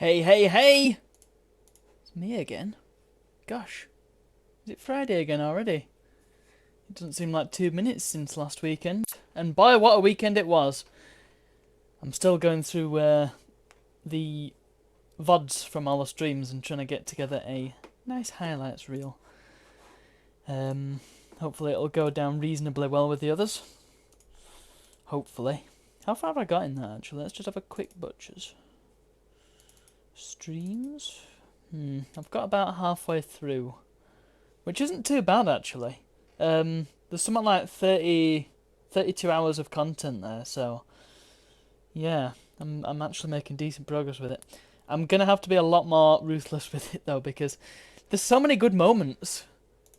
Hey, hey, hey! It's me again. Gosh, is it Friday again already? It doesn't seem like 2 minutes since last weekend. And boy, what a weekend it was. I'm still going through the VODs from all the streams and trying to get together a nice highlights reel. Hopefully it'll go down reasonably well with the others. Hopefully. How far have I got in that actually? Let's just have a quick butchers. Streams? I've got about halfway through. Which isn't too bad actually. There's something like 32 hours of content there, so yeah, I'm actually making decent progress with it. I'm gonna have to be a lot more ruthless with it though, because there's so many good moments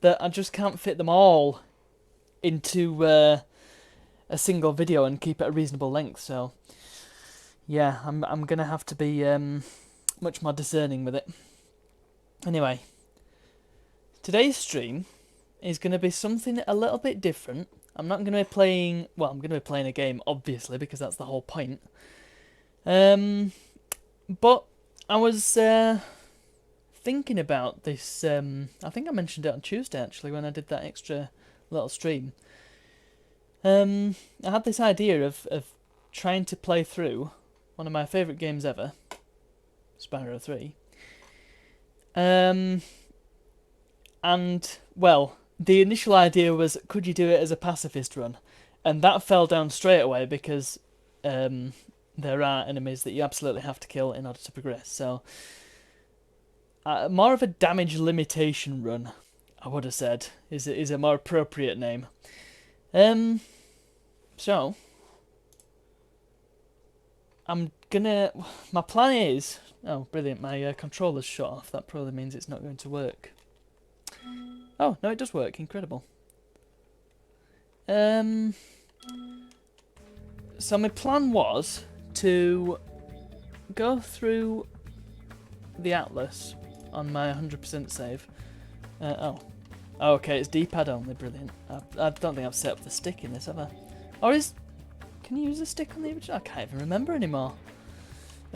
that I just can't fit them all into a single video and keep it a reasonable length. So yeah, I'm gonna have to be much more discerning with it. Anyway, today's stream is going to be something a little bit different. I'm not going to be playing... Well, I'm going to be playing a game, obviously, because that's the whole point. But I was thinking about this... I think I mentioned it on Tuesday, actually, when I did that extra little stream. I had this idea of trying to play through one of my favourite games ever, Spyro 3. And, well, the initial idea was, could you do it as a pacifist run? And that fell down straight away because there are enemies that you absolutely have to kill in order to progress. So, more of a damage limitation run, I would have said, is a more appropriate name. So, I'm gonna... My plan is... Oh, brilliant, my controller's shut off. That probably means it's not going to work. Oh, no, it does work. Incredible. So my plan was to go through the Atlas on my 100% save. Oh, okay, it's D-pad only. Brilliant. I don't think I've set up the stick in this, have I? Or is... Can you use the stick on the original? I can't even remember anymore.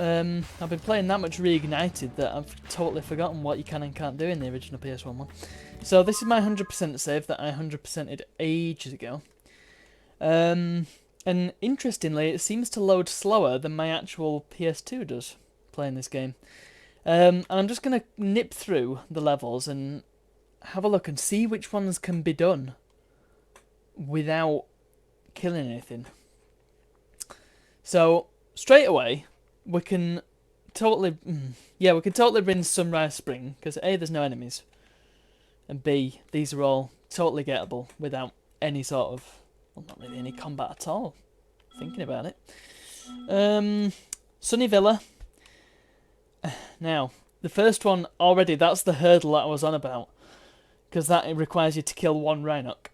I've been playing that much Reignited that I've totally forgotten what you can and can't do in the original PS1 one. So this is my 100% save that I 100%ed ages ago. And interestingly, it seems to load slower than my actual PS2 does, playing this game. And I'm just going to nip through the levels and have a look and see which ones can be done without killing anything. So, straight away... We can totally, we can totally rinse Sunrise Spring, because A, there's no enemies, and B, these are all totally gettable without any sort of, well, not really any combat at all, thinking about it. Sunny Villa. Now, the first one, already, that's the hurdle that I was on about, because that requires you to kill one Rhinoc.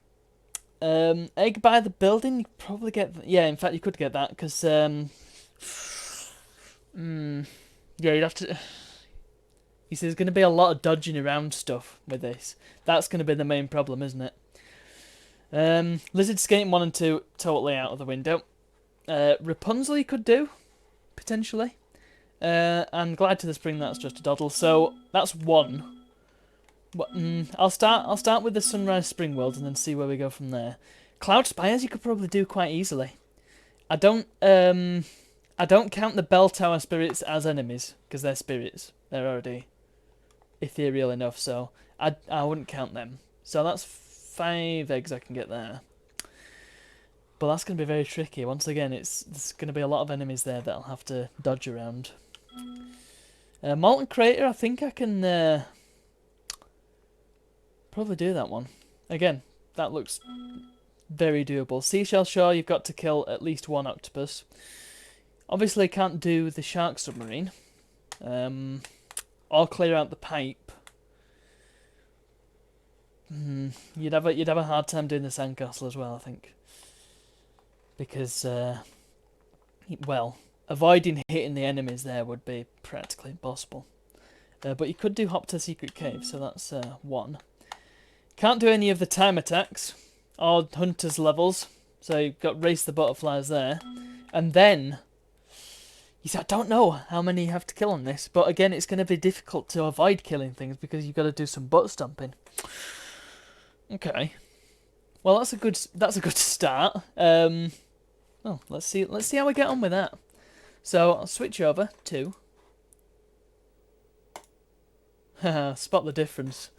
Egg by the building, you probably get, yeah, in fact, you could get that, because, yeah, you'd have to... He says there's going to be a lot of dodging around stuff with this. That's going to be the main problem, isn't it? Lizard Skating 1 and 2, totally out of the window. Rapunzel you could do, potentially. And Glide to the Spring, that's just a doddle. So, that's one. But, I'll start with the Sunrise Spring world and then see where we go from there. Cloud Spires you could probably do quite easily. I don't count the Bell Tower spirits as enemies, because they're spirits. They're already ethereal enough, so I wouldn't count them. So that's 5 eggs I can get there. But that's going to be very tricky. Once again, there's going to be a lot of enemies there that I'll have to dodge around. Molten Crater, I think I can probably do that one. Again, that looks very doable. Seashell Shore, you've got to kill at least one octopus. Obviously, can't do the shark submarine. Or clear out the pipe. You'd have a hard time doing the sandcastle as well, I think, because well, avoiding hitting the enemies there would be practically impossible. But you could do Hop to Secret Cave, so that's 1. Can't do any of the time attacks or hunters levels, so you've got Race the Butterflies there, and then. You see, I don't know how many you have to kill on this, but again, it's going to be difficult to avoid killing things because you've got to do some butt stomping. Okay. Well, that's a good start. Oh, let's see how we get on with that. So I'll switch over to spot the difference.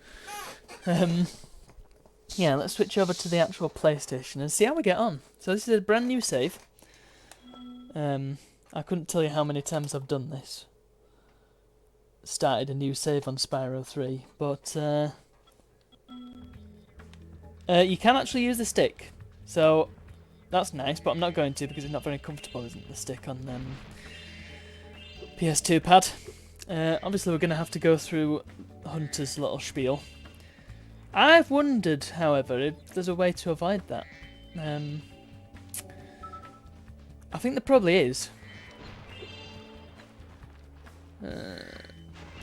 Yeah, let's switch over to the actual PlayStation and see how we get on. So this is a brand new save. I couldn't tell you how many times I've done this. Started a new save on Spyro 3, but you can actually use the stick, so that's nice, but I'm not going to because it's not very comfortable, isn't the stick on PS2 pad. Obviously we're going to have to go through Hunter's little spiel. I've wondered, however, if there's a way to avoid that. I think there probably is.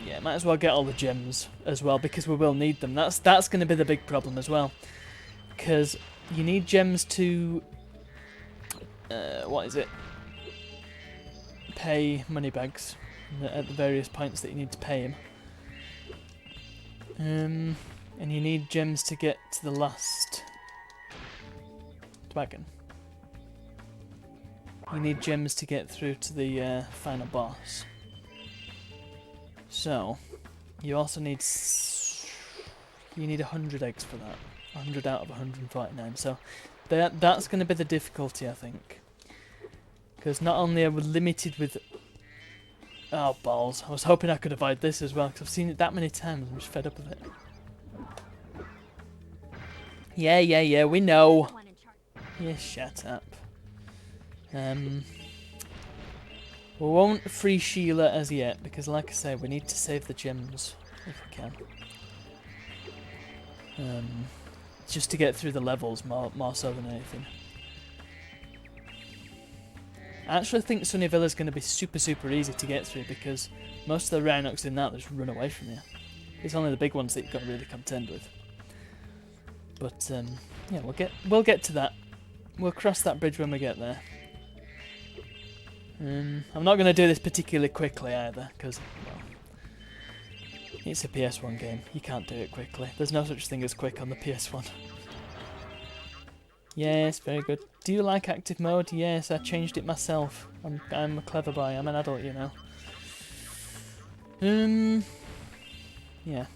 Yeah, might as well get all the gems as well because we will need them. That's going to be the big problem as well, because you need gems to what is it? Pay moneybags at the various points that you need to pay him. And you need gems to get to the last dragon. You need gems to get through to the final boss. So, you also need 100 eggs for that. 100 out of 149. So, that's going to be the difficulty, I think. Because not only are we limited with... Oh, balls. I was hoping I could avoid this as well, because I've seen it that many times. I'm just fed up with it. Yeah, we know. Yeah, shut up. We won't free Sheila as yet, because like I say, we need to save the gems, if we can. Just to get through the levels more so than anything. I actually think Sunnyville is going to be super easy to get through, because most of the Rhinox in that just run away from you. It's only the big ones that you've got to really contend with. But, yeah, we'll get to that. We'll cross that bridge when we get there. I'm not going to do this particularly quickly either, because, well, it's a PS1 game. You can't do it quickly. There's no such thing as quick on the PS1. Yes, very good. Do you like active mode? Yes, I changed it myself. I'm a clever boy. I'm an adult, you know. Yeah.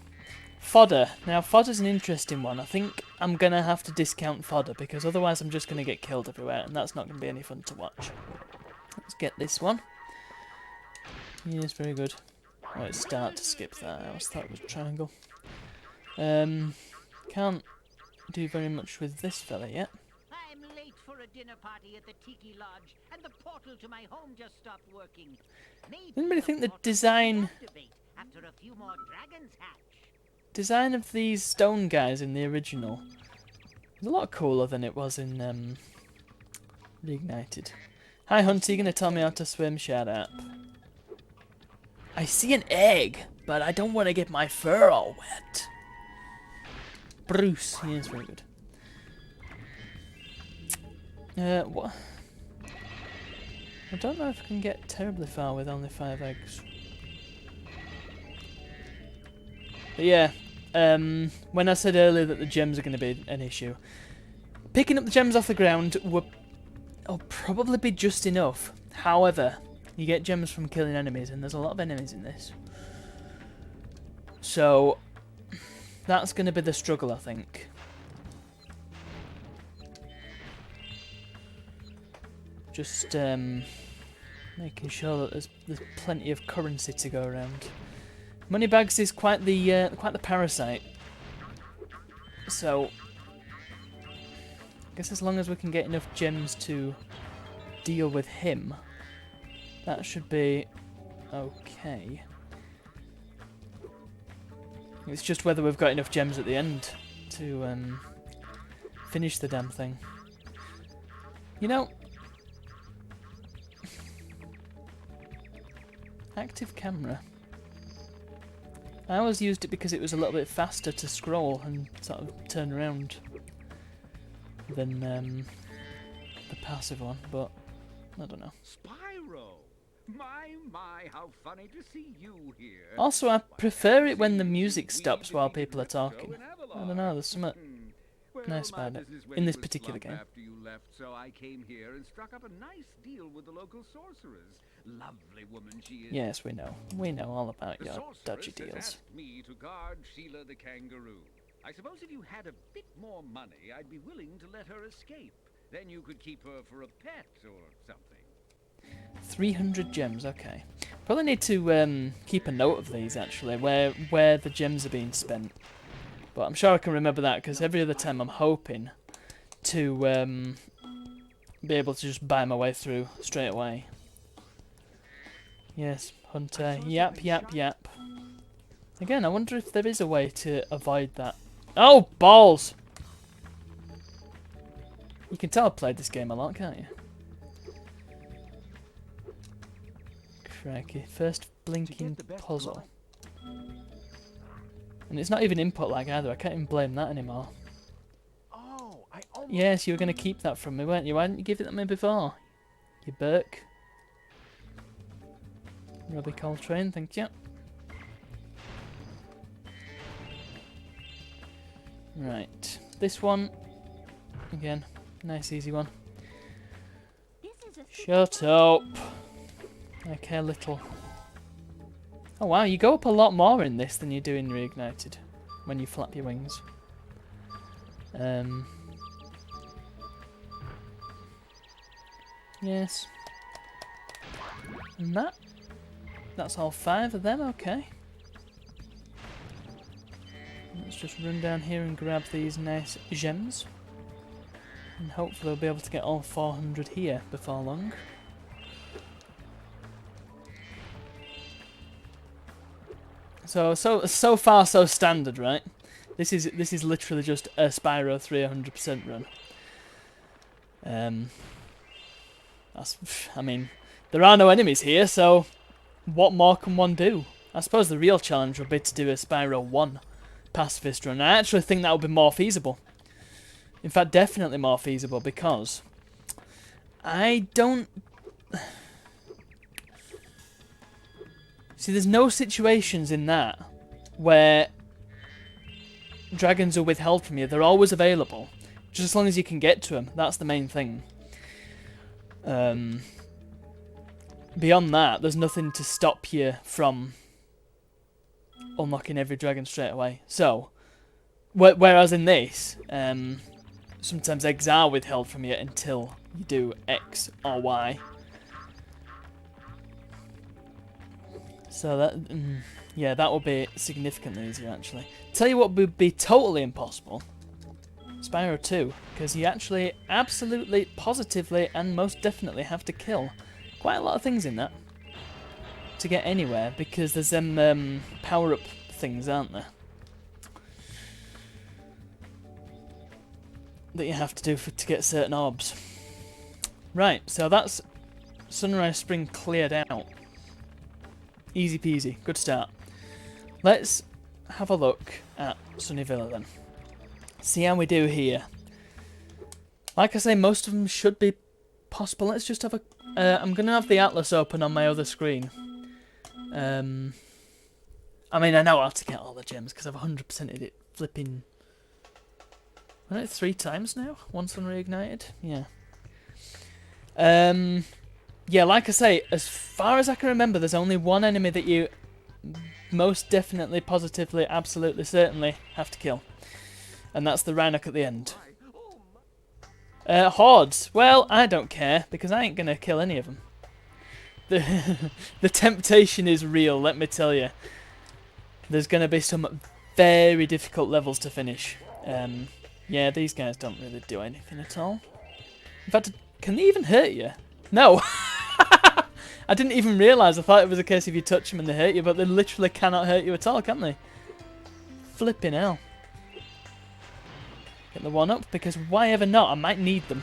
Fodder. Now, fodder's an interesting one. I think I'm going to have to discount fodder, because otherwise I'm just going to get killed everywhere, and that's not going to be any fun to watch. Let's get this one. Yes, very good. Oh, it's start to skip that. I always thought it was a triangle. Can't do very much with this fella yet. I'm late for a dinner party at the Tiki Lodge, and the portal to my home just stopped working. Anybody think the design after a few more dragons hatch. Design of these stone guys in the original is a lot cooler than it was in Reignited. Hi Hunter, you gonna tell me how to swim? Shut up. I see an egg, but I don't want to get my fur all wet. Bruce, he is very good. What? I don't know if I can get terribly far with only 5 eggs. But yeah, when I said earlier that the gems are going to be an issue, picking up the gems off the ground will probably be just enough. However, you get gems from killing enemies, and there's a lot of enemies in this. So, that's going to be the struggle, I think. Just making sure that there's plenty of currency to go around. Moneybags is quite the parasite. So, I guess as long as we can get enough gems to deal with him, that should be okay. It's just whether we've got enough gems at the end to finish the damn thing. You know, active camera. I always used it because it was a little bit faster to scroll and sort of turn around than the passive one, but I don't know. Spyro, My, how funny to see you here. Also, I prefer it when the music stops while people are talking. I don't know, there's something Well, nice my about it business went in this to a particular slump game. after you left, so I came here and struck up a nice deal with the local sorceress. Lovely woman she is. Yes, we know. We know all about The your sorceress dodgy has deals. asked me to guard Sheila the kangaroo. I suppose if you had a bit more money, I'd be willing to let her escape. Then you could keep her for a pet or something. 300 gems, okay. Probably need to keep a note of these, actually, where the gems are being spent. But I'm sure I can remember that, because every other time I'm hoping to be able to just buy my way through straight away. Yes, Hunter. Yap, yap, yap. Again, I wonder if there is a way to avoid that. Oh, balls! You can tell I've played this game a lot, can't you? Crikey. First blinking puzzle. And it's not even input lag either. I can't even blame that anymore. Oh, I almost... Yes, you were going to keep that from me, weren't you? Why didn't you give it to me before? You Burke. Robbie Coltrane, thank you. Right. This one. Again. Nice easy one. Shut up. I care little. Oh wow, you go up a lot more in this than you do in Reignited. When you flap your wings. Yes. And that's all 5 of them, okay. Let's just run down here and grab these nice gems. And hopefully we'll be able to get all 400 here before long. So far so standard, right? This is literally just a Spyro 300% run. I mean, there are no enemies here, so what more can one do? I suppose the real challenge would be to do a Spyro 1 Pacifist run. I actually think that would be more feasible. In fact, definitely more feasible, because I don't... See, there's no situations in that where dragons are withheld from you. They're always available, just as long as you can get to them. That's the main thing. Beyond that, there's nothing to stop you from unlocking every dragon straight away. So, whereas in this, sometimes eggs are withheld from you until you do X or Y. So that, yeah, that would be significantly easier actually. Tell you what would be totally impossible. Spyro 2, because you actually absolutely, positively, and most definitely have to kill quite a lot of things in that to get anywhere, because there's them power-up things, aren't there? That you have to do to get certain orbs. Right, so that's Sunrise Spring cleared out. Easy peasy, good start. Let's have a look at Sunny Villa then. See how we do here. Like I say, most of them should be possible. Let's just have a... I'm going to have the Atlas open on my other screen. I mean, I know how to get all the gems because I've 100%ed it flipping... I've done it 3 times now? Once on Reignited? Yeah. Yeah, like I say, as far as I can remember, there's only one enemy that you most definitely, positively, absolutely, certainly have to kill. And that's the Rhinoc at the end. Hordes. Well, I don't care, because I ain't going to kill any of them. The temptation is real, let me tell you. There's going to be some very difficult levels to finish. Yeah, these guys don't really do anything at all. In fact, can they even hurt you? No. I didn't even realise. I thought it was a case if you touch them and they hurt you, but they literally cannot hurt you at all, can they? Flipping hell. Get the 1-up, because why ever not? I might need them.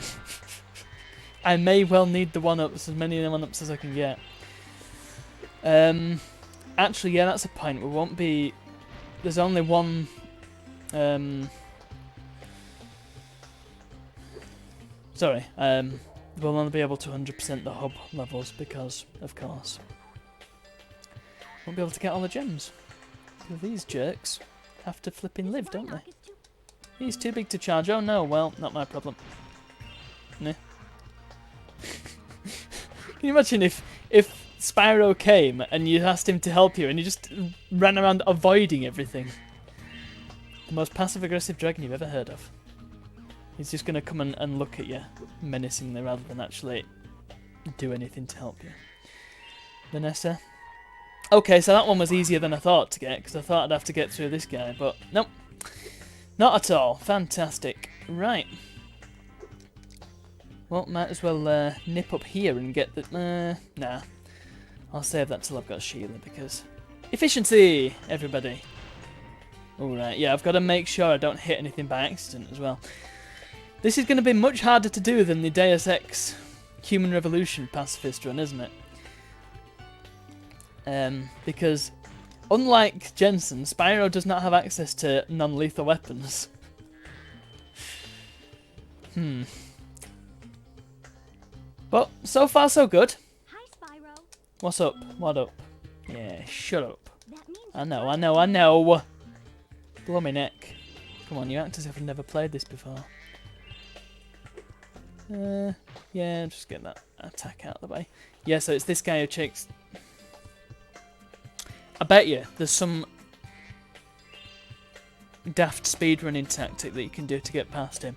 I may well need the 1-ups, as many 1-ups as I can get. Actually, yeah, that's a point. We won't be... There's only one... Sorry, we'll only be able to 100% the hub levels because, of course, won't be able to get all the gems. So these jerks have to flipping live, don't they? He's too big to charge. Oh no, well, not my problem. Nah. Can you imagine if Spyro came and you asked him to help you and you just ran around avoiding everything? The most passive-aggressive dragon you've ever heard of. He's just going to come and look at you menacingly rather than actually do anything to help you. Vanessa. Okay, so that one was easier than I thought to get, because I thought I'd have to get through this guy, but nope. Not at all. Fantastic. Right. Well, might as well nip up here and get the... nah. I'll save that till I've got Sheila, because... Efficiency, everybody. Alright, yeah, I've got to make sure I don't hit anything by accident as well. This is going to be much harder to do than the Deus Ex Human Revolution pacifist run, isn't it? Because, unlike Jensen, Spyro does not have access to non-lethal weapons. But, so far so good. Hi, Spyro. What's up? What up? Yeah, shut up. I know. Blow my neck. Come on, you act as if I've never played this before. Yeah, just get that attack out of the way. Yeah, so it's this guy who takes... I bet you there's some daft speedrunning tactic that you can do to get past him.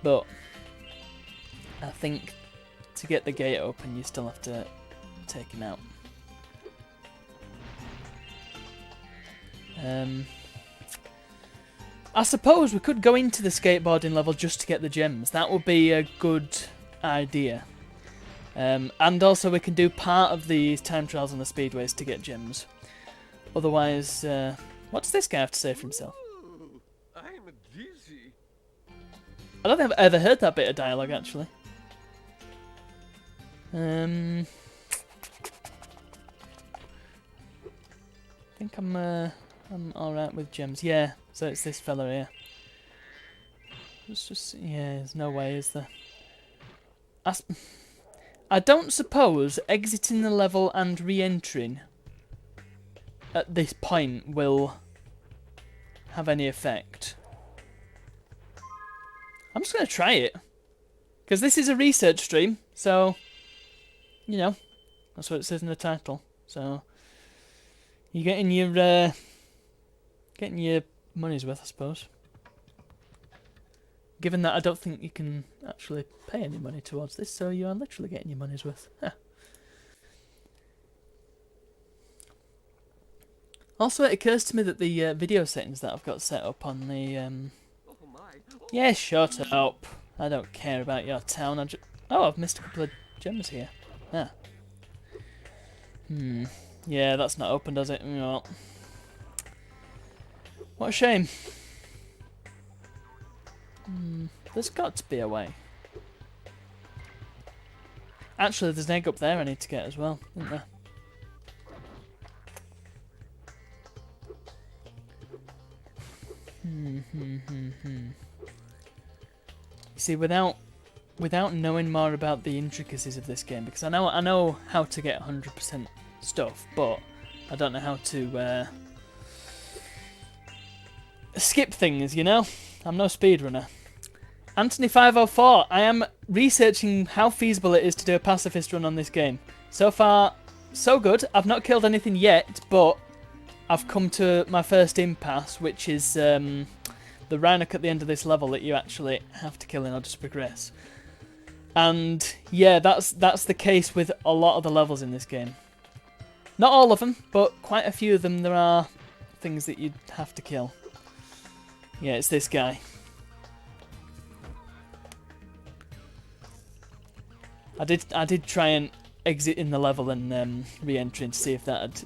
But I think to get the gate open, you still have to take him out. I suppose we could go into the skateboarding level just to get the gems. That would be a good idea. And also we can do part of the time trials on the speedways to get gems. Otherwise, what does this guy have to say for himself? Ooh, I'm dizzy. I don't think I've ever heard that bit of dialogue, actually. I think I'm alright with gems. Yeah, so it's this fella here. It's just, yeah, there's no way, is there? I don't suppose exiting the level and re-entering at this point will have any effect. I'm just going to try it. Because this is a research stream, so, you know, that's what it says in the title. So, you're getting your money's worth, I suppose. Given that I don't think you can actually pay any money towards this, so you are literally getting your money's worth. Huh. Also, it occurs to me that the video settings that I've got set up on the... Yeah, shut up. I don't care about your town. Oh, I've missed a couple of gems here. Ah. Yeah, that's not open, does it? No. What a shame. There's got to be a way. Actually, there's an egg up there I need to get as well, isn't there? You see, without knowing more about the intricacies of this game, because I know how to get 100% stuff, but I don't know how to skip things, you know? I'm no speedrunner. Anthony504, I am researching how feasible it is to do a pacifist run on this game. So far, so good. I've not killed anything yet, but I've come to my first impasse, which is the Rhinoc at the end of this level that you actually have to kill in order to progress. And yeah, that's the case with a lot of the levels in this game. Not all of them, but quite a few of them there are things that you have to kill. Yeah, it's this guy. I did try and exit in the level and re-entry to see if that'd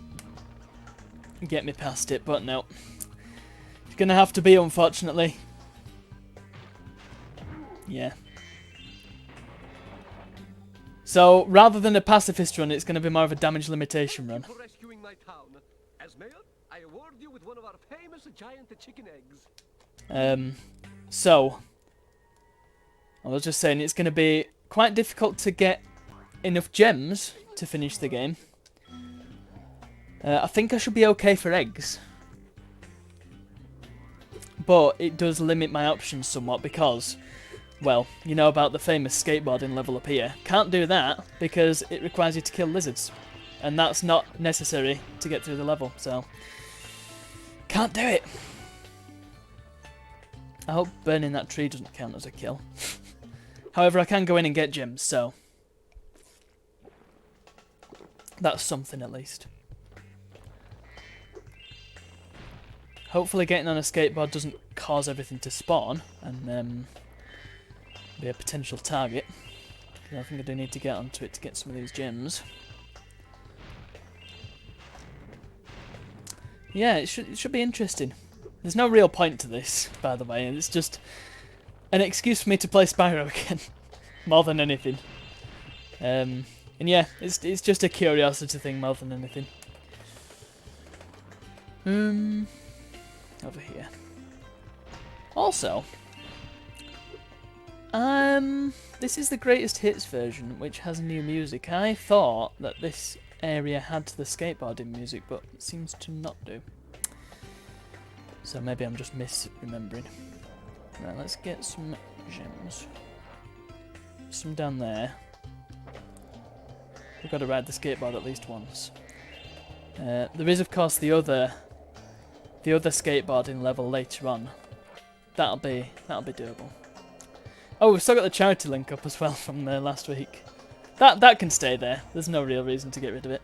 get me past it, but no. It's gonna have to be, unfortunately. Yeah. So, rather than a pacifist run, it's gonna be more of a damage limitation run. For rescuing my town. As mayor, I award you with one of our famous giant chicken eggs. So. I was just saying it's going to be quite difficult to get enough gems to finish the game. I think I should be okay for eggs. But it does limit my options somewhat because, well, you know about the famous skateboarding level up here. Can't do that because it requires you to kill lizards. And that's not necessary to get through the level, so can't do it. I hope burning that tree doesn't count as a kill. However, I can go in and get gems, so that's something at least. Hopefully getting on a skateboard doesn't cause everything to spawn and be a potential target. I think I do need to get onto it to get some of these gems. Yeah, it should be interesting. There's no real point to this, by the way. It's just an excuse for me to play Spyro again, more than anything. And yeah, it's just a curiosity thing more than anything. Over here. Also, this is the greatest hits version, which has new music. I thought that this area had the skateboarding music, but it seems to not do. So maybe I'm just misremembering. Right, let's get some gems. Some down there. We've got to ride the skateboard at least once. There is, of course, the other skateboarding level later on. That'll be doable. Oh, we've still got the charity link up as well from last week. That can stay there. There's no real reason to get rid of it.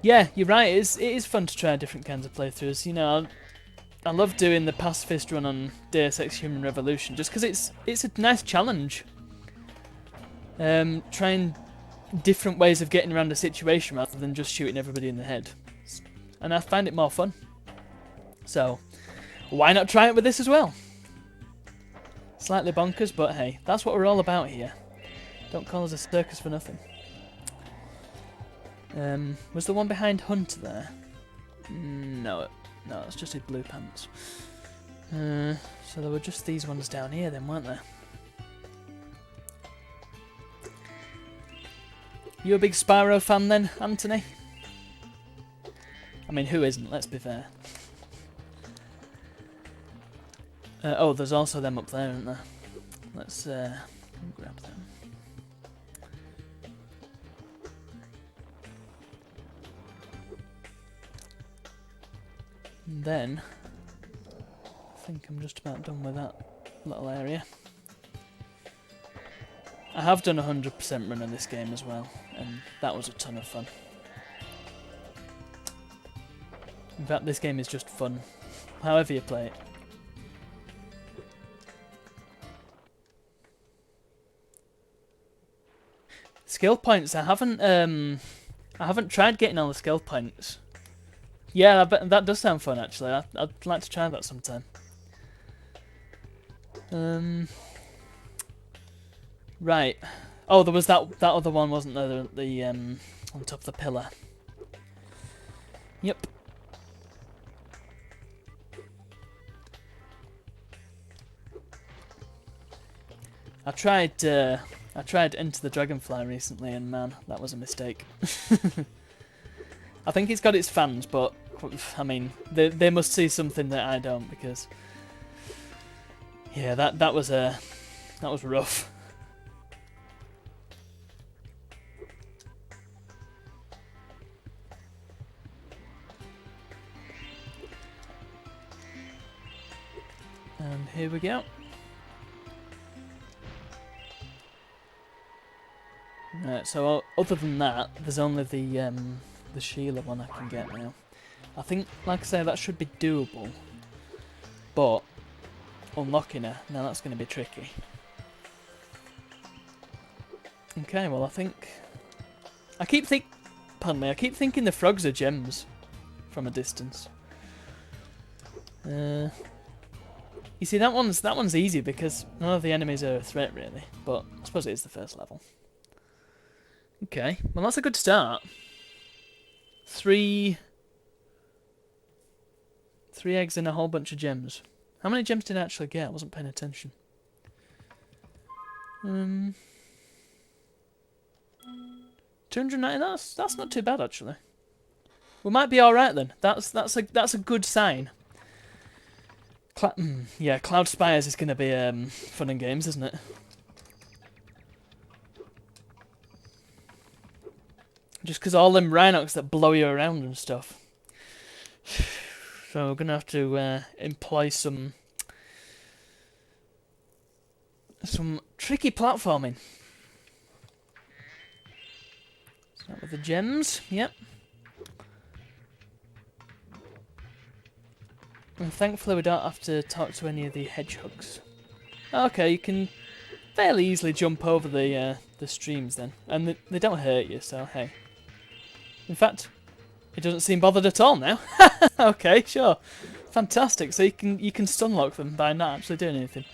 Yeah, you're right. It is fun to try different kinds of playthroughs. You know, I love doing the Pacifist run on Deus Ex Human Revolution just because it's a nice challenge. Trying different ways of getting around a situation rather than just shooting everybody in the head. And I find it more fun. So, why not try it with this as well? Slightly bonkers, but hey, that's what we're all about here. Don't call us a circus for nothing. Was the one behind Hunter there? No, it's just his blue pants. So there were just these ones down here then, weren't there? You a big Spyro fan then, Anthony? I mean, who isn't? Let's be fair. Oh, there's also them up there, isn't there? Let's grab them. And then, I think I'm just about done with that little area. I have done a 100% run of this game as well, and that was a ton of fun. In fact, this game is just fun, however you play it. Skill points, I haven't tried getting all the skill points. Yeah, I bet that does sound fun actually. I'd like to try that sometime. Right. Oh, there was that other one, wasn't there? The on top of the pillar. Yep. I tried Enter the Dragonfly recently, and man, that was a mistake. I think it's got its fans, but I mean, they must see something that I don't, because yeah, that was rough. And here we go. Right, so other than that, there's only the Sheila one I can get now. I think, like I say, that should be doable, but unlocking her, now that's going to be tricky. Okay, well I keep thinking the frogs are gems from a distance. You see, that one's easy because none of the enemies are a threat really, but I suppose it is the first level. Okay, well that's a good start. Three eggs and a whole bunch of gems. How many gems did I actually get? I wasn't paying attention. $290. That's not too bad actually. We might be all right then. That's a good sign. Yeah, Cloud Spires is gonna be fun and games, isn't it? Just because all them Rhinox that blow you around and stuff. So we're gonna have to employ some tricky platforming. Start with the gems. Yep. And thankfully we don't have to talk to any of the hedgehogs. Okay, you can fairly easily jump over the streams then, and they don't hurt you. So hey. In fact, it doesn't seem bothered at all now. Okay, sure, fantastic. So you can stun lock them by not actually doing anything.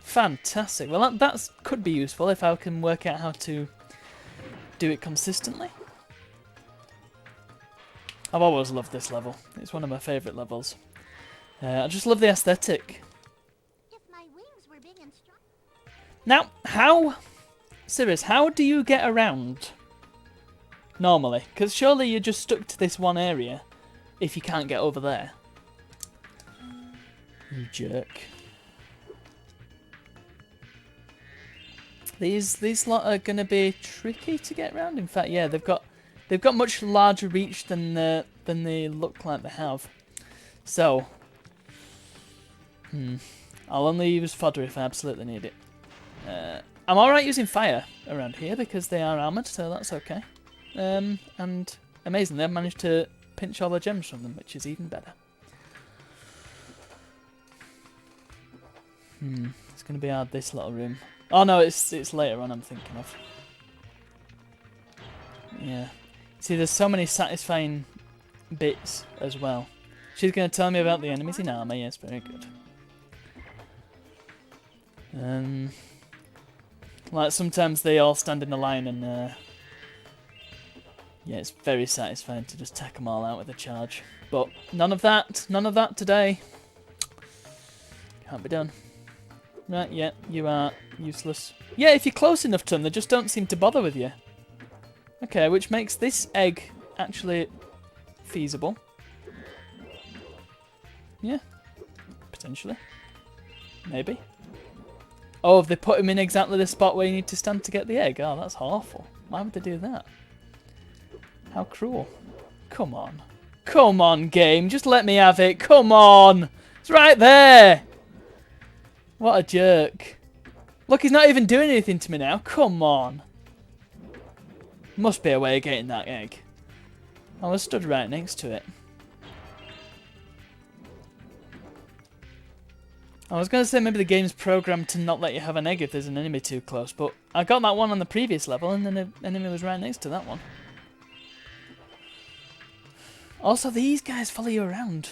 Fantastic. Well, that could be useful if I can work out how to do it consistently. I've always loved this level. It's one of my favourite levels. I just love the aesthetic. If my wings were big and strong. Now, Sirius, how do you get around normally? Because surely you're just stuck to this one area if you can't get over there. You jerk. These lot are gonna be tricky to get around. In fact, yeah, they've got much larger reach than they look like they have. So, I'll only use fodder if I absolutely need it. I'm alright using fire around here because they are armoured, so that's okay. And amazingly, I've managed to pinch all the gems from them, which is even better. It's going to be hard, this little room. Oh no, it's later on I'm thinking of. Yeah. See, there's so many satisfying bits as well. She's going to tell me about the enemies in armour. Yes, very good. Like sometimes they all stand in a line and yeah, it's very satisfying to just take them all out with a charge. But none of that today. Can't be done. Right, yeah, you are useless. Yeah, if you're close enough to them, they just don't seem to bother with you. Okay, which makes this egg actually feasible. Yeah, potentially. Maybe. Oh, have they put him in exactly the spot where you need to stand to get the egg? Oh, that's awful. Why would they do that? How cruel. Come on. Come on, game. Just let me have it. Come on. It's right there. What a jerk. Look, he's not even doing anything to me now. Come on. Must be a way of getting that egg. I was stood right next to it. I was going to say maybe the game's programmed to not let you have an egg if there's an enemy too close, but I got that one on the previous level and then the enemy was right next to that one. Also, these guys follow you around,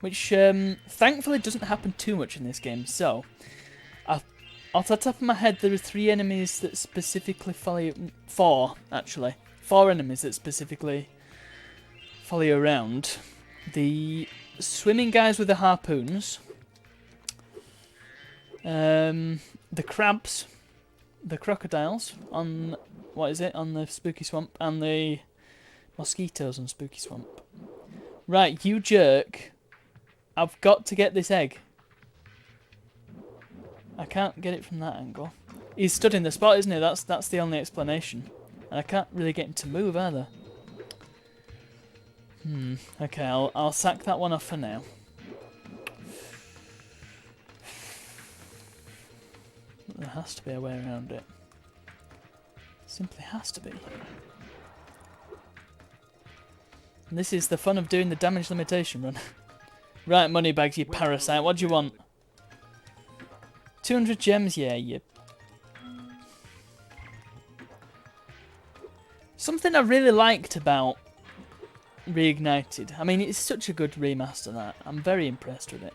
which thankfully doesn't happen too much in this game. So, off the top of my head, there are 3 enemies that specifically follow you. 4, actually. 4 enemies that specifically follow you around. The swimming guys with the harpoons. The crabs. The crocodiles on, what is it, on the Spooky Swamp. And the mosquitoes on Spooky Swamp. Right, you jerk. I've got to get this egg. I can't get it from that angle. He's stood in the spot, isn't he? That's the only explanation. And I can't really get him to move either. Okay, I'll sack that one off for now. There has to be a way around it. Simply has to be. And this is the fun of doing the damage limitation run. Right, moneybags, you parasite. What do you want? 200 gems? Yeah, you. Something I really liked about Reignited. I mean, it's such a good remaster that. I'm very impressed with it.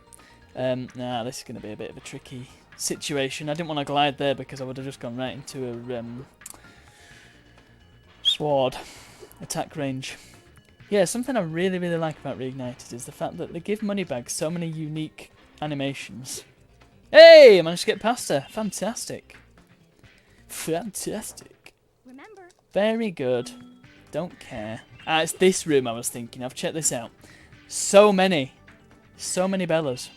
Nah, this is going to be a bit of a tricky situation. I didn't want to glide there because I would have just gone right into a sword attack range. Yeah, something I really, really like about Reignited is the fact that they give Moneybags so many unique animations. Hey, I managed to get past her. Fantastic. Fantastic. Remember, Very good. Don't care. Ah, it's this room I was thinking. I've checked this out. So many. So many Bellas.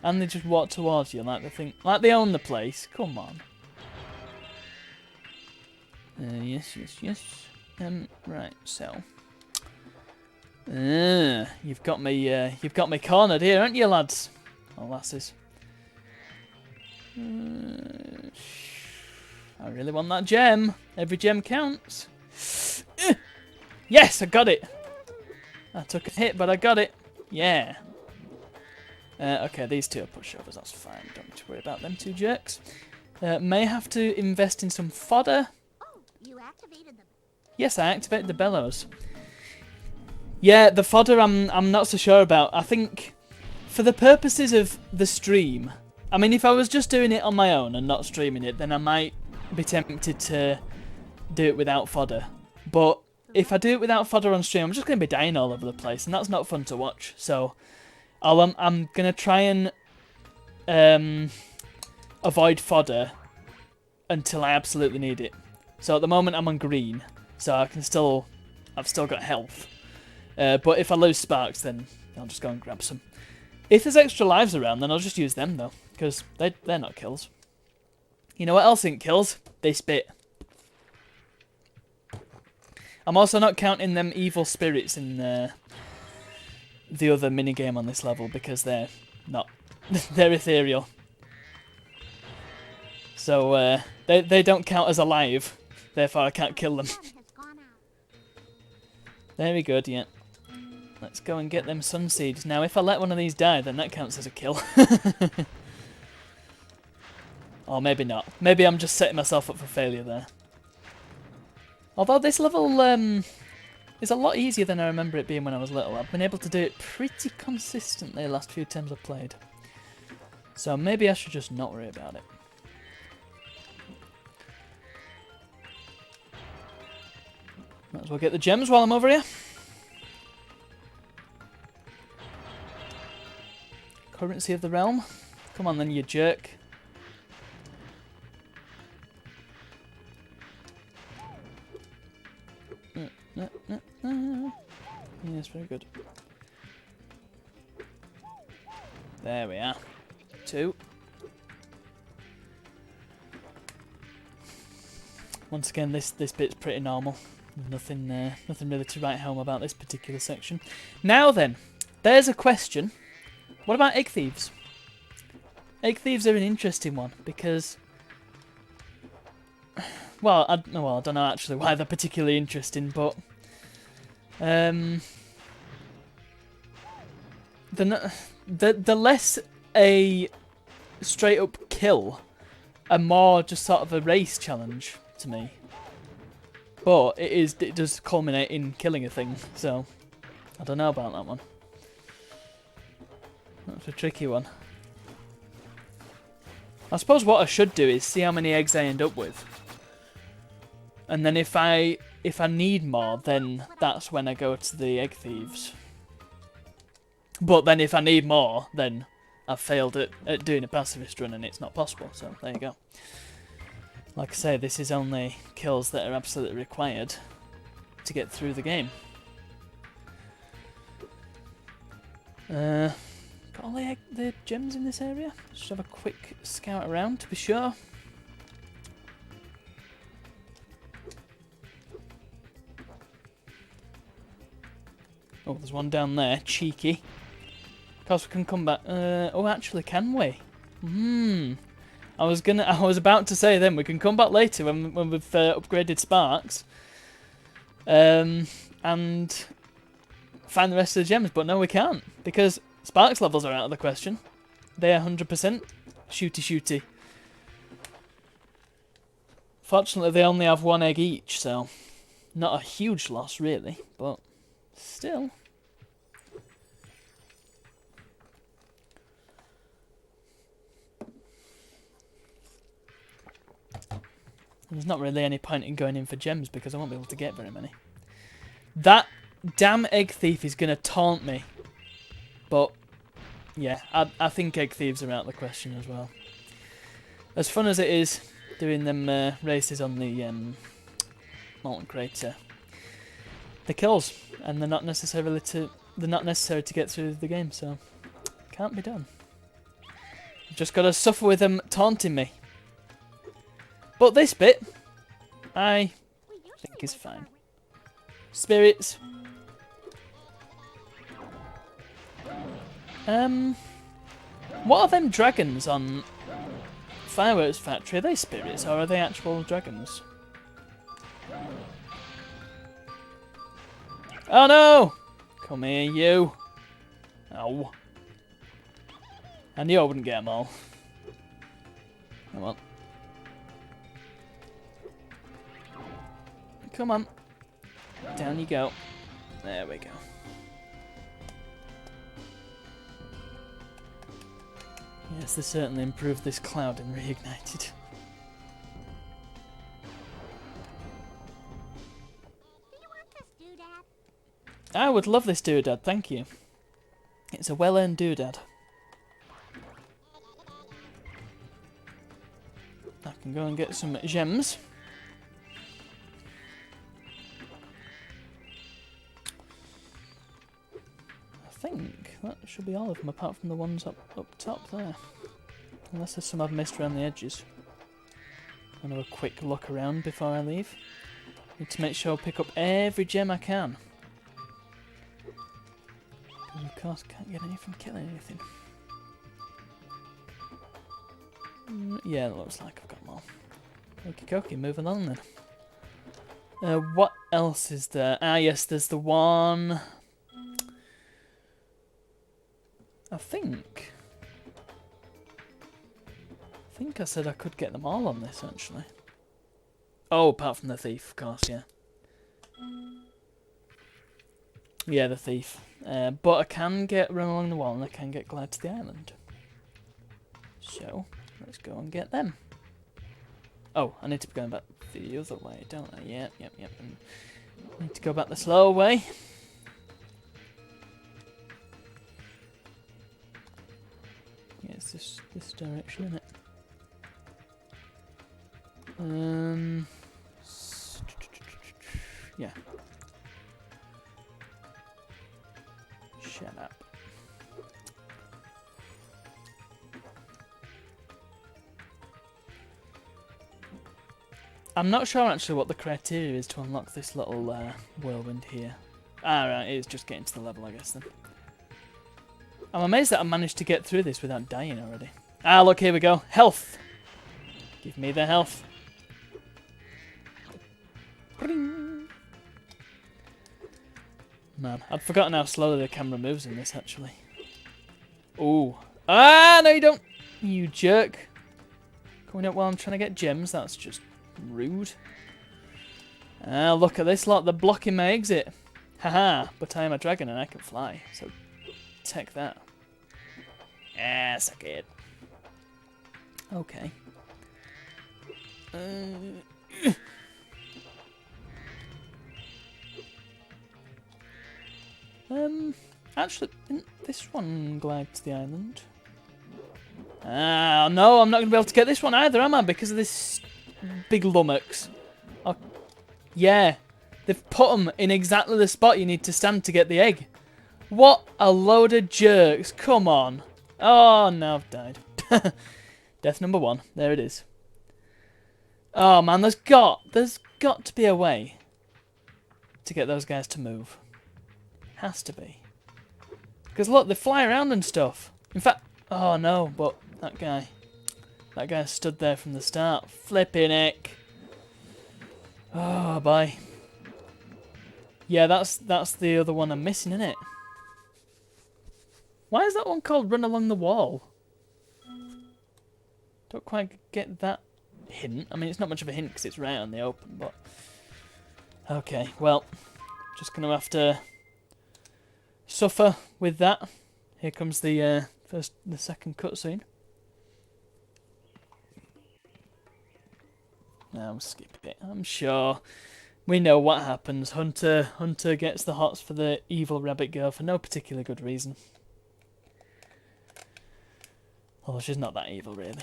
And they just walk towards you like they think, like they own the place. Come on. Yes. Right, so. You've got me cornered here, haven't you, lads? Oh, lasses. I really want that gem. Every gem counts. Yes, I got it. I took a hit, but I got it. Yeah. Okay, these two are pushovers. That's fine. Don't need to worry about them two jerks. May have to invest in some fodder. oh, you activated them. Yes, I activated the bellows. Yeah, the fodder I'm not so sure about. I think for the purposes of the stream, I mean, if I was just doing it on my own and not streaming it, then I might be tempted to do it without fodder. But if I do it without fodder on stream, I'm just going to be dying all over the place, and that's not fun to watch. So I'm going to try and avoid fodder until I absolutely need it. So at the moment I'm on green, so I've still got health. But if I lose sparks, then I'll just go and grab some. If there's extra lives around, then I'll just use them though, because they're not kills. You know what else isn't kills? This bit. I'm also not counting them evil spirits in the other minigame on this level, because they're not. They're ethereal. So they don't count as alive, therefore I can't kill them. Sun has gone out. Very good, yeah. Let's go and get them sun seeds. Now, if I let one of these die, then that counts as a kill. Or maybe not. Maybe I'm just setting myself up for failure there. Although this level is a lot easier than I remember it being when I was little. I've been able to do it pretty consistently the last few times I've played. So maybe I should just not worry about it. Might as well get the gems while I'm over here. Currency of the realm. Come on then, you jerk. Yes, very good. There we are. 2. Once again, this bit's pretty normal. Nothing really to write home about this particular section. Now then, there's a question. What about egg thieves? Egg thieves are an interesting one because, well, I don't know actually why they're particularly interesting, but the less a straight up kill, and more just sort of a race challenge to me. But it does culminate in killing a thing, so I don't know about that one. That's a tricky one. I suppose what I should do is see how many eggs I end up with. And then if I need more, then that's when I go to the egg thieves. But then if I need more, then I've failed at doing a pacifist run and it's not possible, so there you go. Like I say, this is only kills that are absolutely required to get through the game. Got all the gems in this area? Just have a quick scout around to be sure. Oh, there's one down there. Cheeky. Of course, we can come back. Oh, actually, can we? I was about to say then we can come back later when we've upgraded sparks. And find the rest of the gems, but no, we can't because sparks levels are out of the question. They are 100% shooty. Fortunately, they only have 1 egg each, so not a huge loss really, but still. There's not really any point in going in for gems because I won't be able to get very many. That damn egg thief is going to taunt me. But, yeah, I think egg thieves are out of the question as well. As fun as it is doing them races on the molten crater, the kills, and they're not necessary to get through the game, so can't be done. I've just got to suffer with them taunting me. But this bit, I think is fine. Spirits. What are them dragons on Fireworks Factory? Are they spirits or are they actual dragons? Oh no! Come here, you. Oh. I knew I wouldn't get them all. Come on. Come on. Down you go. There we go. Yes, they certainly improved this cloud in Reignited. Do you want this doodad? I would love this doodad, thank you. It's a well-earned doodad. I can go and get some gems. I think that should be all of them, apart from the ones up top there. Unless there's some I've missed around the edges. I'm gonna have a quick look around before I leave. Need to make sure I pick up every gem I can. Because of course I can't get any from killing anything. Yeah, it looks like I've got them all. Okie dokie, moving on then. What else is there? Ah yes, there's the one... I think I said I could get them all on this, actually. Oh, apart from the thief, of course, yeah. Yeah, the thief. But I can get Run Along the Wall and I can get Glide to the Island. So, let's go and get them. Oh, I need to be going back the other way, don't I? Yep. And I need to go back the slow way. Yeah, it's this direction, isn't it? Yeah. Shut up. I'm not sure actually what the criteria is to unlock this little whirlwind here. Ah, right, it's just getting to the level, I guess, then. I'm amazed that I managed to get through this without dying already. Ah, look, here we go. Health. Give me the health. Bring. Man, I'd forgotten how slowly the camera moves in this, actually. Ooh. Ah, no you don't. You jerk. Coming up while I'm trying to get gems, that's just rude. Ah, look at this lot. They're blocking my exit. Haha, but I am a dragon and I can fly, so take that. Ah, suck it. Okay. Actually, didn't this one glide to the island? Ah, no, I'm not going to be able to get this one either, am I? Because of this big lummox. Oh, yeah, they've put them in exactly the spot you need to stand to get the egg. What a load of jerks. Come on. Oh, no, I've died. Death number 1. There it is. Oh, man, there's got to be a way to get those guys to move. Has to be. Because, look, they fly around and stuff. In fact, oh, no, but that guy stood there from the start. Flipping heck. Oh, bye. Yeah, that's the other one I'm missing, isn't it? Why is that one called Run Along the Wall? Don't quite get that hint. I mean, it's not much of a hint because it's right on the open, but... Okay, well, just going to have to suffer with that. Here comes the second cutscene. Now skip it. I'm sure we know what happens. Hunter gets the hots for the evil rabbit girl for no particular good reason. Although she's not that evil, really.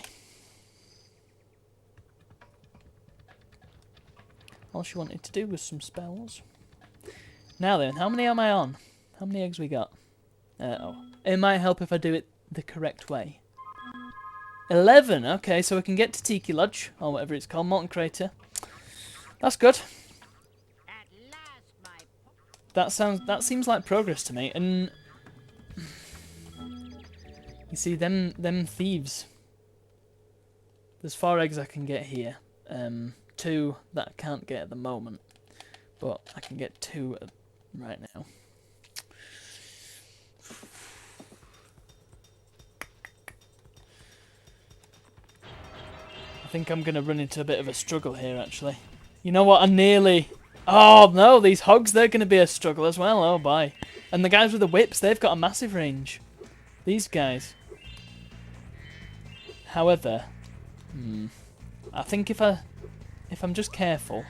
All she wanted to do was some spells. Now then, how many am I on? How many eggs we got? Oh, it might help if I do it the correct way. 11. Okay, so we can get to Tiki Lodge or whatever it's called, Molten Crater. That's good. At last, my That seems like progress to me. And you see, them thieves. There's 4 eggs I can get here. 2 that I can't get at the moment, but I can get 2 right now. I think I'm gonna run into a bit of a struggle here, actually. You know what? I nearly. Oh no, these hogs, they're gonna be a struggle as well. Oh bye. And the guys with the whips, they've got a massive range. These guys. However, I think if I'm just careful,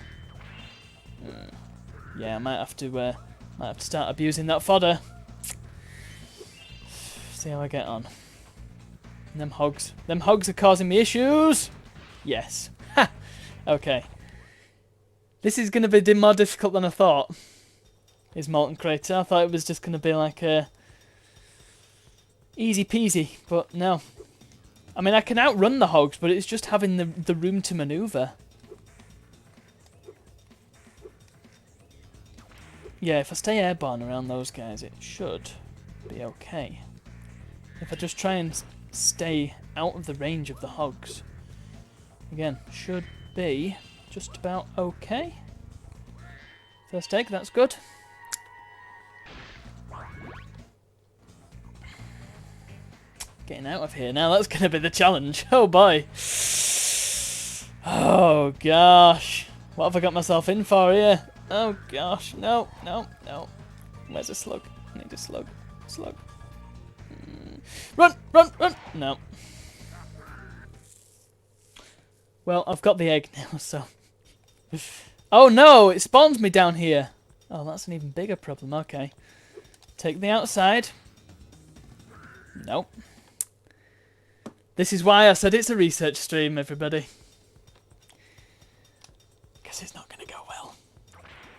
yeah, I might have to start abusing that fodder. See how I get on. And them hogs are causing me issues. Yes. Ha! Okay. This is going to be more difficult than I thought. Is Molten Crater. I thought it was just going to be like a easy peasy, but no. I mean, I can outrun the hogs, but it's just having the room to maneuver. Yeah, if I stay airborne around those guys, it should be okay. If I just try and stay out of the range of the hogs, again, should be just about okay. First egg, that's good. Getting out of here now, that's going to be the challenge. Oh boy. Oh gosh. What have I got myself in for here? Oh gosh. No, no, no. Where's a slug? I need a slug. Slug. Run, run, run! No. Well, I've got the egg now, so... Oh no, it spawns me down here. Oh, that's an even bigger problem. Okay. Take the outside. Nope. This is why I said it's a research stream, everybody. Because it's not going to go well.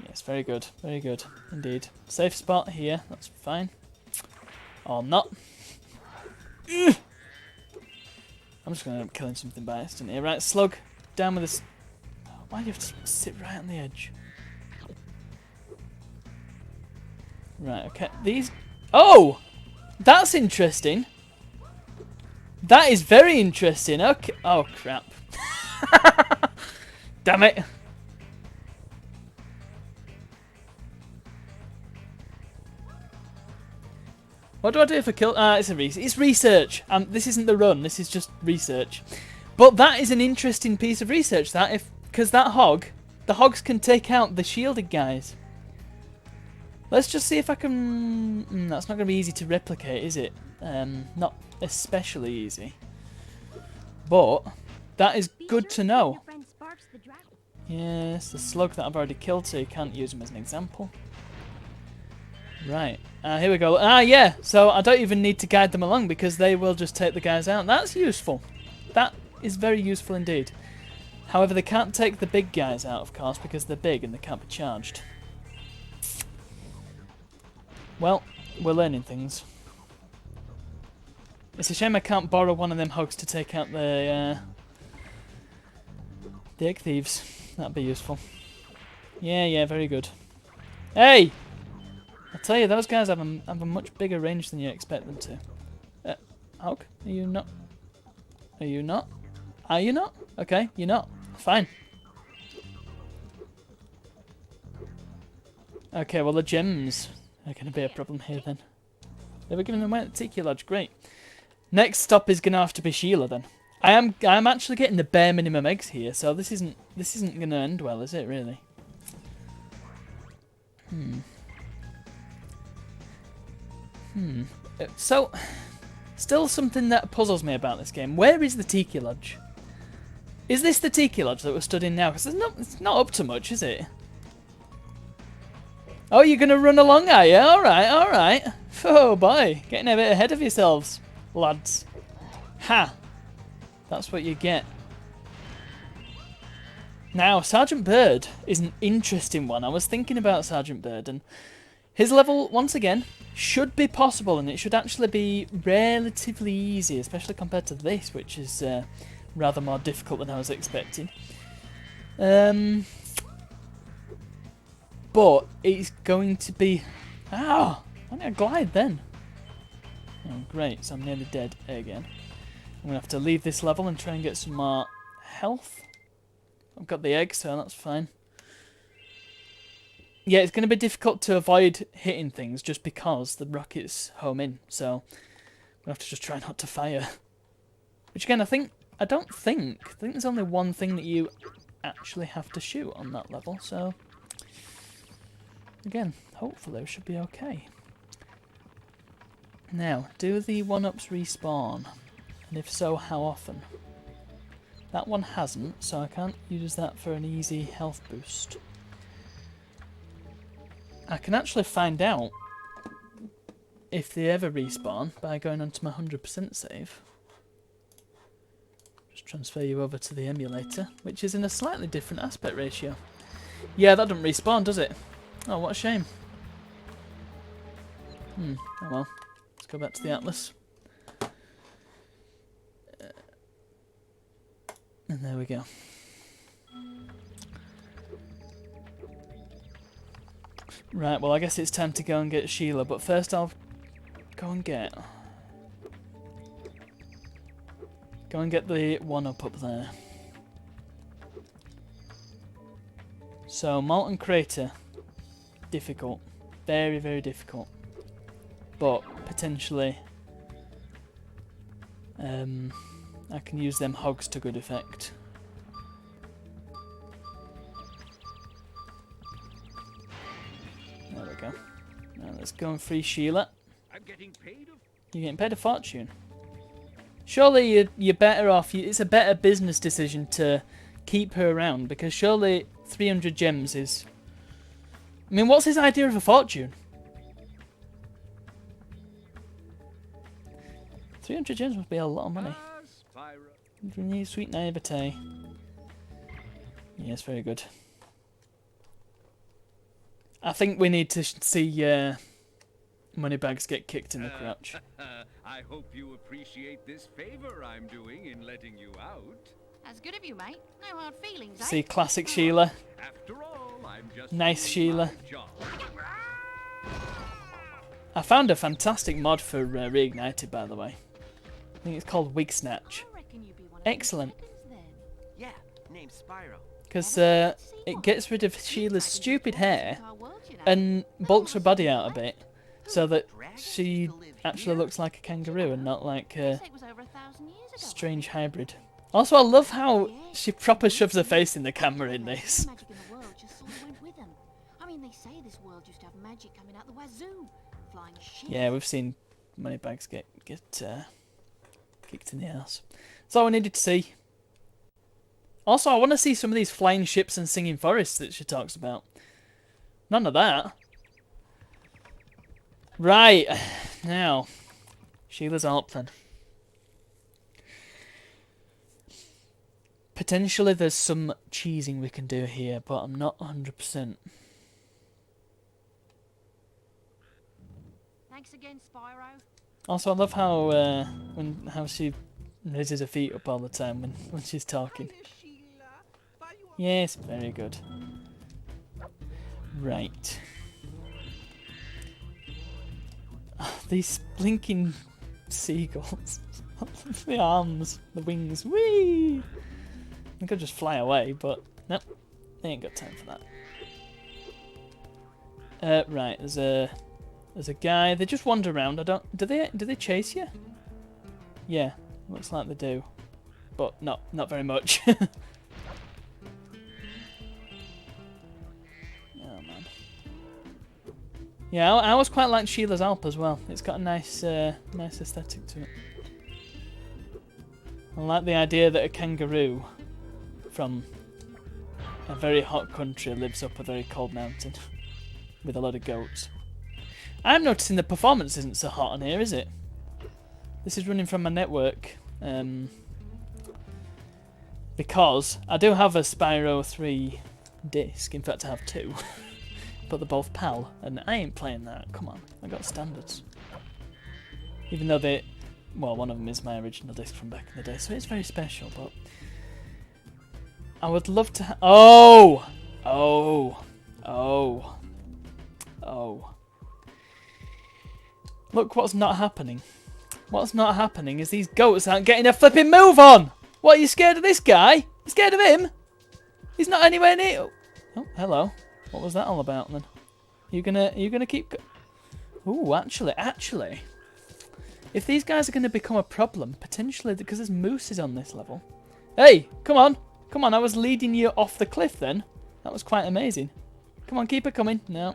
Yes, very good. Very good. Indeed. Safe spot here. That's fine. Or not. Ugh. I'm just going to end up killing something by accident here. Right, slug. Down with this. Why do you have to sit right on the edge? Right, okay. These... Oh! That's interesting. That is very interesting. Okay. Oh, crap. Damn it. What do I do if I kill... it's research. This isn't the run. This is just research. But that is an interesting piece of research, that. Because that hog... The hogs can take out the shielded guys. Let's just see if I can... that's not going to be easy to replicate, is it? Not especially easy. But that is good to know. Yes, the slug that I've already killed, so you can't use them as an example. Right, here we go. Yeah, so I don't even need to guide them along because they will just take the guys out. That's useful. That is very useful indeed. However, they can't take the big guys out, of course, because they're big and they can't be charged. Well, we're learning things. It's a shame I can't borrow one of them hogs to take out the egg thieves. That'd be useful. Yeah, very good. Hey! I tell you, those guys have a much bigger range than you expect them to. Hog? Are you not? Are you not? Are you not? Okay, you're not. Fine. Okay, well the gems are going to be a problem here then. They were giving them away at the Tiki Lodge. Great. Next stop is going to have to be Sheila then. I'm actually getting the bare minimum eggs here, so this isn't going to end well, is it really? So, still something that puzzles me about this game. Where is the Tiki Lodge? Is this the Tiki Lodge that we're studying now? Because it's not up to much, is it? Oh, you're going to run along, are you? Alright, alright. Oh boy, getting a bit ahead of yourselves, lads. Ha! That's what you get. Now, Sergeant Bird is an interesting one. I was thinking about Sergeant Bird, and his level, once again, should be possible, and it should actually be relatively easy, especially compared to this, which is rather more difficult than I was expecting. But it's going to be... Ah! Why didn't I glide then? Oh, great, so I'm nearly dead again. I'm going to have to leave this level and try and get some more health. I've got the egg, so that's fine. Yeah, it's going to be difficult to avoid hitting things just because the rockets home in, so we'll have to just try not to fire. Which again, I think there's only one thing that you actually have to shoot on that level, so again, hopefully it should be okay. Now, do the 1-ups respawn? And if so, how often? That one hasn't, so I can't use that for an easy health boost. I can actually find out if they ever respawn by going onto my 100% save. Just transfer you over to the emulator, which is in a slightly different aspect ratio. Yeah, that doesn't respawn, does it? Oh, what a shame. Oh well. Let's go back to the Atlas. And there we go. Right, well I guess it's time to go and get Sheila, but first I'll go and get the 1-up up there. So, Molten Crater, difficult. Very, very difficult. But, potentially, I can use them hogs to good effect. There we go. Now let's go and free Sheila. I'm getting paid. You're getting paid a fortune. Surely you're better off. It's a better business decision to keep her around, because surely 300 gems is... I mean, what's his idea of a fortune? 300 gems must be a lot of money. Spyro. Sweet naivete. Yes, very good. I think we need to see Moneybags get kicked in the crotch. I hope you appreciate this favor I'm doing in letting you out. That's good of you, mate. No hard feelings, eh? See, classic Sheila. After all, I'm just Nice doing Sheila. my job. I found a fantastic mod for Reignited, by the way. I think it's called Wig Snatch. I reckon you'd be one of Excellent. the captains then. Yeah, name's Spyro. Because it gets rid of Sheila's stupid hair Our world, you know. and bulks her body out a bit, so that she actually looks like a kangaroo and not like a Say it was over 1,000 years ago. strange hybrid. Also, I love how she proper shoves her face in the camera in this. Magic in the world just sort of went with them. I mean, they say this world used to have magic coming out the wazoo, flying ships. Yeah, we've seen Moneybags get kicked in the ass. That's all we needed to see. Also, I want to see some of these flying ships and singing forests that she talks about. None of that. Right. Now, Sheila's ARP then. Potentially there's some cheesing we can do here, but I'm not 100%. Thanks again, Spyro. Also, I love how how she raises her feet up all the time when she's talking. Yes, very good. Right. These blinking seagulls. The arms, the wings. Whee! I could just fly away, but nope. They ain't got time for that. Right, there's a guy. They just wander around. Do they chase you? Yeah, looks like they do. But not very much. Yeah, I always quite like Sheila's Alp as well. It's got a nice aesthetic to it. I like the idea that a kangaroo from a very hot country lives up a very cold mountain with a lot of goats. I'm noticing the performance isn't so hot on here, is it? This is running from my network. Because I do have a Spyro 3 disc. In fact, I have 2. But they're both PAL, and I ain't playing that. Come on, I got standards. Even though they... Well, one of them is my original disc from back in the day, so it's very special, but... I would love to Oh! Oh! Oh! Oh. Look what's not happening. What's not happening is these goats aren't getting a flipping move on! What, are you scared of this guy? You scared of him? He's not anywhere near... Oh, hello. What was that all about then? You gonna keep... Ooh, actually... If these guys are going to become a problem, potentially, because there's mooses on this level. Hey, come on. Come on, I was leading you off the cliff then. That was quite amazing. Come on, keep it coming. No.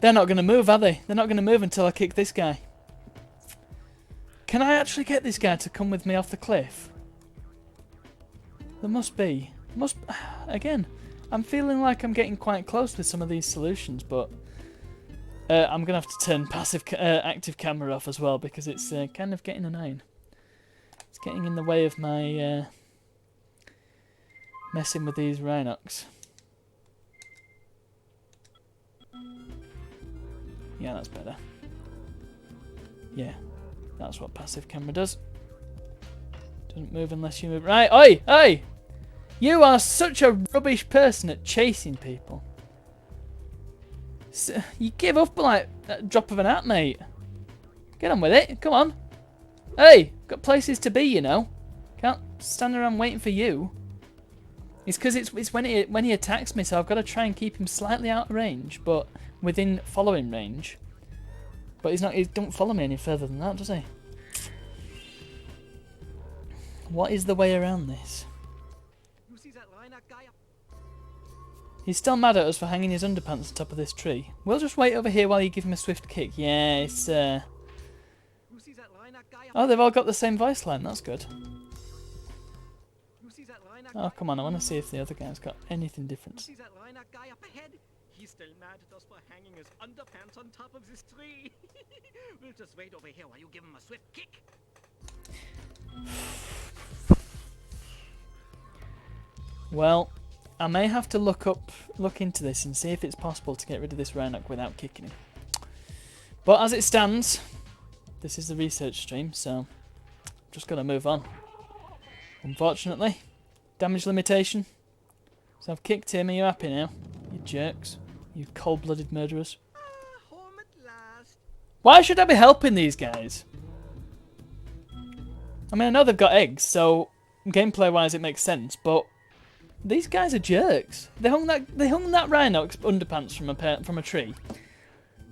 They're not going to move, are they? They're not going to move until I kick this guy. Can I actually get this guy to come with me off the cliff? There must be. Again, I'm feeling like I'm getting quite close with some of these solutions, but... I'm going to have to turn active camera off as well because it's kind of getting annoying. It's getting in the way of my messing with these Rhinox. Yeah, that's better. Yeah, that's what passive camera does. Doesn't move unless you move. Right, oi, oi! You are such a rubbish person at chasing people. You give up like a drop of an hat, mate. Get on with it. Come on. Hey, got places to be, you know. Can't stand around waiting for you. It's because it's when he attacks me, so I've got to try and keep him slightly out of range, but within following range. But he's not. He don't follow me any further than that, does he? What is the way around this? You see that Rhinox guy? He's still mad at us for hanging his underpants on top of this tree. We'll just wait over here while you give him a swift kick. Yeah, it's You see that Rhinox guy? Oh, they've all got the same voice line. That's good. You see that Rhinox Oh, come on. I want to see if the other guy's got anything different. See that Rhinox guy up ahead? He's still mad at us for hanging his underpants on top of this tree. We'll just wait over here while you give him a swift kick. Well, I may have to look into this and see if it's possible to get rid of this Rhinoc without kicking him. But as it stands, this is the research stream, so just got to move on. Unfortunately, damage limitation. So I've kicked him. Are you happy now? You jerks. You cold-blooded murderers. Home at last. Why should I be helping these guys? I mean, I know they've got eggs, so gameplay-wise it makes sense, but these guys are jerks. They hung that Rhinox underpants from a tree.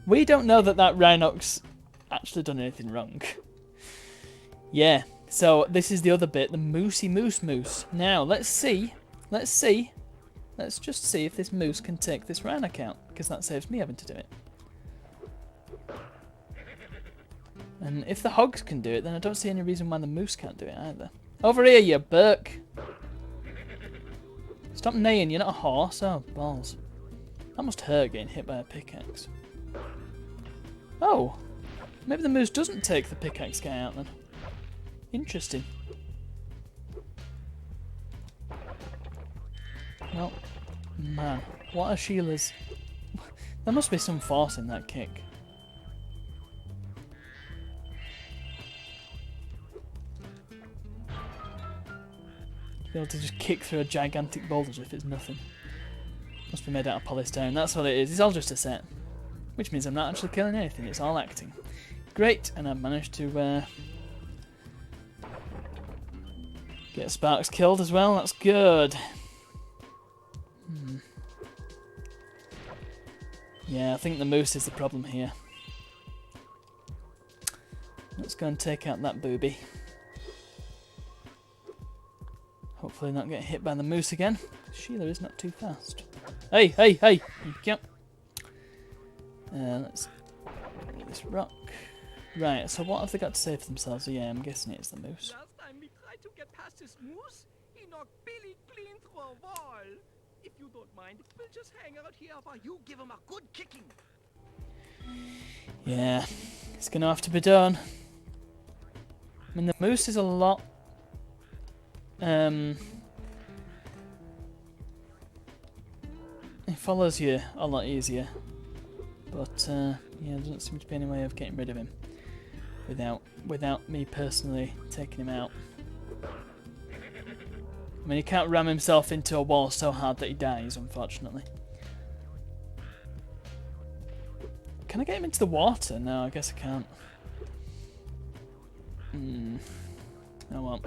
We don't know that Rhinox actually done anything wrong. Yeah, so this is the other bit, the moosey moose. Now, let's see. Let's just see if this moose can take this Rhinoc out, because that saves me having to do it. And if the hogs can do it, then I don't see any reason why the moose can't do it either. Over here, you Burke! Stop neighing, you're not a horse. Oh, balls. That must hurt getting hit by a pickaxe. Oh, maybe the moose doesn't take the pickaxe guy out then. Interesting. Well, man, what are Sheila's... There must be some force in that kick. To be able to just kick through a gigantic boulder as if it's nothing. Must be made out of polystyrene. That's what it is. It's all just a set. Which means I'm not actually killing anything. It's all acting. Great, and I've managed to get Sparks killed as well. That's good. Yeah, I think the moose is the problem here. Let's go and take out that booby. Hopefully not get hit by the moose again. Sheila is not too fast. Hey! Yep. Let's get this rock. Right, so what have they got to say for themselves? Yeah, I'm guessing it's the moose. Last time we tried to get past this moose, he knocked Billy clean through a wall. If you don't mind, we'll just hang out here while you give him a good kicking. Yeah, it's gonna have to be done. I mean, the moose is a lot follows you a lot easier. But yeah, there doesn't seem to be any way of getting rid of him without me personally taking him out. I mean, he can't ram himself into a wall so hard that he dies, unfortunately. Can I get him into the water? No, I guess I can't. Oh well.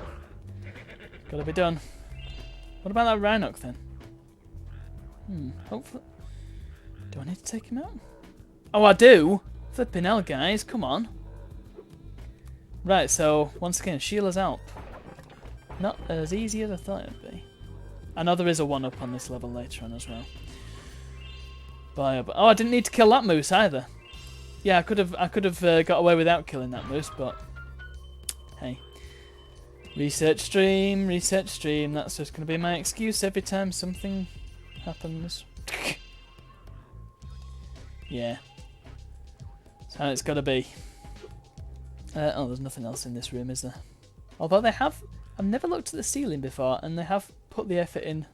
Gotta be done. What about that Rhinoc then? Hopefully... Do I need to take him out? Oh, I do! Flipping hell, guys, come on. Right, so, once again, Sheila's Alp. Not as easy as I thought it would be. I know there is a 1-up on this level later on as well. But, oh, I didn't need to kill that moose either. Yeah, I could have got away without killing that moose, but hey. Research stream. That's just going to be my excuse every time something happens. Yeah. That's how it's got to be. Oh, there's nothing else in this room, is there? Although they have... I've never looked at the ceiling before, and they have put the effort in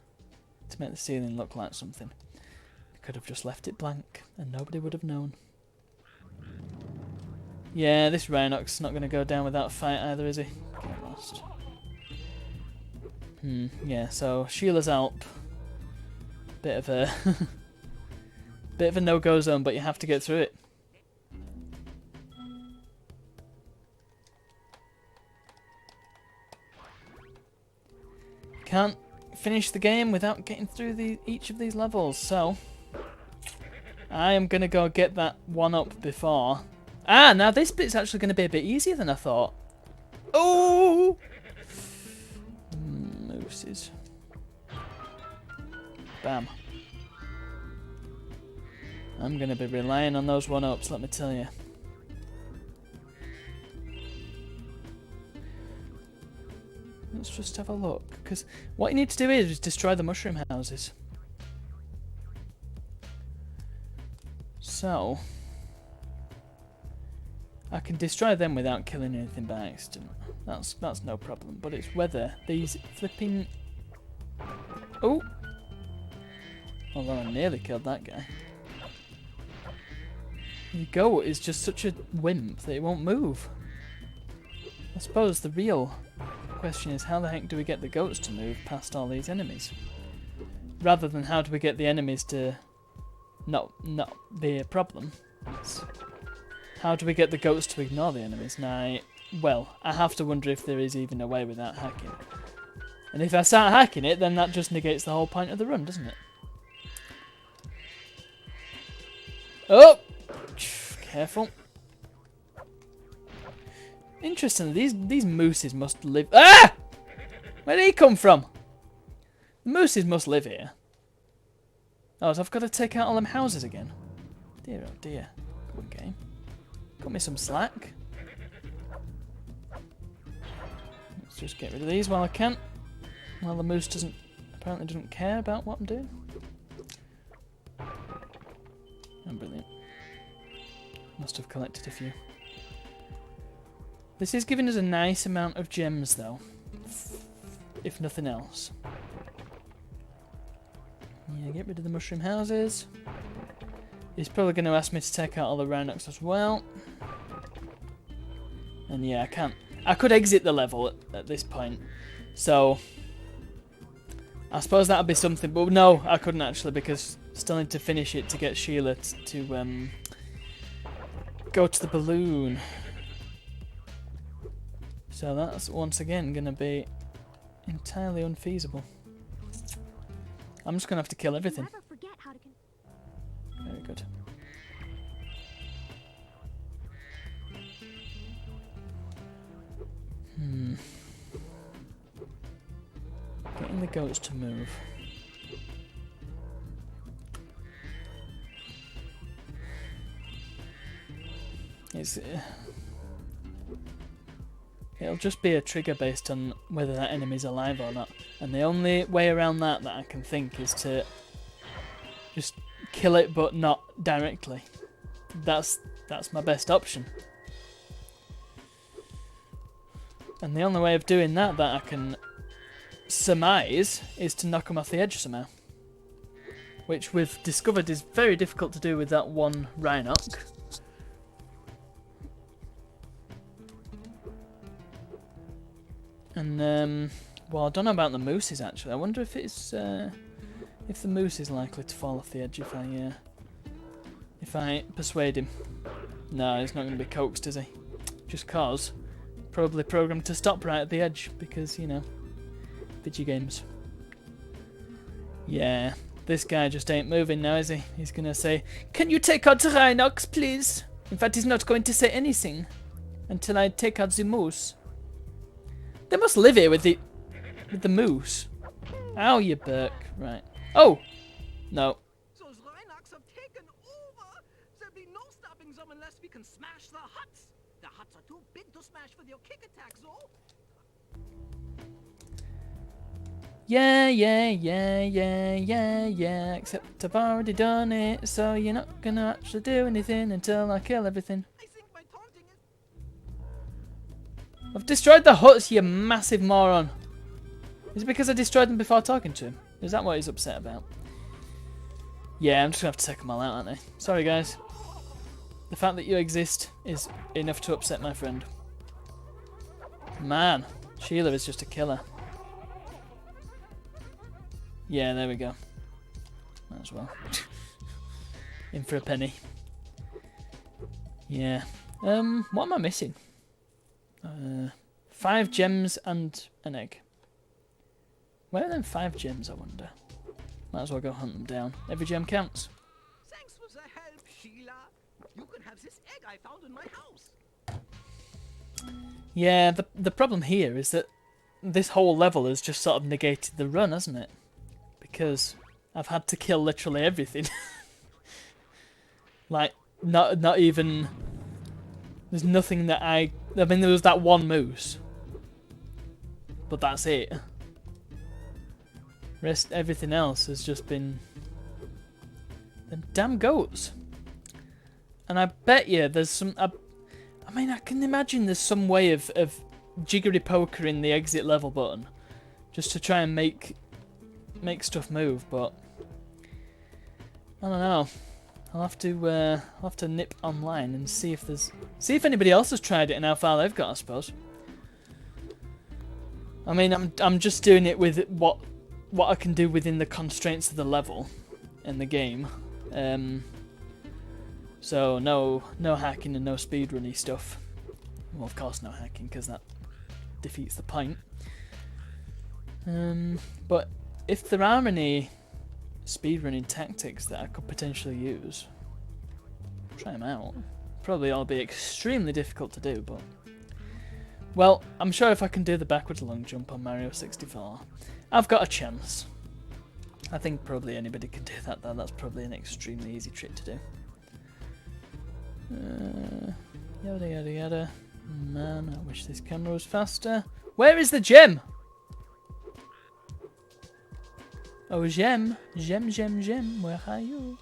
to make the ceiling look like something. They could have just left it blank, and nobody would have known. Yeah, this Rhinoc's not going to go down without a fight either, is he? Get lost. Yeah, so Sheila's Alp. Bit of a... bit of a no-go zone, but you have to get through it. Can't finish the game without getting through each of these levels, so I am going to go get that 1-up before. Ah, now this bit's actually going to be a bit easier than I thought. Oh! Mooses. Bam. I'm going to be relying on those 1-ups, let me tell you. Let's just have a look, because what you need to do is destroy the mushroom houses. So, I can destroy them without killing anything by accident. That's no problem. But it's whether these flipping... Oh! Although I nearly killed that guy. The goat is just such a wimp that it won't move. I suppose the real question is, how the heck do we get the goats to move past all these enemies? Rather than how do we get the enemies to not be a problem. It's how do we get the goats to ignore the enemies? Now, well, I have to wonder if there is even a way without hacking. And if I start hacking it, then that just negates the whole point of the run, doesn't it? Oh! Careful. Interestingly, these mooses must live... Ah! Where did he come from? The mooses must live here. Oh, so I've got to take out all them houses again. Dear oh dear. Good game. Cut me some slack. Let's just get rid of these while I can. While the moose apparently doesn't care about what I'm doing. Oh, brilliant. Must have collected a few. This is giving us a nice amount of gems, though. If nothing else. Yeah, get rid of the mushroom houses. He's probably going to ask me to take out all the Rhinocs as well. And yeah, I can't. I could exit the level at this point. So, I suppose that would be something. But no, I couldn't actually, because still need to finish it to get Sheila to go to the balloon. So that's once again going to be entirely unfeasible. I'm just going to have to kill everything. Very good. Getting the goats to move. It'll just be a trigger based on whether that enemy's alive or not. And the only way around that I can think is to just kill it, but not directly. That's my best option. And the only way of doing that I can surmise is to knock him off the edge somehow. which we've discovered is very difficult to do with that one Rhinoc. And well, I don't know about the mooses actually. I wonder if it's if the moose is likely to fall off the edge if I persuade him. No, he's not going to be coaxed, is he? Just cause. Probably programmed to stop right at the edge because, you know, video games. Yeah, this guy just ain't moving now, is he? He's going to say, "Can you take out the Rhinox, please?" In fact, he's not going to say anything until I take out the moose. They must live here with the moose. Ow, you Burke. Right. Oh! No. Those Rhinox have taken over. There'll be no stopping them unless we can smash the huts. The huts are too big to smash with your kick attacks, though. Yeah, except I've already done it, so you're not gonna actually do anything until I kill everything. I think my taunting is... I've destroyed the huts, you massive moron. Is it because I destroyed them before talking to him? Is that what he's upset about? Yeah, I'm just gonna have to take them all out, aren't I? Sorry, guys. The fact that you exist is enough to upset my friend. Man, Sheila is just a killer. Yeah, there we go. Might as well. In for a penny. Yeah. What am I missing? 5 gems and an egg. Where are them 5 gems, I wonder? Might as well go hunt them down. Every gem counts. Thanks for the help, Sheila. You can have this egg I found in my house. Yeah, the problem here is that this whole level has just sort of negated the run, hasn't it? Because I've had to kill literally everything. Like, not even... There's nothing that I mean, there was that one moose. But that's it. Everything else has just been... Them damn goats. And I bet you there's some... I mean, I can imagine there's some way of jiggery pokering the exit level button. Just to try and make stuff move, but... I don't know. I'll have to nip online and see if anybody else has tried it and how far they've got, I suppose. I mean, I'm just doing it with what I can do within the constraints of the level in the game. So no hacking and no speedrunny stuff. Well, of course no hacking, because that defeats the point. But if there are any speedrunning tactics that I could potentially use, try them out. Probably all be extremely difficult to do, but... Well, I'm sure if I can do the backwards long jump on Mario 64, I've got a chance. I think probably anybody can do that though, that's probably an extremely easy trick to do. Yada yada yada. Man, I wish this camera was faster. Where is the gem? Oh, gem, where are you?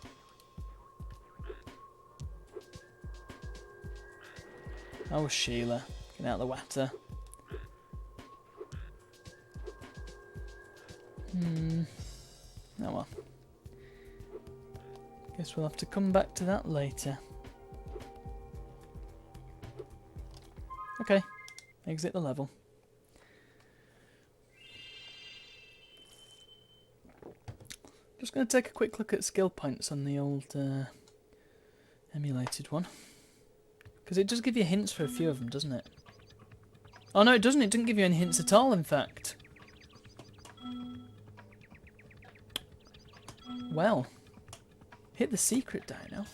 Oh, Sheila, get out of the water. Oh well. Guess we'll have to come back to that later. Okay, exit the level. Just going to take a quick look at skill points on the old emulated one. Because it does give you hints for a few of them, doesn't it? Oh no, it doesn't. It doesn't give you any hints at all, in fact. Well, hit the secret dino.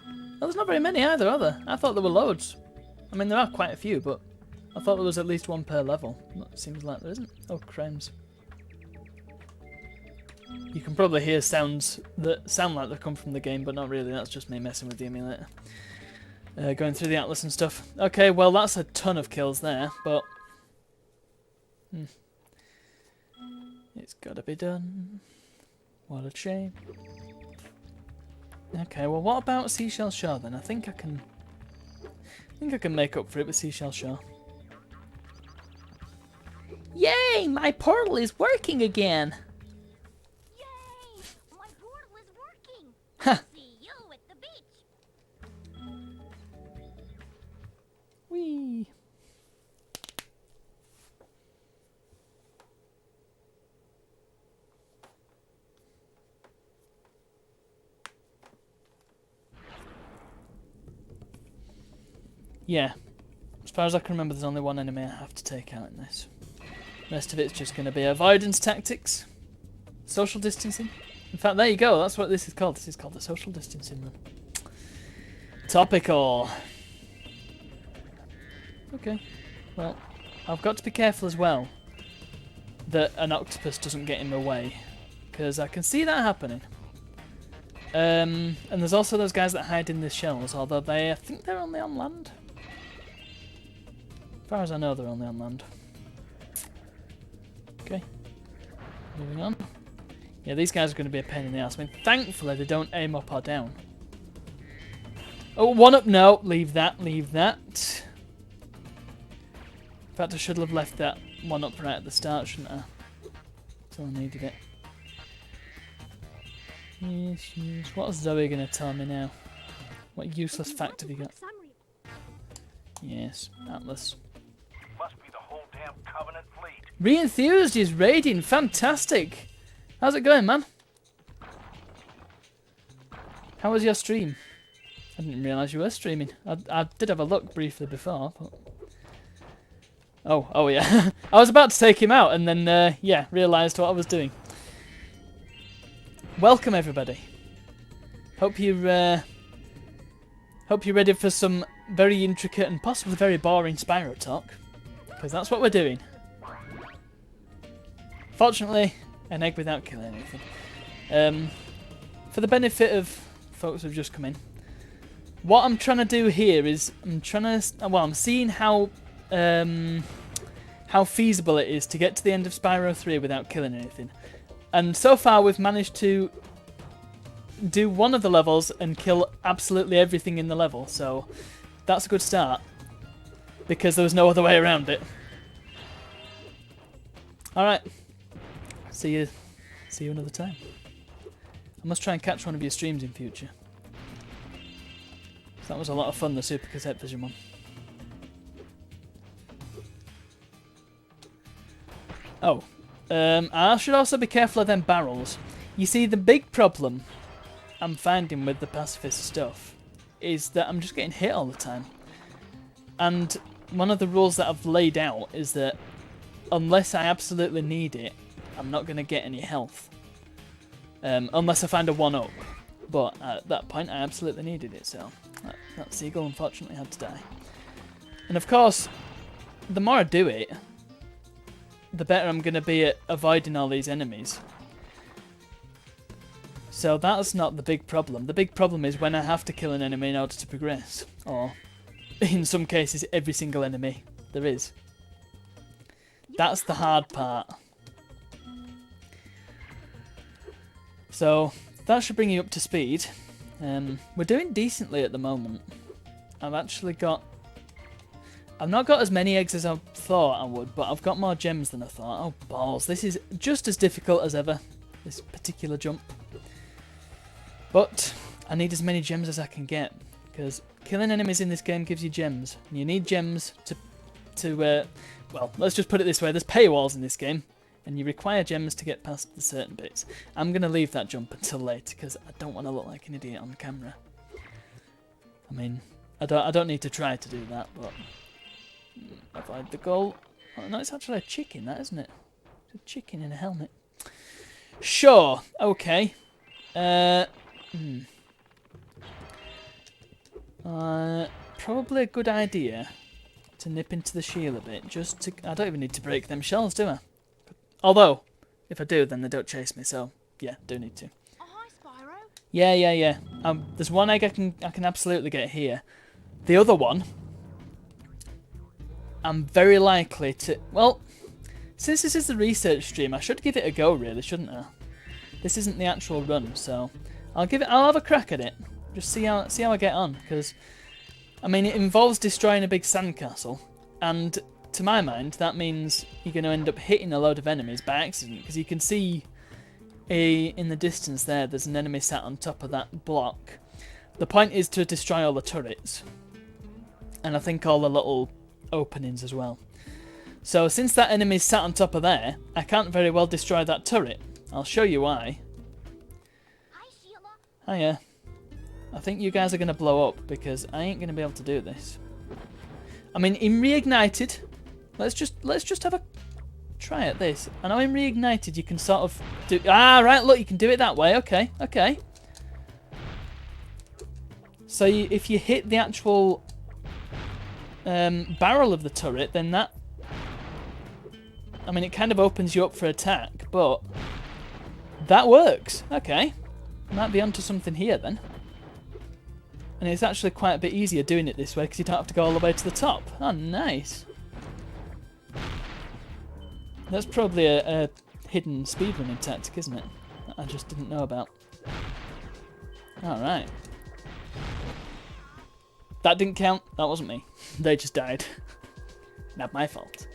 Well, there's not very many either, are there? I thought there were loads. I mean, there are quite a few, but I thought there was at least one per level. It seems like there isn't. Oh, crimes. You can probably hear sounds that sound like they come from the game, but not really. That's just me messing with the emulator. Going through the atlas and stuff. Okay, well, that's a ton of kills there, but... It's gotta be done. What a shame. Okay, well, what about Seashell Shore then? I think I can make up for it with Seashell Shore. Yay! My portal is working again! Yay! My portal yeah, as far as I can remember, there's only one enemy I have to take out in this. The rest of it's just going to be avoidance tactics, social distancing. In fact, there you go. That's what this is called. This is called the social distancing room. Topical. Okay. Well, I've got to be careful as well that an octopus doesn't get in the way, because I can see that happening. And there's also those guys that hide in the shells, although I think they're only on land. As far as I know, they're only on land. Okay. Moving on. Yeah, these guys are going to be a pain in the ass. I mean, thankfully they don't aim up or down. Oh, one up. No, leave that, leave that. In fact, I should have left that one up right at the start, shouldn't I? Until I needed it. Yes, yes. What is Zoe going to tell me now? What useless fact have you got? Yes, Atlas. Must be the whole damn Covenant fleet. Re-enthused is raiding. Fantastic. How's it going, man? How was your stream? I didn't realise you were streaming. I did have a look briefly before, but... Oh yeah. I was about to take him out and then, yeah, realised what I was doing. Welcome, everybody. Hope you're ready for some very intricate and possibly very boring Spyro talk, because that's what we're doing. Fortunately, an egg without killing anything. For the benefit of folks who've just come in, what I'm trying to do here is I'm seeing how feasible it is to get to the end of Spyro 3 without killing anything. And so far we've managed to do one of the levels and kill absolutely everything in the level, so that's a good start, because there was no other way around it. Alright, see you another time. I must try and catch one of your streams in future. That was a lot of fun, the Super Cassette Vision one. Oh. I should also be careful of them barrels. You see, the big problem I'm finding with the pacifist stuff is that I'm just getting hit all the time. And one of the rules that I've laid out is that unless I absolutely need it, I'm not going to get any health. Unless I find a 1-up. But at that point, I absolutely needed it, so that seagull unfortunately had to die. And of course, the more I do it, the better I'm going to be at avoiding all these enemies. So that's not the big problem. The big problem is when I have to kill an enemy in order to progress. Or, in some cases, every single enemy there is. That's the hard part. So, that should bring you up to speed. We're doing decently at the moment. I've not got as many eggs as I thought I would, but I've got more gems than I thought. Oh, balls. This is just as difficult as ever, this particular jump. But I need as many gems as I can get, because killing enemies in this game gives you gems. And you need gems to well, let's just put it this way. There's paywalls in this game, and you require gems to get past the certain bits. I'm going to leave that jump until later, because I don't want to look like an idiot on camera. I mean, I don't need to try to do that, but... avoid the goal. Oh, no, it's actually a chicken, that, isn't it? It's a chicken in a helmet. Sure, okay. Probably a good idea to nip into the shield a bit, just to... I don't even need to break them shells, do I? Although, if I do, then they don't chase me, so, yeah, do need to. Oh, hi, Spyro. Yeah. There's one egg I can absolutely get here. The other one... I'm very likely to... Well, since this is the research stream, I should give it a go, really, shouldn't I? This isn't the actual run, so I'll have a crack at it. Just see how I get on, because I mean, it involves destroying a big sandcastle, and to my mind, that means you're going to end up hitting a load of enemies by accident, because you can see in the distance there's an enemy sat on top of that block. The point is to destroy all the turrets, and I think all the little openings as well. So since that enemy's sat on top of there, I can't very well destroy that turret. I'll show you why. Hi, Sheila. Hiya. I think you guys are going to blow up because I ain't going to be able to do this. I mean, in reignited, let's just have a try at this. I know in reignited you can sort of do. Right, look, you can do it that way. Okay, okay. So if you hit the actual barrel of the turret, then that. I mean, it kind of opens you up for attack, but that works. Okay, might be onto something here then. And it's actually quite a bit easier doing it this way because you don't have to go all the way to the top. Oh, nice. That's probably a hidden speedrunning tactic, isn't it? That I just didn't know about. Alright. That didn't count. That wasn't me. They just died. Not my fault.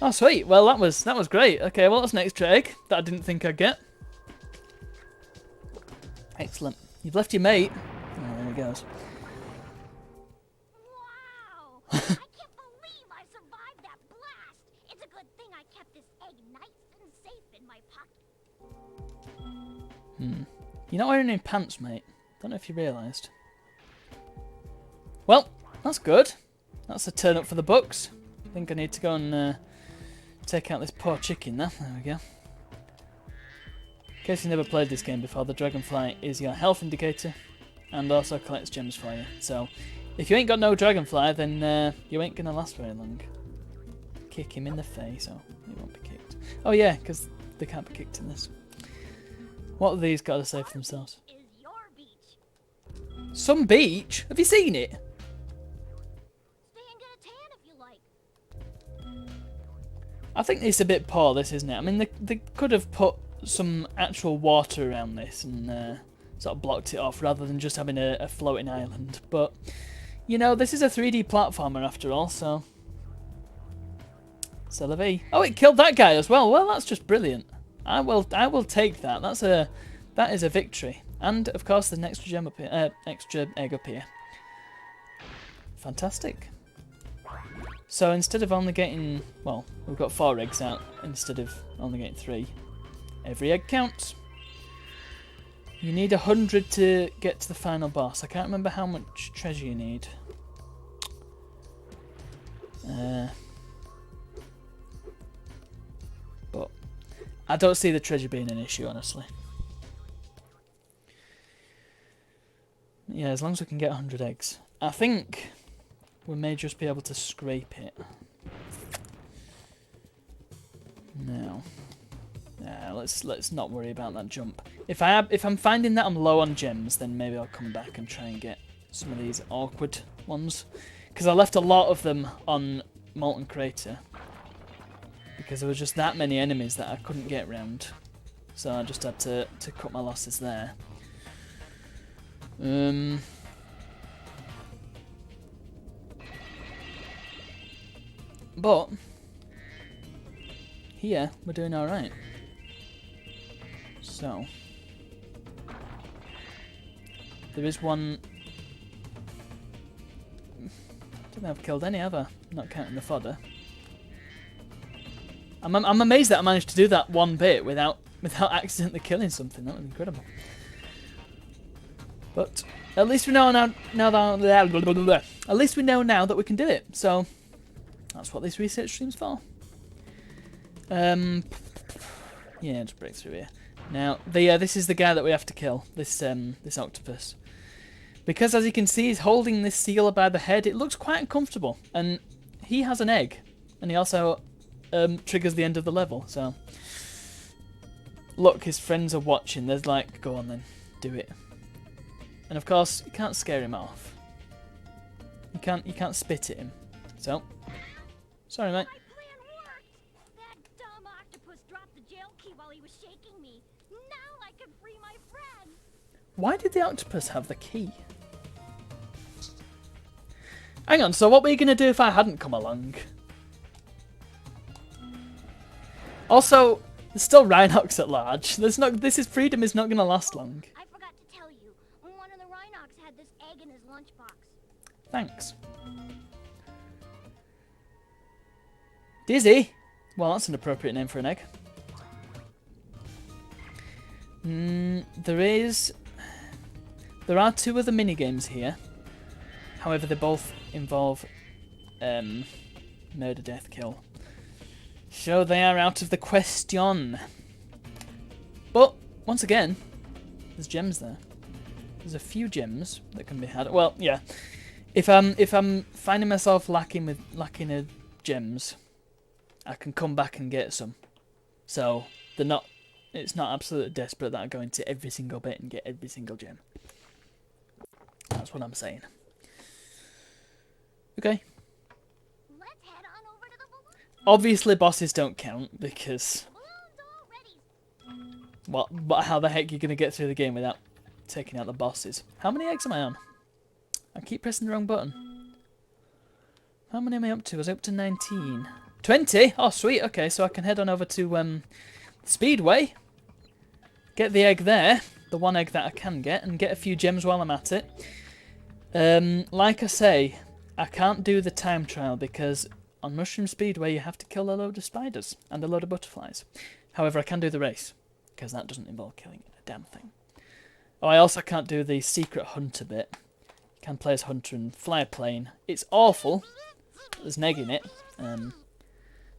Oh, sweet. Well, that was great. Okay, well, that's an extra egg that I didn't think I'd get. Excellent. You've left your mate. Oh, there he goes. Wow! I can't believe I survived that blast. It's a good thing I kept this egg nice and safe in my pocket. You're not wearing any pants, mate. Don't know if you realised. Well, that's good. That's a turn up for the books. I think I need to go and take out this poor chicken there. There we go. In case you've never played this game before, the dragonfly is your health indicator and also collects gems for you. So, if you ain't got no dragonfly, then you ain't going to last very long. Kick him in the face. Oh, he won't be kicked. Oh yeah, because they can't be kicked in this. What have these got to say for themselves? Is your beach. Some beach? Have you seen it? Stay and get a tan if you like. I think it's a bit poor, this, isn't it? I mean, they could have put some actual water around this and sort of blocked it off rather than just having a floating island. But, you know, this is a 3D platformer after all, so... C'est la vie. Oh, it killed that guy as well. Well, that's just brilliant. I will take that. That is a victory. And, of course, there's an extra gem up here, extra egg up here. Fantastic. So instead of only getting, well, we've got 4 eggs out instead of only getting 3. Every egg counts. You need 100 to get to the final boss. I can't remember how much treasure you need. But I don't see the treasure being an issue, honestly. Yeah, as long as we can get 100 eggs. I think we may just be able to scrape it. No. Let's not worry about that jump. If I'm finding that I'm low on gems, then maybe I'll come back and try and get some of these awkward ones. Because I left a lot of them on Molten Crater. Because there were just that many enemies that I couldn't get round. So I just had to cut my losses there. But here we're doing alright. So there is one. I don't think I've killed any, have I? Not counting the fodder. I'm amazed that I managed to do that one bit without accidentally killing something. That was incredible. But at least we know now at least we know now that we can do it. So that's what this research stream's for. Yeah, just break through here. Now, this is the guy that we have to kill. This octopus, because as you can see, he's holding this seal by the head. It looks quite uncomfortable, and he has an egg, and he also triggers the end of the level. So, look, his friends are watching. There's like, go on then, do it. And of course, you can't scare him off. You can't spit at him. So, sorry, mate. My plan worked! That dumb octopus dropped the jail key while he was shaking me. Now I can free my friend! Why did the octopus have the key? Hang on, so what were you going to do if I hadn't come along? Also, there's still Rhinox at large. Freedom is not going to last long. I forgot to tell you, one of the Rhinox had this egg in his lunchbox. Thanks. Dizzy? Well, that's an appropriate name for an egg. There are 2 other minigames here. However, they both involve murder, death, kill. So they are out of the question. But once again, there's gems there. There's a few gems that can be had. Well, yeah. If I'm finding myself lacking of gems, I can come back and get some. So they're not. It's not absolutely desperate that I go into every single bit and get every single gem. That's what I'm saying. Okay. Let's head on over to the balloon. Obviously, bosses don't count because The balloon's all ready. what? How the heck are you gonna get through the game without taking out the bosses? How many eggs am I on? I keep pressing the wrong button. How many am I up to? I was up to 19. 20? Oh, sweet. Okay, so I can head on over to Speedway. Get the egg there, the one egg that I can get, and get a few gems while I'm at it. Like I say, I can't do the time trial because on Mushroom Speedway you have to kill a load of spiders and a load of butterflies. However, I can do the race because that doesn't involve killing a damn thing. Oh, I also can't do the secret hunter bit. You can play as hunter and fly a plane. It's awful. There's an egg in it.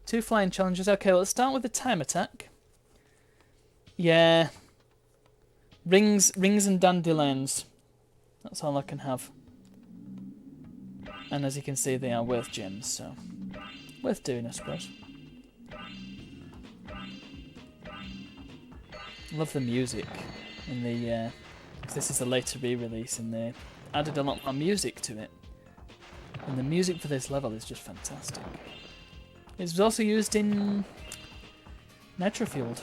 2 flying challenges. Okay, let's start with the time attack. Yeah. Rings and dandelions. That's all I can have. And as you can see, they are worth gems, so worth doing, I suppose. Love the music in the. 'Cause this is a later re-release, and they added a lot more music to it. And the music for this level is just fantastic. It was also used in Nitrofield.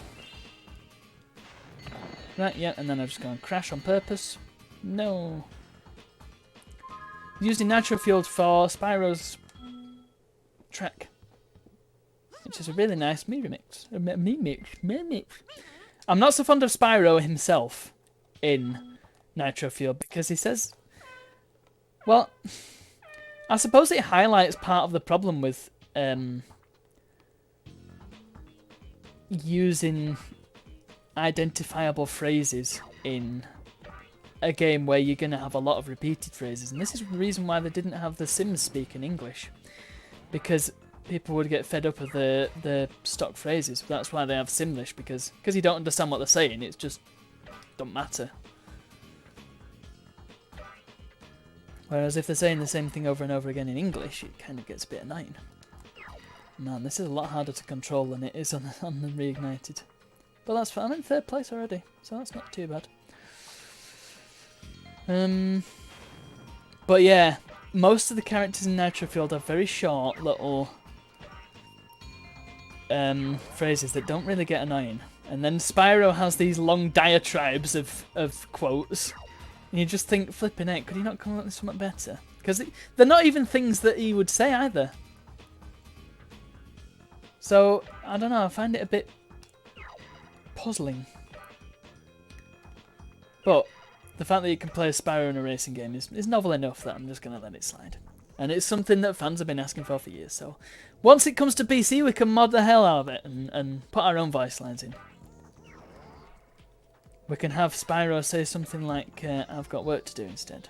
Right, yeah, and then I've just gone crash on purpose. No. Used in Nitrofield for Spyro's track, which is a really nice me remix. I'm not so fond of Spyro himself in Nitrofield because he says, well, I suppose it highlights part of the problem with using identifiable phrases in a game where you're going to have a lot of repeated phrases, and this is the reason why they didn't have the Sims speak in English, because people would get fed up with the stock phrases. That's why they have Simlish, because you don't understand what they're saying, it's just don't matter. Whereas if they're saying the same thing over and over again in English, it kind of gets a bit annoying. Man, this is a lot harder to control than it is on the Reignited. But that's fine, I'm in 3rd place already, so that's not too bad. But yeah, most of the characters in Nitrofield have very short little phrases that don't really get annoying. And then Spyro has these long diatribes of quotes. And you just think, flipping it, could he not come up with something better? Because they're not even things that he would say either. So, I don't know, I find it a bit puzzling. But the fact that you can play as Spyro in a racing game is novel enough that I'm just going to let it slide. And it's something that fans have been asking for years, so once it comes to PC we can mod the hell out of it and put our own voice lines in. We can have Spyro say something like, I've got work to do instead.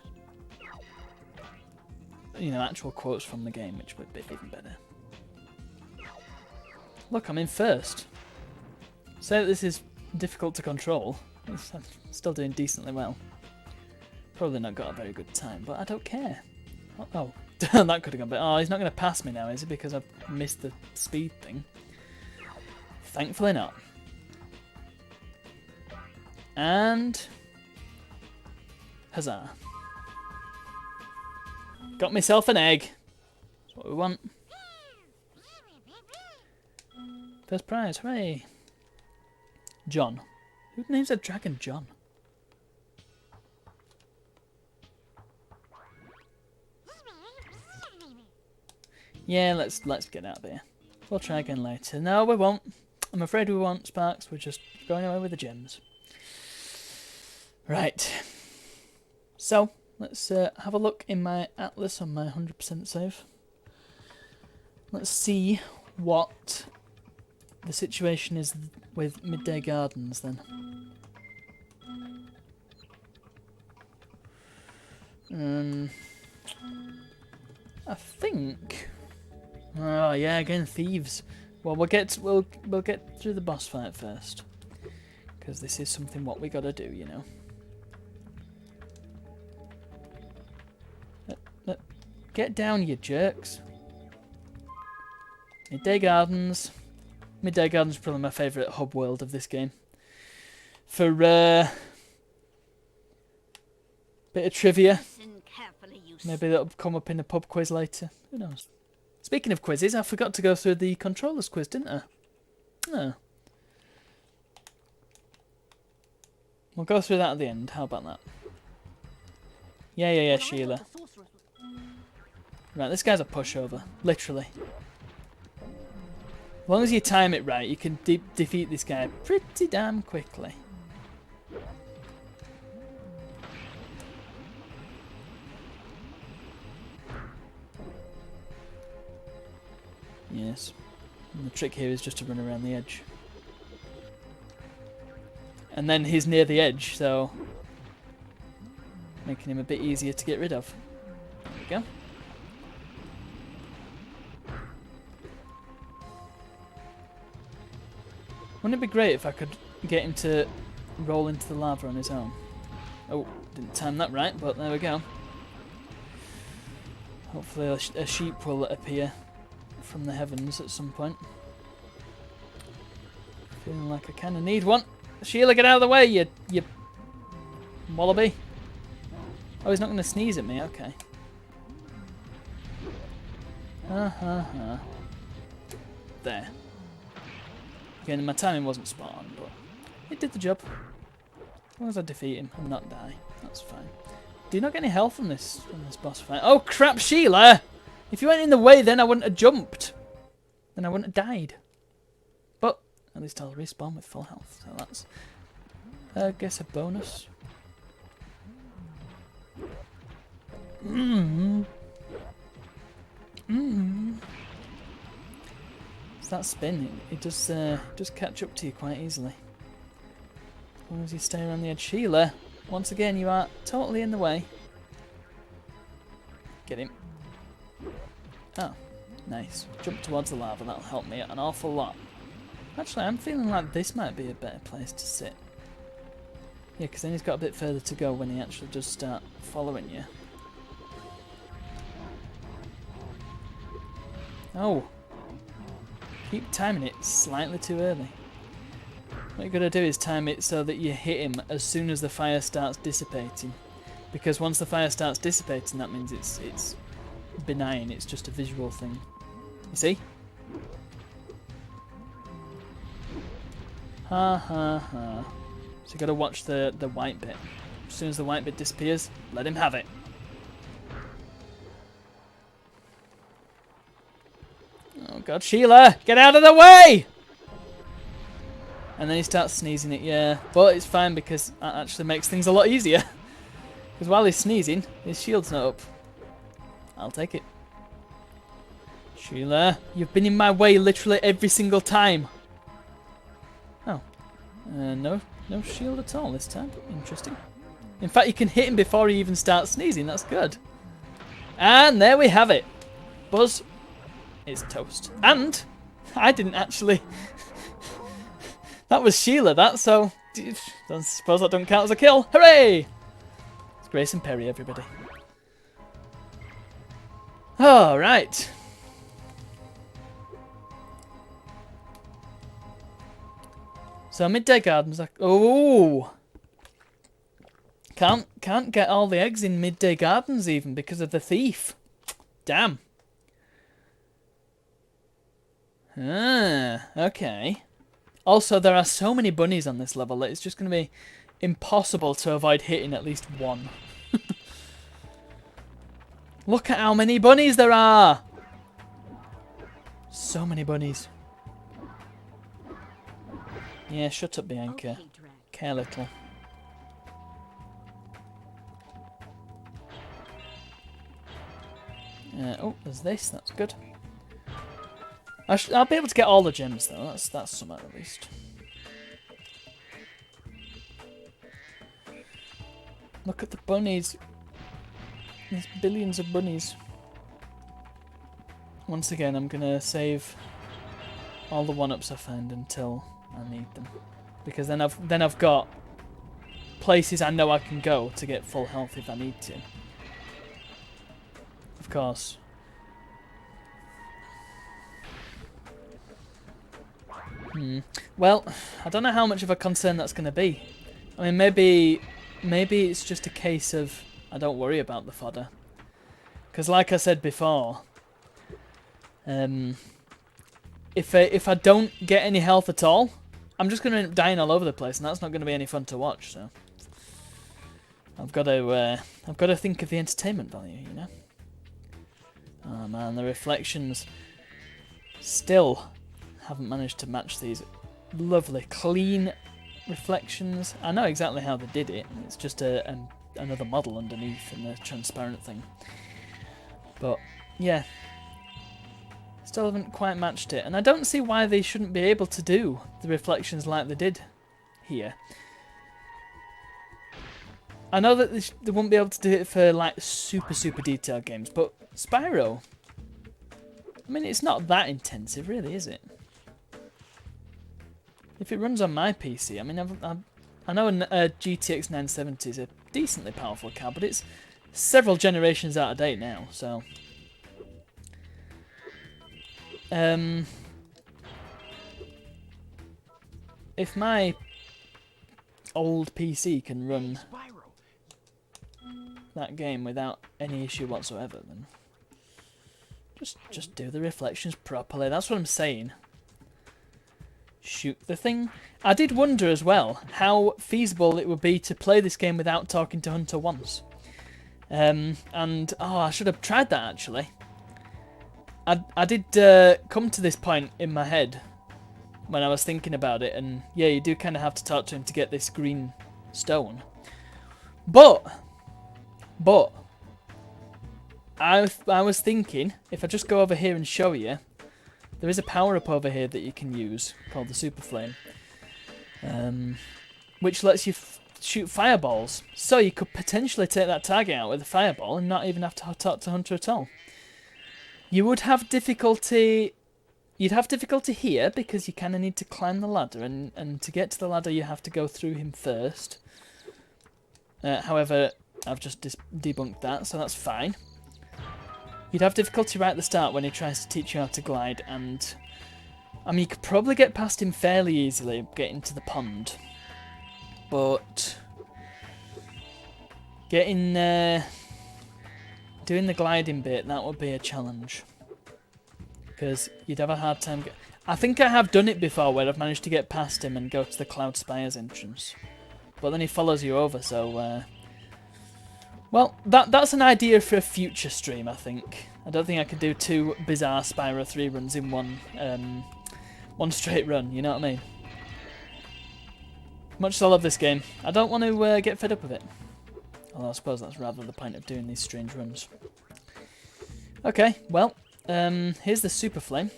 You know, actual quotes from the game, which would be even better. Look, I'm in 1st. Say that this is difficult to control. I'm still doing decently well. Probably not got a very good time, but I don't care. Oh, that could have gone better. Oh, he's not going to pass me now, is he? Because I've missed the speed thing. Thankfully not. And huzzah. Got myself an egg. That's what we want. First prize, hooray. John. Who names a dragon John? Yeah, let's get out of here. We'll try again later. No, we won't. I'm afraid we won't, Sparks. We're just going away with the gems. Right. So, let's have a look in my atlas on my 100% save. Let's see what the situation is with Midday Gardens then. I think Oh yeah, again thieves. Well, we'll get through the boss fight first, because this is something what we gotta do, you know. Get down, you jerks. Midday Gardens. Midday Gardens is probably my favourite hub world of this game. For bit of trivia. Listen carefully, you Maybe that'll come up in a pub quiz later. Who knows? Speaking of quizzes, I forgot to go through the controllers quiz, didn't I? Oh. We'll go through that at the end. How about that? Yeah, Sheila. Right, this guy's a pushover. Literally. As long as you time it right, you can defeat this guy pretty damn quickly. Yes. And the trick here is just to run around the edge. And then he's near the edge, so making him a bit easier to get rid of. There we go. Wouldn't it be great if I could get him to roll into the lava on his own? Oh, didn't time that right, but there we go. Hopefully a sheep will appear from the heavens at some point. Feeling like I kind of need one. Sheila, get out of the way, you wallaby. Oh, he's not going to sneeze at me, okay. There. Again, my timing wasn't spot on, but it did the job. As long as I defeat him and not die, that's fine. Do you not get any health from this boss fight? Oh crap, Sheila! If you weren't in the way, then I wouldn't have jumped. Then I wouldn't have died. But at least I'll respawn with full health, so that's, I guess, a bonus. That spin, it does catch up to you quite easily. As long as you stay around the edge. Sheila, once again, you are totally in the way. Get him. Oh, nice. Jump towards the lava, that'll help me an awful lot. Actually, I'm feeling like this might be a better place to sit. Yeah, because then he's got a bit further to go when he actually does start following you. Oh! Keep timing it slightly too early. What you've got to do is time it so that you hit him as soon as the fire starts dissipating. Because once the fire starts dissipating, that means it's benign, it's just a visual thing. You see? Ha ha ha. So you've got to watch the white bit. As soon as the white bit disappears, let him have it. Oh god, Sheila! Get out of the way! And then he starts sneezing at you. But it's fine because that actually makes things a lot easier. Because while he's sneezing, his shield's not up. I'll take it. Sheila, you've been in my way literally every single time. Oh. No shield at all this time. Interesting. In fact, you can hit him before he even starts sneezing. That's good. And there we have it. Buzz is toast. And I didn't actually... That was Sheila, that, so... I suppose that don't count as a kill. Hooray! It's Grace and Perry, everybody. Alright. So Midday Gardens... Oh! Can't get all the eggs in Midday Gardens even because of the thief. Damn. Ah, okay. Also, there are so many bunnies on this level that it's just going to be impossible to avoid hitting at least one. Look at how many bunnies there are! So many bunnies. Yeah, shut up, Bianca. Care little. Oh, there's this. That's good. I'll be able to get all the gems though. That's something at least. Look at the bunnies. There's billions of bunnies. once again, I'm going to save all the 1-ups I find until I need them. Because then I've got places I know I can go to get full health if I need to. Of course. Well, I don't know how much of a concern that's going to be. I mean, maybe it's just a case of I don't worry about the fodder. Because like I said before, if I don't get any health at all, I'm just going to end up dying all over the place, and that's not going to be any fun to watch. So I've got to think of the entertainment value, you know. Oh man, the reflections still haven't managed to match these lovely clean reflections. I know exactly how they did it. It's just another model underneath and a transparent thing. But yeah, still haven't quite matched it, and I don't see why they shouldn't be able to do the reflections like they did here. I know that they won't be able to do it for like super detailed games, but Spyro, I mean, it's not that intensive really, is it? If it runs on my PC, I mean, I know a GTX 970 is a decently powerful card, but it's several generations out of date now, so if my old PC can run that game without any issue whatsoever, then just do the reflections properly. That's what I'm saying. Shoot the thing. I did wonder as well how feasible it would be to play this game without talking to Hunter once. And oh, I should have tried that actually. I did come to this point in my head when I was thinking about it, and yeah, you do kind of have to talk to him to get this green stone. But I was thinking, if I just go over here and show you, there is a power-up over here that you can use called the Super Flame, which lets you shoot fireballs. So you could potentially take that target out with a fireball and not even have to talk to Hunter at all. You would have difficulty. You'd have difficulty here because you kind of need to climb the ladder, and to get to the ladder you have to go through him first. However, I've just debunked that, so that's fine. You'd have difficulty right at the start when he tries to teach you how to glide, and I mean, you could probably get past him fairly easily, getting to the pond. But getting doing the gliding bit, that would be a challenge, because you'd have a hard time. I think I have done it before where I've managed to get past him and go to the Cloud Spires entrance, but then he follows you over. So, well, that's an idea for a future stream. I think. I don't think I could do 2 bizarre Spyro 3 runs in one straight run. You know what I mean? Much as I love this game, I don't want to get fed up with it. Although I suppose that's rather the point of doing these strange runs. Okay, well, here's the Super Flame.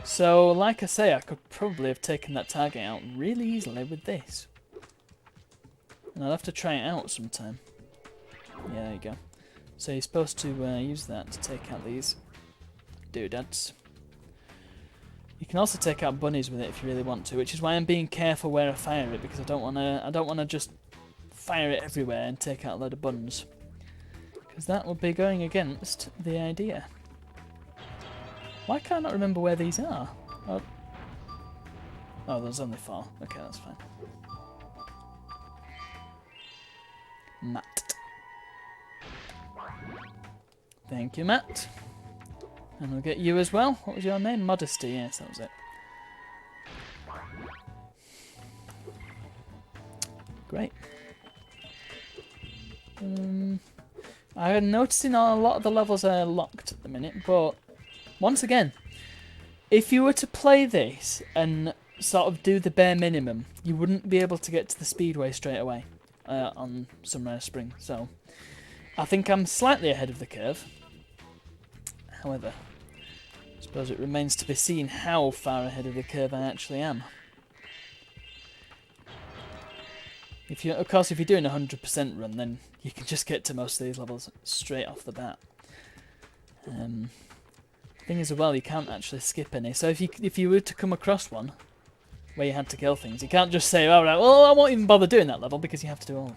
So, like I say, I could probably have taken that target out really easily with this. And I'll have to try it out sometime. Yeah, there you go. So you're supposed to use that to take out these doodads. You can also take out bunnies with it if you really want to, which is why I'm being careful where I fire it, because I don't want to just fire it everywhere and take out a load of buns, because that would be going against the idea. Why can't I not remember where these are? Oh, there's only 4. Okay, that's fine. Matt. Thank you, Matt. And we'll get you as well. What was your name? Modesty, yes, that was it. Great. I'm noticing a lot of the levels are locked at the minute, but once again, if you were to play this and sort of do the bare minimum, you wouldn't be able to get to the speedway straight away on Sunrise Spring. So I think I'm slightly ahead of the curve. However, I suppose it remains to be seen how far ahead of the curve I actually am. Of course, if you're doing a 100% run, then you can just get to most of these levels straight off the bat. Thing is, well, you can't actually skip any. So if you were to come across one where you had to kill things, you can't just say, all right, well, I won't even bother doing that level because you have to do all of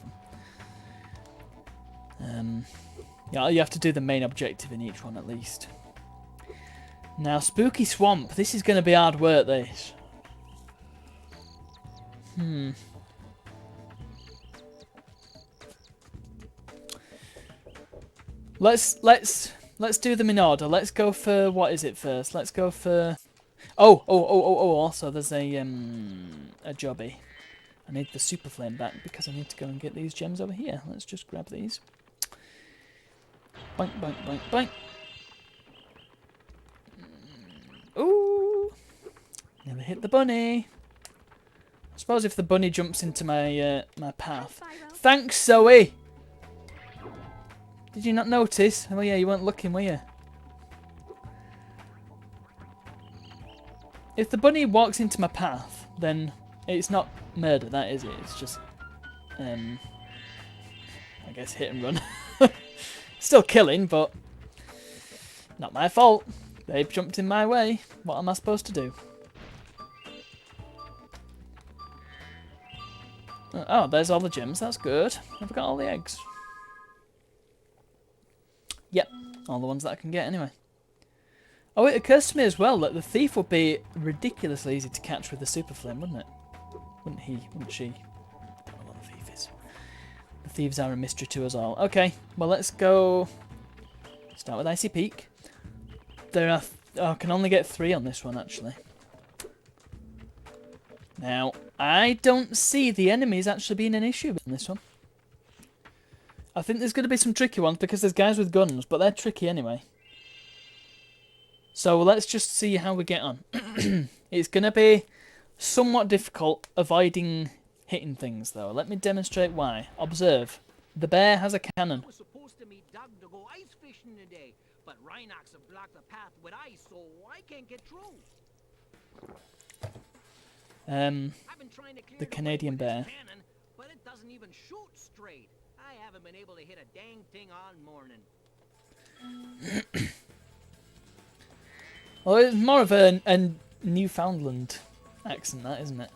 them. Yeah, you have to do the main objective in each one at least. Now, Spooky Swamp. This is going to be hard work, this. Let's do them in order. Let's go for, what is it first? Let's go for... Oh, also there's a jobby. I need the super flame back because I need to go and get these gems over here. Let's just grab these. Boink, boink, boink, boink. Ooh! Never hit the bunny. I suppose if the bunny jumps into my my path. Thanks, Zoe! Did you not notice? Oh yeah, you weren't looking, were you? If the bunny walks into my path, then it's not murder, that is it. It's just, I guess hit and run. Still killing, but not my fault. They've jumped in my way. What am I supposed to do? Oh, there's all the gems. That's good. I've got all the eggs. Yep, all the ones that I can get anyway. Oh, it occurs to me as well that the thief would be ridiculously easy to catch with the super flame, wouldn't it? Wouldn't he? Wouldn't she? I don't know what the thief is. The thieves are a mystery to us all. Okay, well let's go. Start with Icy Peak. There are... I can only get 3 on this one, actually. Now, I don't see the enemies actually being an issue in this one. I think there's going to be some tricky ones because there's guys with guns, but they're tricky anyway. So let's just see how we get on. It's going to be somewhat difficult avoiding hitting things, though. Let me demonstrate why. Observe. The bear has a cannon. I was supposed to meet Doug to go ice fishing today, but Rhinox have blocked the path with ice, so I can't get through. I've been trying to clear The way Canadian with this bear. cannon, but it doesn't even shoot straight. I haven't been able to hit a dang thing all morning. Well, it's more of a Newfoundland accent, that, isn't it?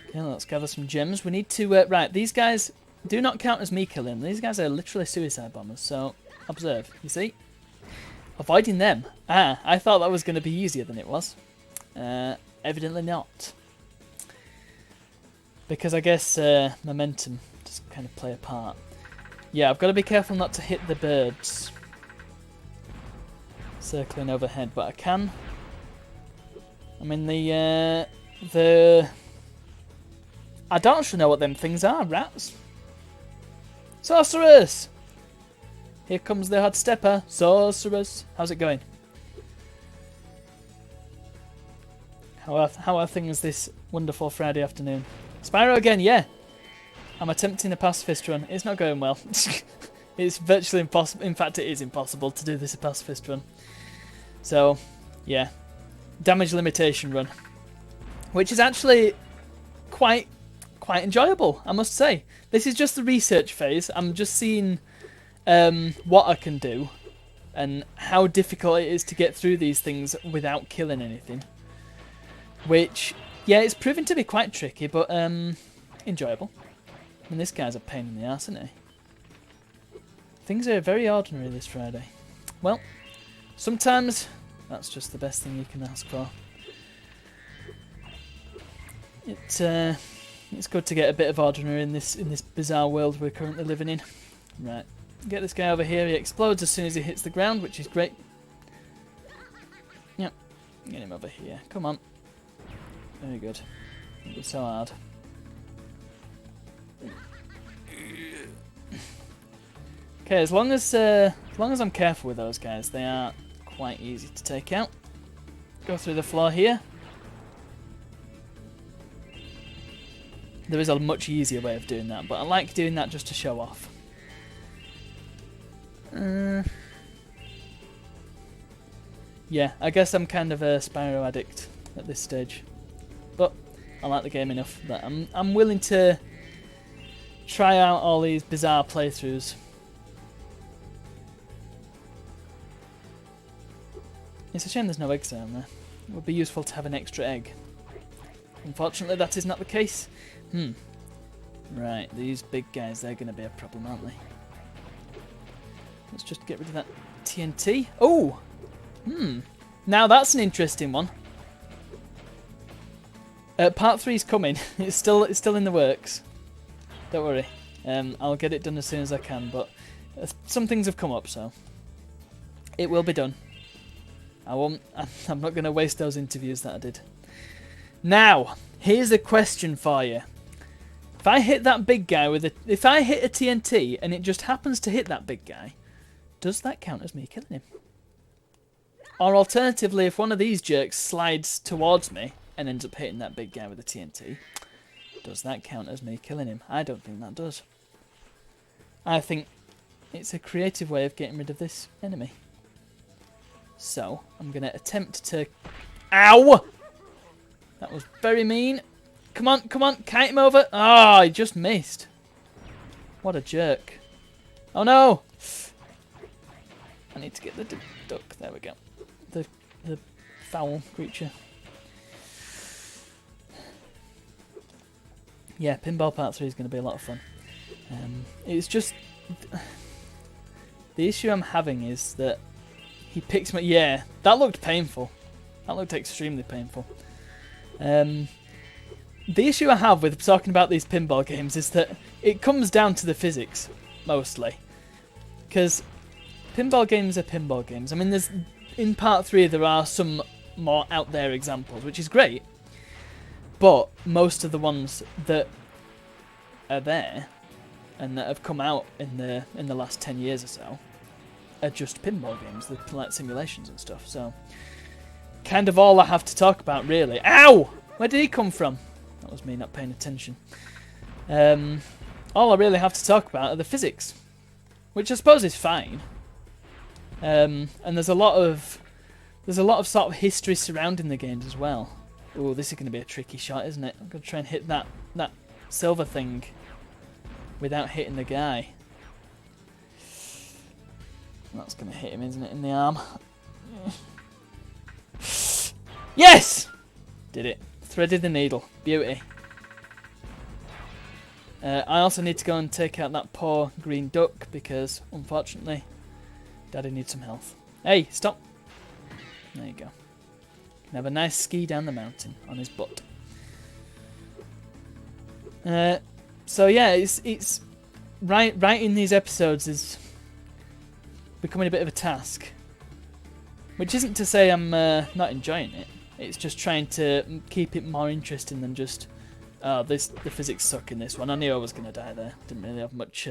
Okay, let's gather some gems. We need to... right, these guys do not count as me killing them. These guys are literally suicide bombers, so observe. You see? Avoiding them. Ah, I thought that was going to be easier than it was. Evidently not. Because I guess momentum does kind of play a part. Yeah, I've got to be careful not to hit the birds circling overhead, but I can. I mean, the I don't actually know what them things are. Rats? Sorceress! Here comes the hot stepper. Sorceress. How's it going? How are things this wonderful Friday afternoon? Spyro again, yeah. I'm attempting a pacifist run. It's not going well. It's virtually impossible. In fact, it is impossible to do this a pacifist run. So, yeah. Damage limitation run. Which is actually quite enjoyable, I must say. This is just the research phase. I'm just seeing what I can do and how difficult it is to get through these things without killing anything. Which, yeah, it's proven to be quite tricky, but enjoyable. I mean, this guy's a pain in the ass, isn't he? Things are very ordinary this Friday. Well, sometimes that's just the best thing you can ask for. It's good to get a bit of ordinary in this bizarre world we're currently living in. Right, get this guy over here. He explodes as soon as he hits the ground, which is great. Yep, get him over here. Come on. Very good. It's so hard. Okay, as long as I'm careful with those guys, they are quite easy to take out. Go through the floor here. There is a much easier way of doing that, but I like doing that just to show off. Yeah, I guess I'm kind of a Spyro addict at this stage, but I like the game enough that I'm willing to try out all these bizarre playthroughs It's a shame there's no eggs down there. It would be useful to have an extra egg. Unfortunately, that is not the case. Right, these big guys, they're going to be a problem, aren't they? Let's just get rid of that TNT. Oh! Now that's an interesting one. Part 3's coming. It's still in the works. Don't worry. I'll get it done as soon as I can, but some things have come up, so it will be done. I'm not going to waste those interviews that I did. Now, here's a question for you. If I hit that big guy if I hit a TNT and it just happens to hit that big guy, does that count as me killing him? Or alternatively, if one of these jerks slides towards me and ends up hitting that big guy with a TNT, does that count as me killing him? I don't think that does. I think it's a creative way of getting rid of this enemy. So, I'm going to attempt to... Ow! That was very mean. Come on, kite him over. Oh, he just missed. What a jerk. Oh no! I need to get the duck. There we go. The foul creature. Yeah, Pinball Part 3 is going to be a lot of fun. It's just... The issue I'm having is that he picks my... Yeah, that looked painful. That looked extremely painful. The issue I have with talking about these pinball games is that it comes down to the physics, mostly. Because pinball games are pinball games. I mean, in Part 3 there are some more out there examples, which is great. But most of the ones that are there and that have come out in the last 10 years or so are just pinball games, like simulations and stuff. So, kind of all I have to talk about, really. Ow! Where did he come from? That was me not paying attention. All I really have to talk about are the physics, which I suppose is fine. And there's a lot of sort of history surrounding the games as well. Oh, this is going to be a tricky shot, isn't it? I'm going to try and hit that silver thing without hitting the guy. That's going to hit him, isn't it, in the arm? Yes! Did it. Threaded the needle. Beauty. I also need to go and take out that poor green duck because, unfortunately, Daddy needs some health. Hey, stop! There you go. Can have a nice ski down the mountain on his butt. So yeah, it's writing these episodes is becoming a bit of a task. Which isn't to say I'm not enjoying it. It's just trying to keep it more interesting than just, oh, the physics suck in this one. I knew I was going to die there. Didn't really have much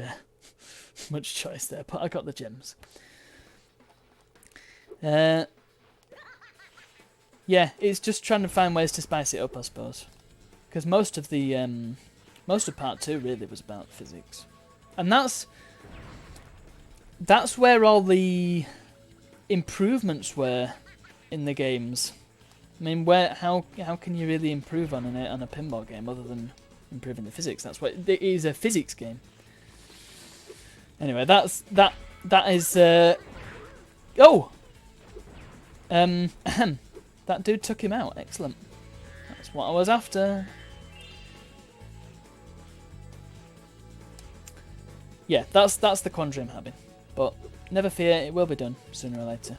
choice there, but I got the gems. Yeah, it's just trying to find ways to spice it up, I suppose. Because most of Part 2 really was about physics, and that's where all the improvements were in the games. I mean, how can you really improve on a pinball game other than improving the physics? That's what it is, a physics game. Anyway, that is oh, that dude took him out. Excellent. That's what I was after. Yeah, that's the quandary I'm having. But never fear, it will be done sooner or later.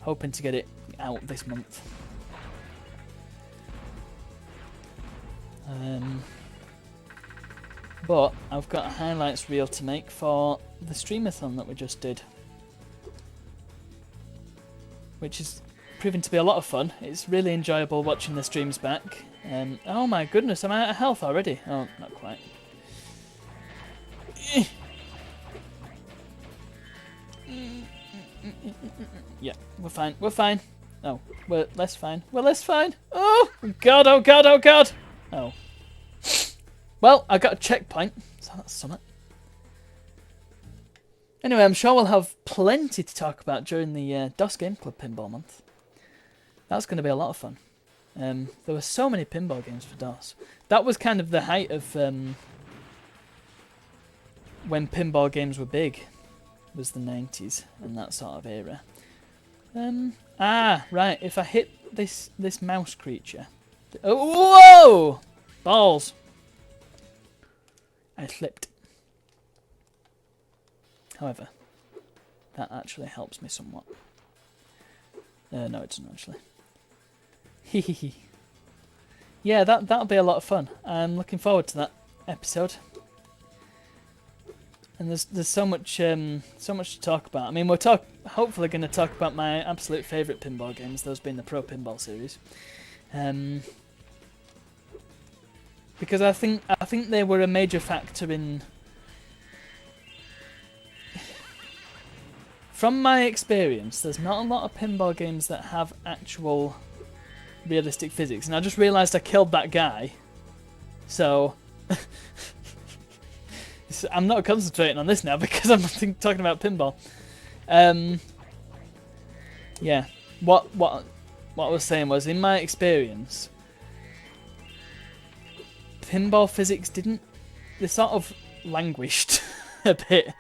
Hoping to get it out this month. But I've got a highlights reel to make for the streamathon that we just did, which is proving to be a lot of fun. It's really enjoyable watching the streams back. Oh my goodness, am I out of health already? Oh, not quite. Yeah, we're fine. We're fine. Oh, we're less fine. We're less fine. Oh god! Oh god! Oh god! Oh. Well, I got a checkpoint, so that's something. Anyway, I'm sure we'll have plenty to talk about during the DOS Game Club Pinball Month. That's going to be a lot of fun. There were so many pinball games for DOS. That was kind of the height of when pinball games were big. Was the 90s and that sort of era. Right. If I hit this mouse creature. Oh, whoa! Balls. I slipped. However, that actually helps me somewhat. No, it doesn't actually. Hehehe. Yeah, that'll be a lot of fun. I'm looking forward to that episode. And there's so much to talk about. I mean, we're hopefully going to talk about my absolute favourite pinball games, those being the Pro Pinball series, because I think they were a major factor in. From my experience, there's not a lot of pinball games that have actual realistic physics, and I just realised I killed that guy, so. I'm not concentrating on this now because I'm talking about pinball. Yeah, what I was saying was, in my experience, pinball physics they sort of languished a bit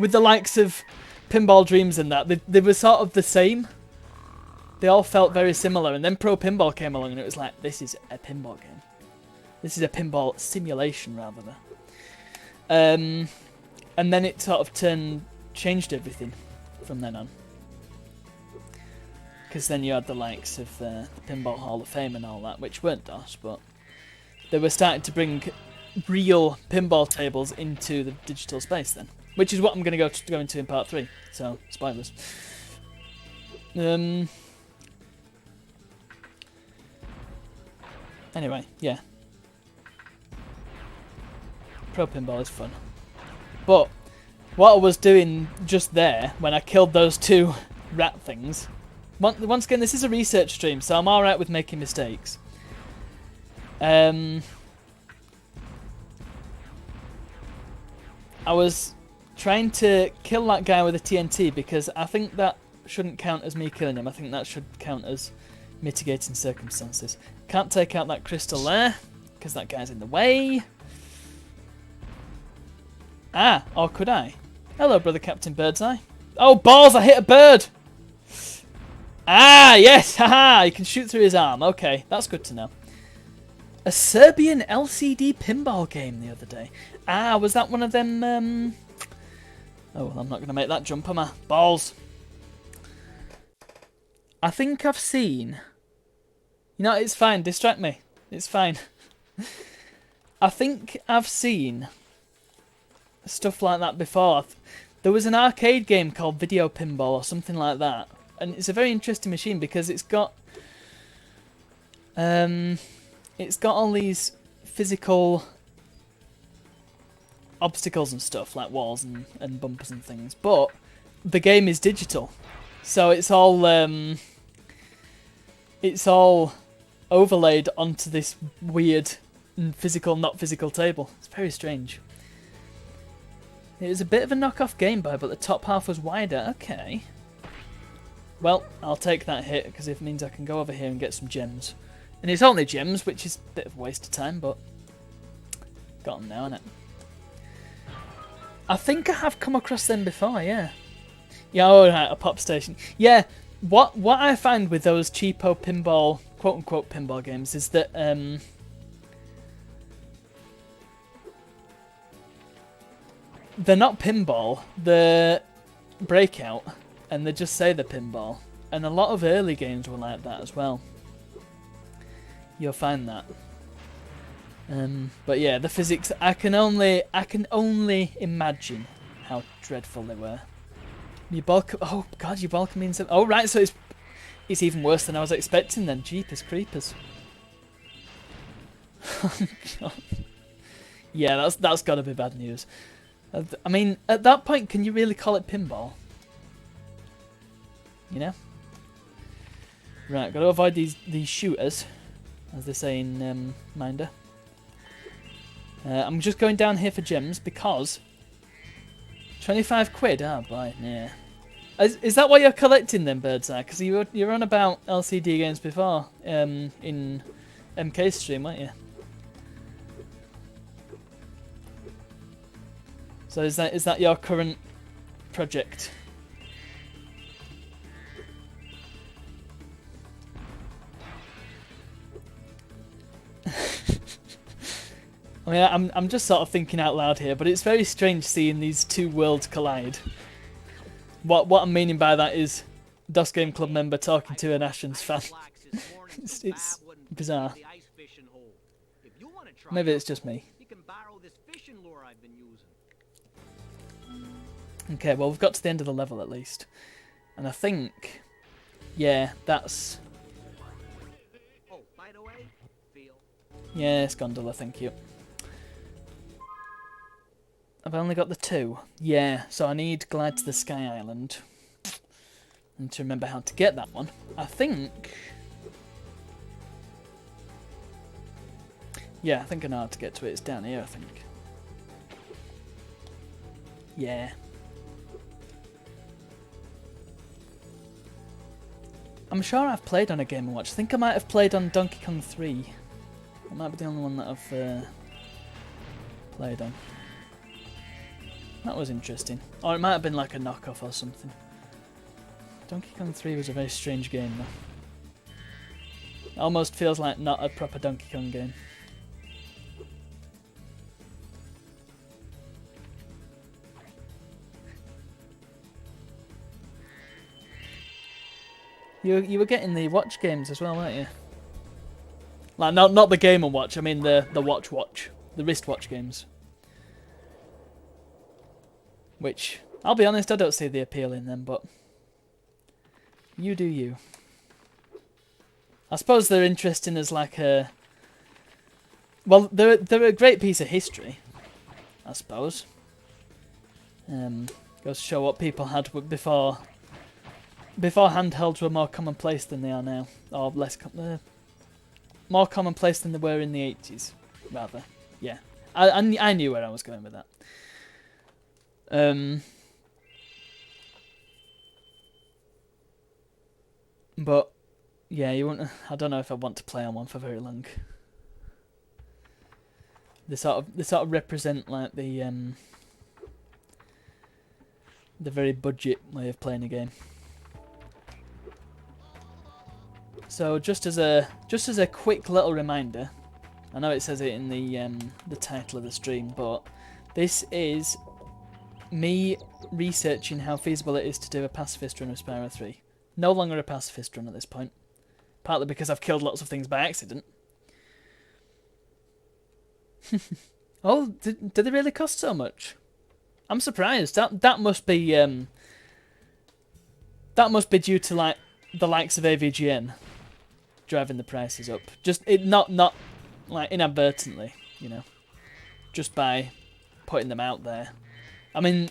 with the likes of Pinball Dreams and that. They were sort of the same. They all felt very similar, and then Pro Pinball came along and it was like, this is a pinball game. This is a pinball simulation rather than. And then it sort of changed everything from then on. Because then you had the likes of the Pinball Hall of Fame and all that, which weren't DOS, but they were starting to bring real pinball tables into the digital space then. Which is what I'm going to go into in part 3, so spoilers. Anyway, yeah. Pro Pinball is fun. But what I was doing just there, when I killed those two rat things... Once again, this is a research stream, so I'm alright with making mistakes. I was trying to kill that guy with a TNT because I think that shouldn't count as me killing him. I think that should count as mitigating circumstances. Can't take out that crystal there because that guy's in the way. Or could I? Hello, brother Captain Birdseye. Oh, balls! I hit a bird! Yes! Haha! You can shoot through his arm. Okay, that's good to know. A Serbian LCD pinball game the other day. Was that one of them... Oh, well, I'm not going to make that jump, am I? Balls! I think I've seen... You know, it's fine. Distract me. It's fine. I think I've seen... stuff like that before. There was an arcade game called Video Pinball or something like that, and it's a very interesting machine because it's got all these physical obstacles and stuff like walls and bumpers and things, but the game is digital, so it's all overlaid onto this weird physical, not physical table. It's very strange. It was a bit of a knockoff Game Boy, but the top half was wider. Okay. Well, I'll take that hit, because it means I can go over here and get some gems. And it's only gems, which is a bit of a waste of time, but... got them now, innit? I think I have come across them before, yeah. Yeah, alright, a pop station. Yeah, what I find with those cheapo pinball, quote-unquote pinball games, is that... they're not pinball, they're breakout, and they just say they're pinball. And a lot of early games were like that as well. You'll find that. But yeah, the physics, I can only imagine how dreadful they were. Oh god, you balk means... Oh right, so it's even worse than I was expecting then. Jeepers creepers. Oh god. Yeah, that's gotta be bad news. I mean, at that point, can you really call it pinball? You know? Right, got to avoid these shooters, as they say in Minder. I'm just going down here for gems because 25 quid. Oh boy, yeah. Is that what you're collecting then, Birdseye? Because you're on about LCD games before in MK's stream, weren't you? So is that your current project? I mean, I'm just sort of thinking out loud here, but it's very strange seeing these two worlds collide. What I'm meaning by that is DOS Game Club member talking to an Ashen's fan. It's bizarre. Maybe it's just me. Okay, well, we've got to the end of the level at least. And I think, yeah, that's... Yes, gondola, thank you. I've only got the 2. Yeah, so I need Glide to the Sky Island. And to remember how to get that one. I think... Yeah, I think I know how to get to it. It's down here, I think. Yeah. I'm sure I've played on a Game & Watch. I think I might have played on Donkey Kong 3. That might be the only one that I've played on. That was interesting. Or it might have been like a knockoff or something. Donkey Kong 3 was a very strange game though. It almost feels like not a proper Donkey Kong game. You were getting the Watch games as well, weren't you? Like not the Game & Watch, I mean the Watch, the wristwatch games. Which, I'll be honest, I don't see the appeal in them, but you do you. I suppose they're interesting as like a... Well, they're a great piece of history, I suppose. Goes to show what people had before handhelds were more commonplace than they are now, or less more commonplace than they were in the 80s, rather. Yeah, I knew where I was going with that. But yeah, you won't. I don't know if I want to play on one for very long. They sort of represent like the very budget way of playing a game. So just as a quick little reminder, I know it says it in the title of the stream, but this is me researching how feasible it is to do a pacifist run of Spyro 3. No longer a pacifist run at this point, partly because I've killed lots of things by accident. Oh, did they really cost so much? I'm surprised. That must be due to like the likes of AVGN driving the prices up. Just not like inadvertently, you know, just by putting them out there. I mean,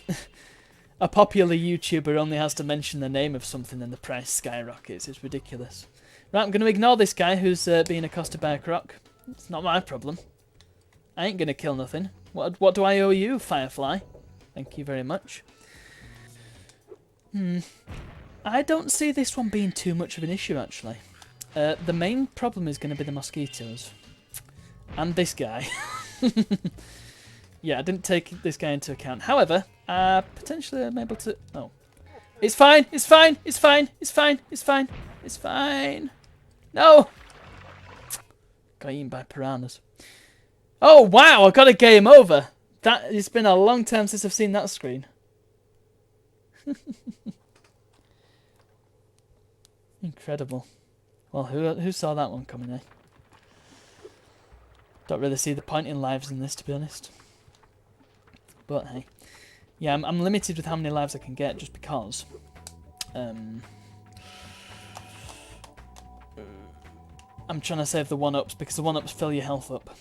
a popular YouTuber only has to mention the name of something and the price skyrockets. It's ridiculous. Right, I'm going to ignore this guy who's being accosted by a croc. It's not my problem. I ain't going to kill nothing. What do I owe you, Firefly? Thank you very much. I don't see this one being too much of an issue, actually. The main problem is going to be the mosquitoes. And this guy. Yeah, I didn't take this guy into account. However, potentially I'm able to... Oh. It's fine, it's fine, it's fine, it's fine, it's fine, it's fine. No! Got eaten by piranhas. Oh, wow, I got a game over. It's been a long time since I've seen that screen. Incredible. Well, who saw that one coming, eh? Don't really see the point in lives in this, to be honest. But hey. Yeah, I'm limited with how many lives I can get just because. I'm trying to save the 1-ups because the 1-ups fill your health up.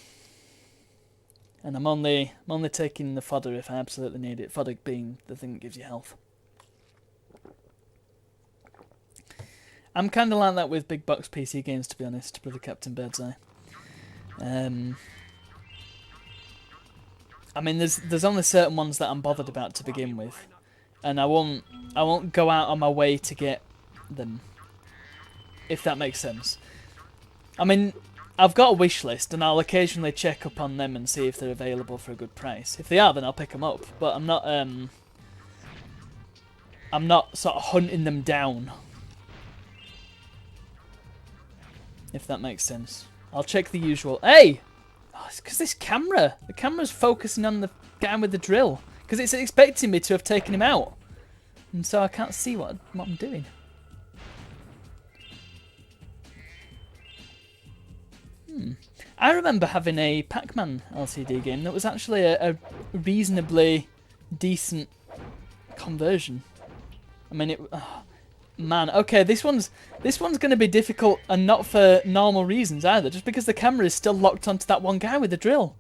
And I'm only taking the fodder if I absolutely need it. Fodder being the thing that gives you health. I'm kind of like that with big box PC games, to be honest, Brother Captain Birdseye. I mean, there's only certain ones that I'm bothered about to begin with, and I won't go out on my way to get them, if that makes sense. I mean, I've got a wish list, and I'll occasionally check up on them and see if they're available for a good price. If they are, then I'll pick them up. But I'm not sort of hunting them down. If that makes sense. I'll check the usual. Hey! Oh, it's because this camera. The camera's focusing on the guy with the drill. Because it's expecting me to have taken him out. And so I can't see what I'm doing. I remember having a Pac-Man LCD game that was actually a reasonably decent conversion. I mean, man, okay, this one's going to be difficult, and not for normal reasons either. Just because the camera is still locked onto that one guy with the drill.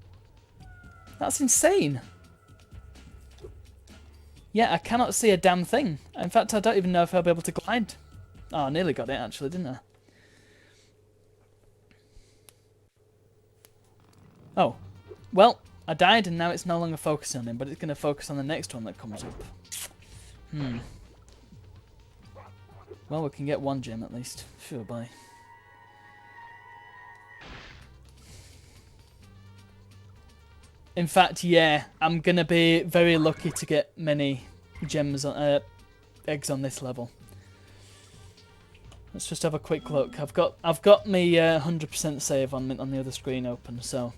That's insane. Yeah, I cannot see a damn thing. In fact, I don't even know if I'll be able to glide. Oh, I nearly got it actually, didn't I? Oh, well, I died and now it's no longer focusing on him, but it's going to focus on the next one that comes up. Well, we can get one gem at least. Sure, bye. In fact, yeah, I'm going to be very lucky to get many gems, eggs on this level. Let's just have a quick look. I've got my 100% save on the other screen open, so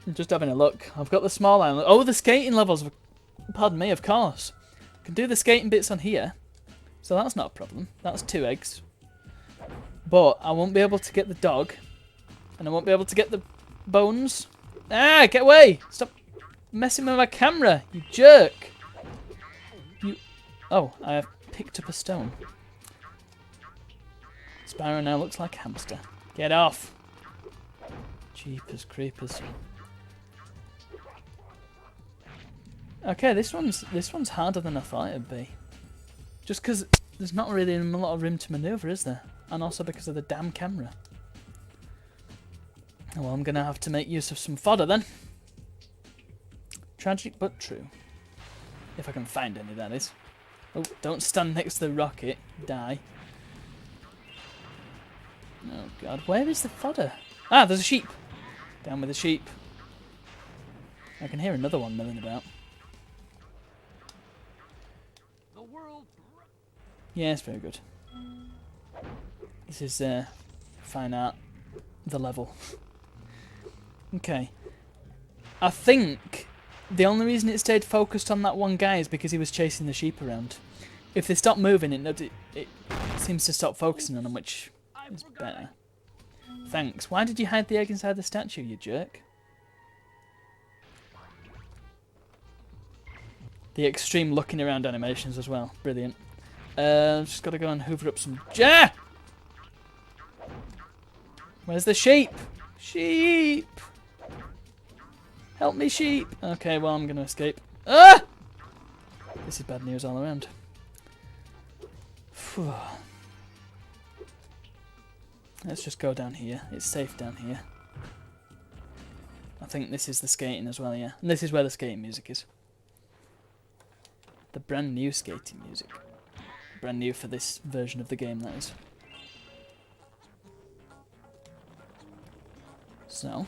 I'm just having a look. I've got the small island. Oh, the skating levels. Pardon me, of course. I can do the skating bits on here, so that's not a problem. That's 2 eggs. But I won't be able to get the dog, and I won't be able to get the bones. Ah, get away! Stop messing with my camera, you jerk! You. Oh, I have picked up a stone. Spyro now looks like a hamster. Get off! Jeepers creepers. Okay, this one's harder than I thought it'd be. Just because there's not really a lot of room to manoeuvre, is there? And also because of the damn camera. Well, I'm gonna have to make use of some fodder then. Tragic but true. If I can find any, that is. Oh, don't stand next to the rocket. Die. Oh god, where is the fodder? Ah, there's a sheep. Down with the sheep. I can hear another one milling about. The world. Yes, very good. This is fine art. The level. Okay. I think the only reason it stayed focused on that one guy is because he was chasing the sheep around. If they stop moving, it seems to stop focusing on him, which is better. Thanks. Why did you hide the egg inside the statue, you jerk? The extreme looking around animations as well. Brilliant. Just got to go and hoover up some... Where's the sheep? Sheep! Help me, sheep! Okay, well, I'm going to escape. Ah! This is bad news all around. Phew. Let's just go down here. It's safe down here. I think this is the skating as well, yeah. And this is where the skating music is. The brand new skating music. Brand new for this version of the game, that is. So,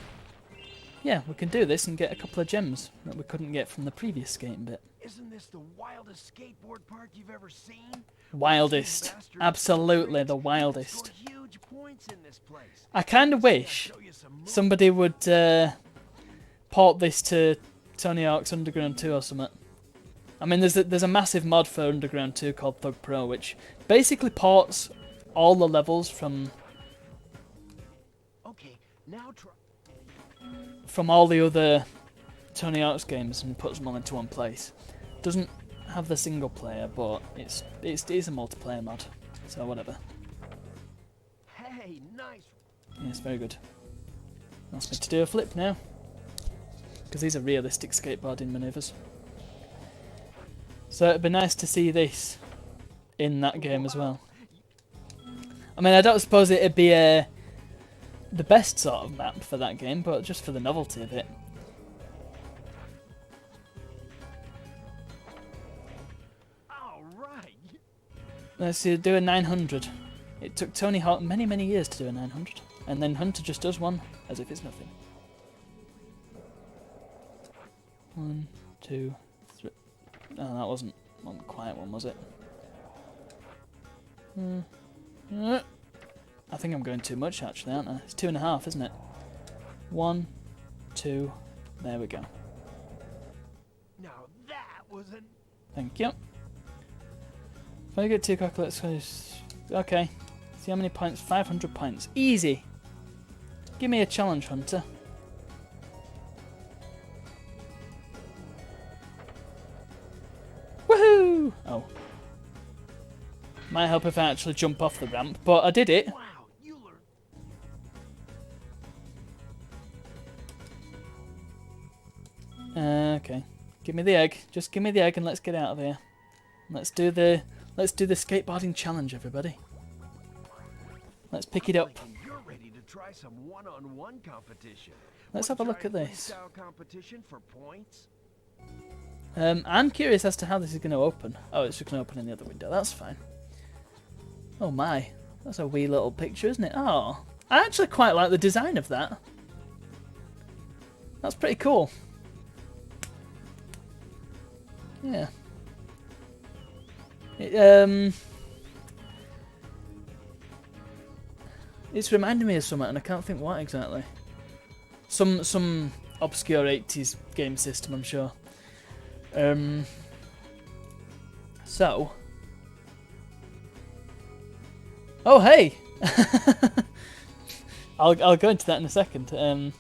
yeah, we can do this and get a couple of gems that we couldn't get from the previous skating bit. Isn't this the wildest skateboard park you've ever seen? Wildest. Absolutely the wildest. Scored huge points in this place. I kind of wish somebody would port this to Tony Hawk's Underground 2 or something. I mean, there's a massive mod for Underground 2 called Thug Pro, which basically ports all the levels from all the other Tony Hawk's games and puts them all into one place. Doesn't have the single player, but it's a multiplayer mod, so whatever. Hey, nice. Yes, very good. Wants me to do a flip now, because these are realistic skateboarding manoeuvres. So it'd be nice to see this in that game as well. I mean, I don't suppose it'd be the best sort of map for that game, but just for the novelty of it. All right. Let's see, do a 900. It took Tony Hawk many, many years to do a 900. And then Hunter just does one as if it's nothing. 1, 2, 3. Oh, that wasn't quite one, was it? I think I'm going too much, actually, aren't I? It's 2.5, isn't it? 1, 2. There we go. Now that was an... Thank you. If I get 2 calculators, okay. See how many points? 500 points. Easy. Give me a challenge, Hunter. Woohoo! Oh. Might help if I actually jump off the ramp, but I did it. Wow, you learned... Okay. Give me the egg. Just give me the egg and let's get out of here. Let's do the skateboarding challenge, everybody. Let's pick it up. You're ready to try some one-on-one competition. Let's have a look at this. Freestyle competition for points? I'm curious as to how this is going to open. Oh, it's just going to open in the other window. That's fine. Oh my. That's a wee little picture, isn't it? Oh. I actually quite like the design of that. That's pretty cool. Yeah. It's reminding me of something, and I can't think what exactly. Some obscure 80s game system, I'm sure. So. Oh, hey! I'll go into that in a second.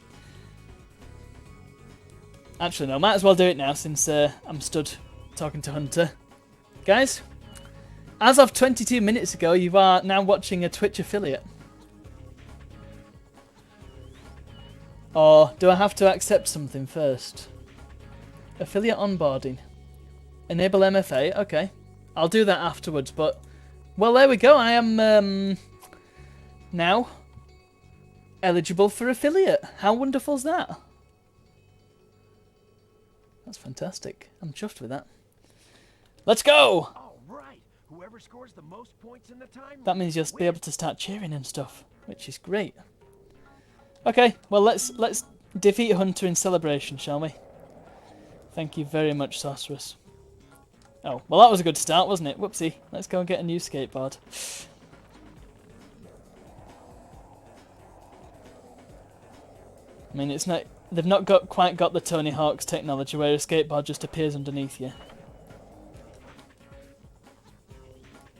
Actually, no, might as well do it now since I'm stood talking to Hunter. Guys, as of 22 minutes ago, you are now watching a Twitch affiliate. Or do I have to accept something first? Affiliate onboarding. Enable MFA. Okay. I'll do that afterwards, but... Well, there we go. I am now eligible for affiliate. How wonderful is that? That's fantastic. I'm chuffed with that. Let's go! All right. Whoever scores the most points in the time... That means you'll be able to start cheering and stuff, which is great. Okay, well let's defeat Hunter in celebration, shall we? Thank you very much, Sorceress. Oh, well that was a good start, wasn't it? Whoopsie. Let's go and get a new skateboard. I mean, it's not... They've not quite got the Tony Hawk's technology where a skateboard just appears underneath you.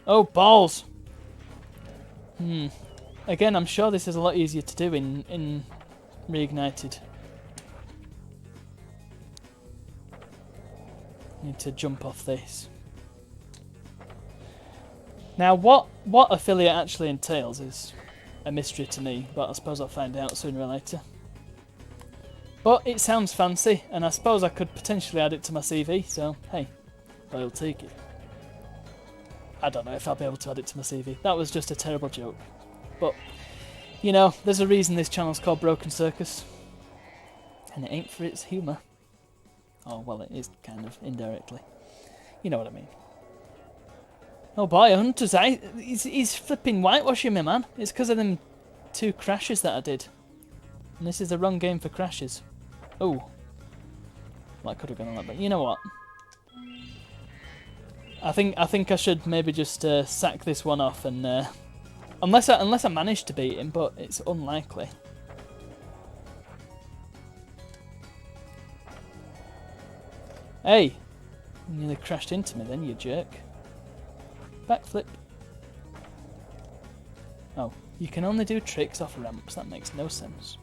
Oh, balls! Again, I'm sure this is a lot easier to do in Reignited. Need to jump off this. Now, what affiliate actually entails is a mystery to me, but I suppose I'll find out sooner or later. But it sounds fancy, and I suppose I could potentially add it to my CV, so hey, I'll take it. I don't know if I'll be able to add it to my CV. That was just a terrible joke. But, you know, there's a reason this channel's called Broken Circus. And it ain't for its humour. Oh, well, it is kind of, indirectly. You know what I mean. Oh boy, Hunter's he's flipping whitewashing me, man. It's because of them 2 crashes that I did. And this is the wrong game for crashes. Oh. Well, I could have gone on that, but you know what? I think I should maybe just sack this one off and unless I manage to beat him, but it's unlikely. Hey, you nearly crashed into me then, you jerk. Backflip. Oh, you can only do tricks off ramps. That makes no sense.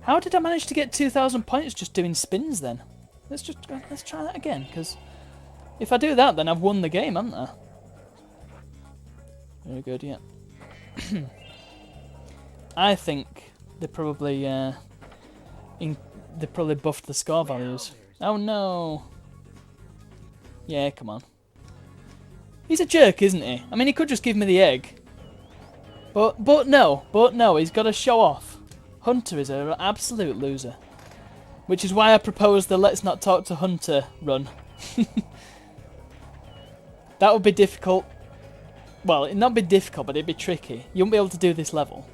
How did I manage to get 2,000 points just doing spins then? Let's try that again, because if I do that, then I've won the game, haven't I? Very good, yeah. I think they probably buffed the score values. Oh no! Yeah, come on. He's a jerk, isn't he? I mean, he could just give me the egg. But no, he's got to show off. Hunter is an absolute loser. Which is why I proposed the Let's Not Talk to Hunter run. That would be difficult. Well, it'd not be difficult, but it'd be tricky. You won't be able to do this level.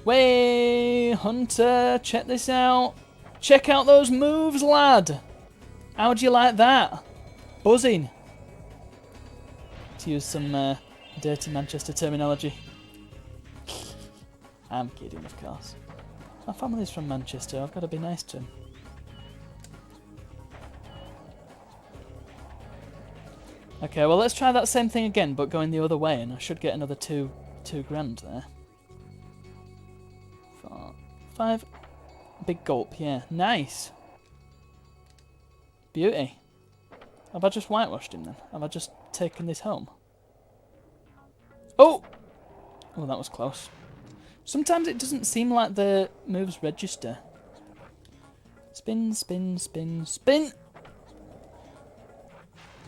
Way, Hunter, check this out. Check out those moves, lad. How'd you like that? Buzzing. To use some dirty Manchester terminology. I'm kidding, of course. My family's from Manchester. I've got to be nice to him. Okay, well let's try that same thing again, but going the other way, and I should get another two grand there. 4, 5. Big gulp, yeah. Nice. Beauty. Have I just whitewashed him then? Have I just taken this home? Oh! Oh, that was close. Sometimes it doesn't seem like the moves register. Spin, spin, spin, spin!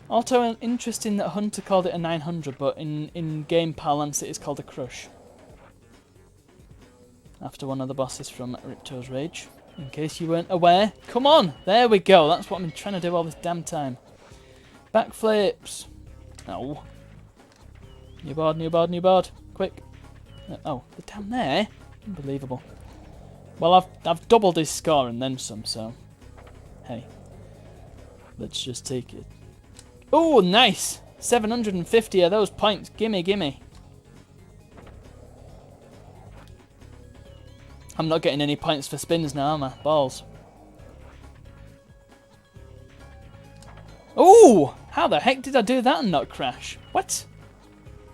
Also interesting that Hunter called it a 900, but in game parlance it is called a crush. After one of the bosses from Ripto's Rage. In case you weren't aware. Come on! There we go. That's what I've been trying to do all this damn time. Backflips. No. New board, new board, new board. Quick. Oh, they're down there? Unbelievable. Well, I've doubled his score and then some, so... Hey. Let's just take it. Oh, nice! 750 of those points. Gimme, gimme. I'm not getting any points for spins now, am I? Balls. Oh! How the heck did I do that and not crash? What?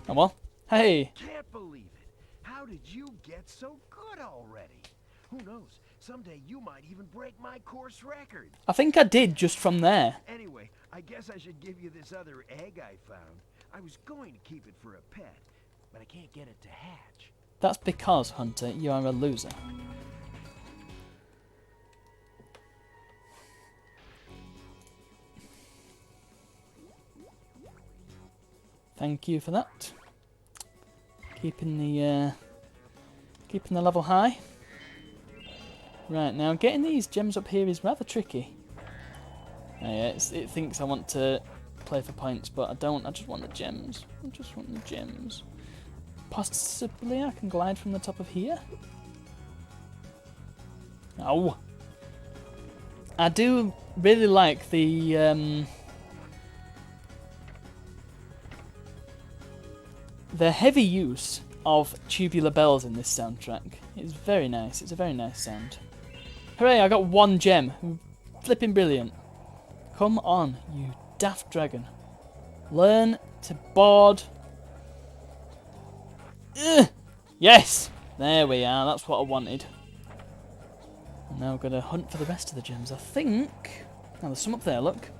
Oh well. Hey! Can't believe it. How did you get so good already? Who knows? Someday you might even break my course record. I think I did just from there. Anyway, I guess I should give you this other egg I found. I was going to keep it for a pet, but I can't get it to hatch. That's because, Hunter, you are a loser. Thank you for that. Keeping the level high. Right, now getting these gems up here is rather tricky. Oh, yeah, it thinks I want to play for points, but I don't. I just want the gems. I just want the gems. Possibly I can glide from the top of here. Oh! I do really like the heavy use of tubular bells in this soundtrack. It's very nice. It's a very nice sound. Hooray, I got 1 gem. Flipping brilliant. Come on, you daft dragon. Learn to board. Ugh. Yes! There we are. That's what I wanted. And now we're going to hunt for the rest of the gems, I think. Now, there's some up there, look.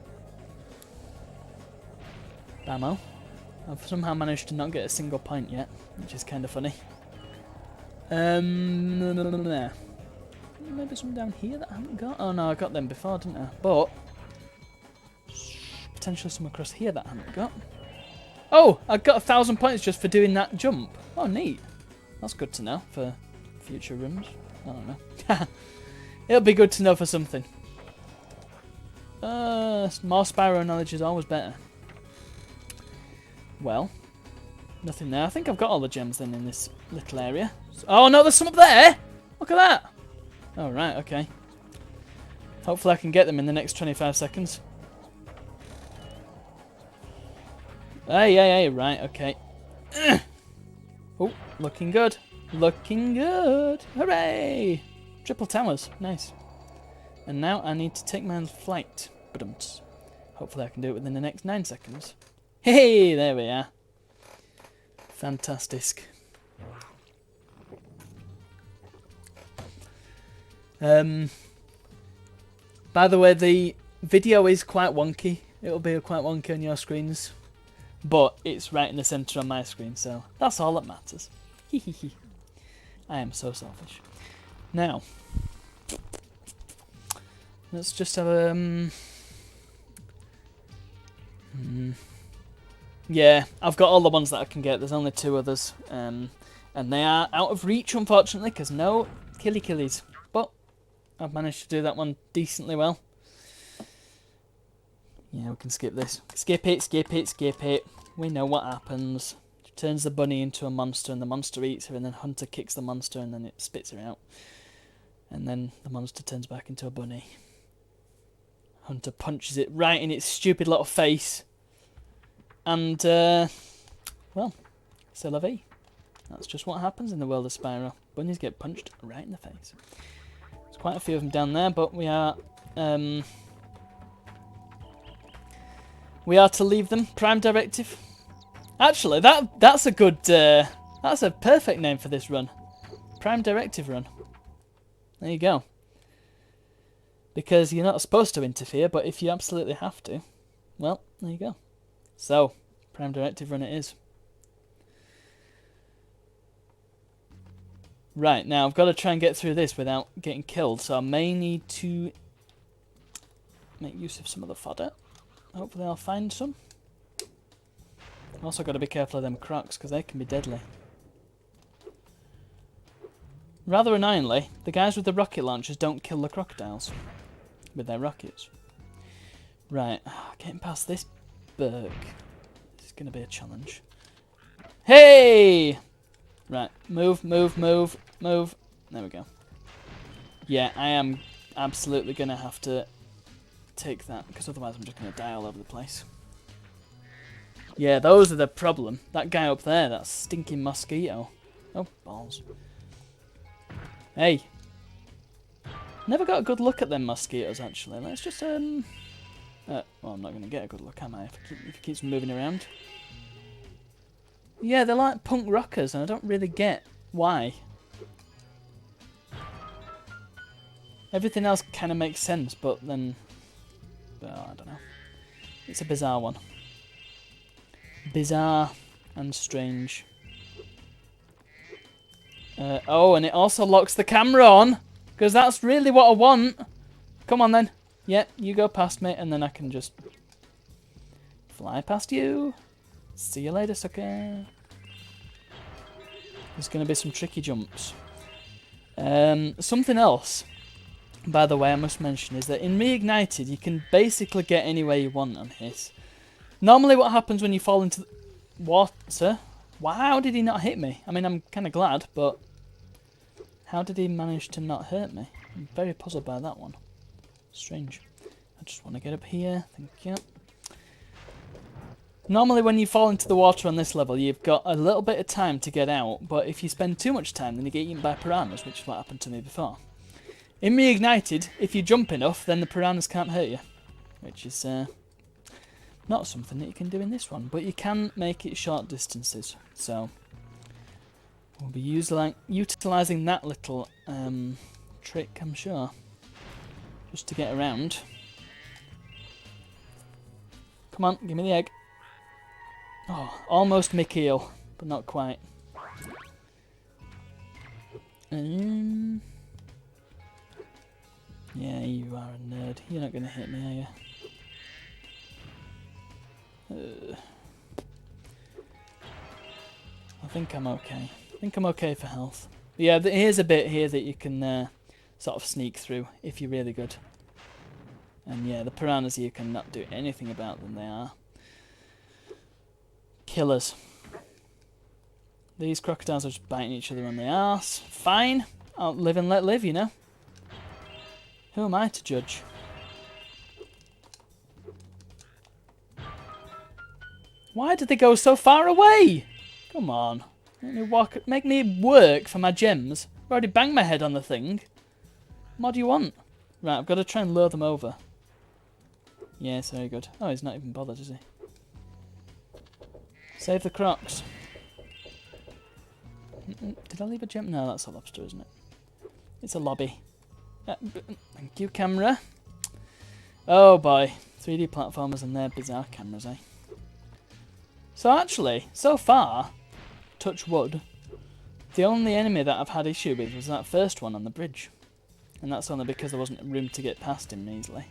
Bammo. I've somehow managed to not get a single point yet, which is kind of funny. Maybe some down here that I haven't got. Oh no, I got them before, didn't I? But potentially some across here that I haven't got. Oh, I got 1,000 points just for doing that jump. Oh, neat. That's good to know for future rooms. I don't know. It'll be good to know for something. More Spyro knowledge is always better. Well, nothing there. I think I've got all the gems then in this little area. Oh no, there's some up there! Look at that! Oh right, okay. Hopefully I can get them in the next 25 seconds. Hey, right, okay. Oh, looking good. Looking good. Hooray! Triple towers, nice. And now I need to take my flight. Badumts. Hopefully I can do it within the next 9 seconds. Hey, there we are. Fantastic. By the way, the video is quite wonky. It'll be quite wonky on your screens. But it's right in the centre on my screen, so that's all that matters. Hehehe. I am so selfish. Now, let's just have a... Yeah, I've got all the ones that I can get. There's only 2 others. And they are out of reach, unfortunately, because no killies. But I've managed to do that one decently well. Yeah, we can skip this. Skip it, skip it, skip it. We know what happens. She turns the bunny into a monster, and the monster eats her, and then Hunter kicks the monster, and then it spits her out. And then the monster turns back into a bunny. Hunter punches it right in its stupid little face. And, well, c'est la vie. That's just what happens in the world of Spyro. Bunnies get punched right in the face. There's quite a few of them down there, but we are to leave them. Prime Directive. Actually, that's a good, that's a perfect name for this run. Prime Directive run. There you go. Because you're not supposed to interfere, but if you absolutely have to, well, there you go. So, Prime Directive run it is. Right, now I've got to try and get through this without getting killed, so I may need to make use of some of the fodder. Hopefully I'll find some. Also got to be careful of them crocs, because they can be deadly. Rather annoyingly, the guys with the rocket launchers don't kill the crocodiles with their rockets. Right, getting past this berg. This is going to be a challenge. Hey! Right, move, move, move, move. There we go. Yeah, I am absolutely going to have to take that, because otherwise I'm just going to die all over the place. Yeah, those are the problem. That guy up there, that stinking mosquito. Oh, balls. Hey. Never got a good look at them mosquitoes, actually. Let's just, well, I'm not going to get a good look, am I, if it keeps moving around. Yeah, they're like punk rockers, and I don't really get why. Everything else kind of makes sense, but then... well, I don't know. It's a bizarre one. Bizarre and strange. Oh, and it also locks the camera on, because that's really what I want. Come on, then. Yep, you go past me, and then I can just fly past you. See you later, sucker. There's going to be some tricky jumps. Something else, by the way, I must mention, is that in Reignited, you can basically get anywhere you want on his. Normally what happens when you fall into the water... Wow, did he not hit me? I mean, I'm kind of glad, but... how did he manage to not hurt me? I'm very puzzled by that one. Strange. I just want to get up here. Thank you. Normally when you fall into the water on this level, you've got a little bit of time to get out, but if you spend too much time, then you get eaten by piranhas, which is what happened to me before. In Reignited, if you jump enough, then the piranhas can't hurt you, which is not something that you can do in this one, but you can make it short distances, so we'll be utilising that little trick, I'm sure, just to get around. Come on, give me the egg. Oh, almost Mikhail, but not quite. Yeah, you are a nerd. You're not going to hit me, are you? I think I'm okay. I think I'm okay for health. But yeah, here's a bit here that you can sort of sneak through if you're really good. And yeah, the piranhas you cannot do anything about them. They are killers. These crocodiles are just biting each other on the arse. Fine. I'll live and let live, you know. Who am I to judge? Why did they go so far away? Come on. Make me work for my gems. I've already banged my head on the thing. What do you want? Right, I've got to try and lure them over. Yes, very good. Oh, he's not even bothered, is he? Save the crocs. Did I leave a gem? No, that's a lobster, isn't it? It's a lobby. Thank you, camera. Oh boy. 3D platformers and their bizarre cameras, eh? So actually, so far, touch wood, the only enemy that I've had issue with was that first one on the bridge. And that's only because there wasn't room to get past him easily.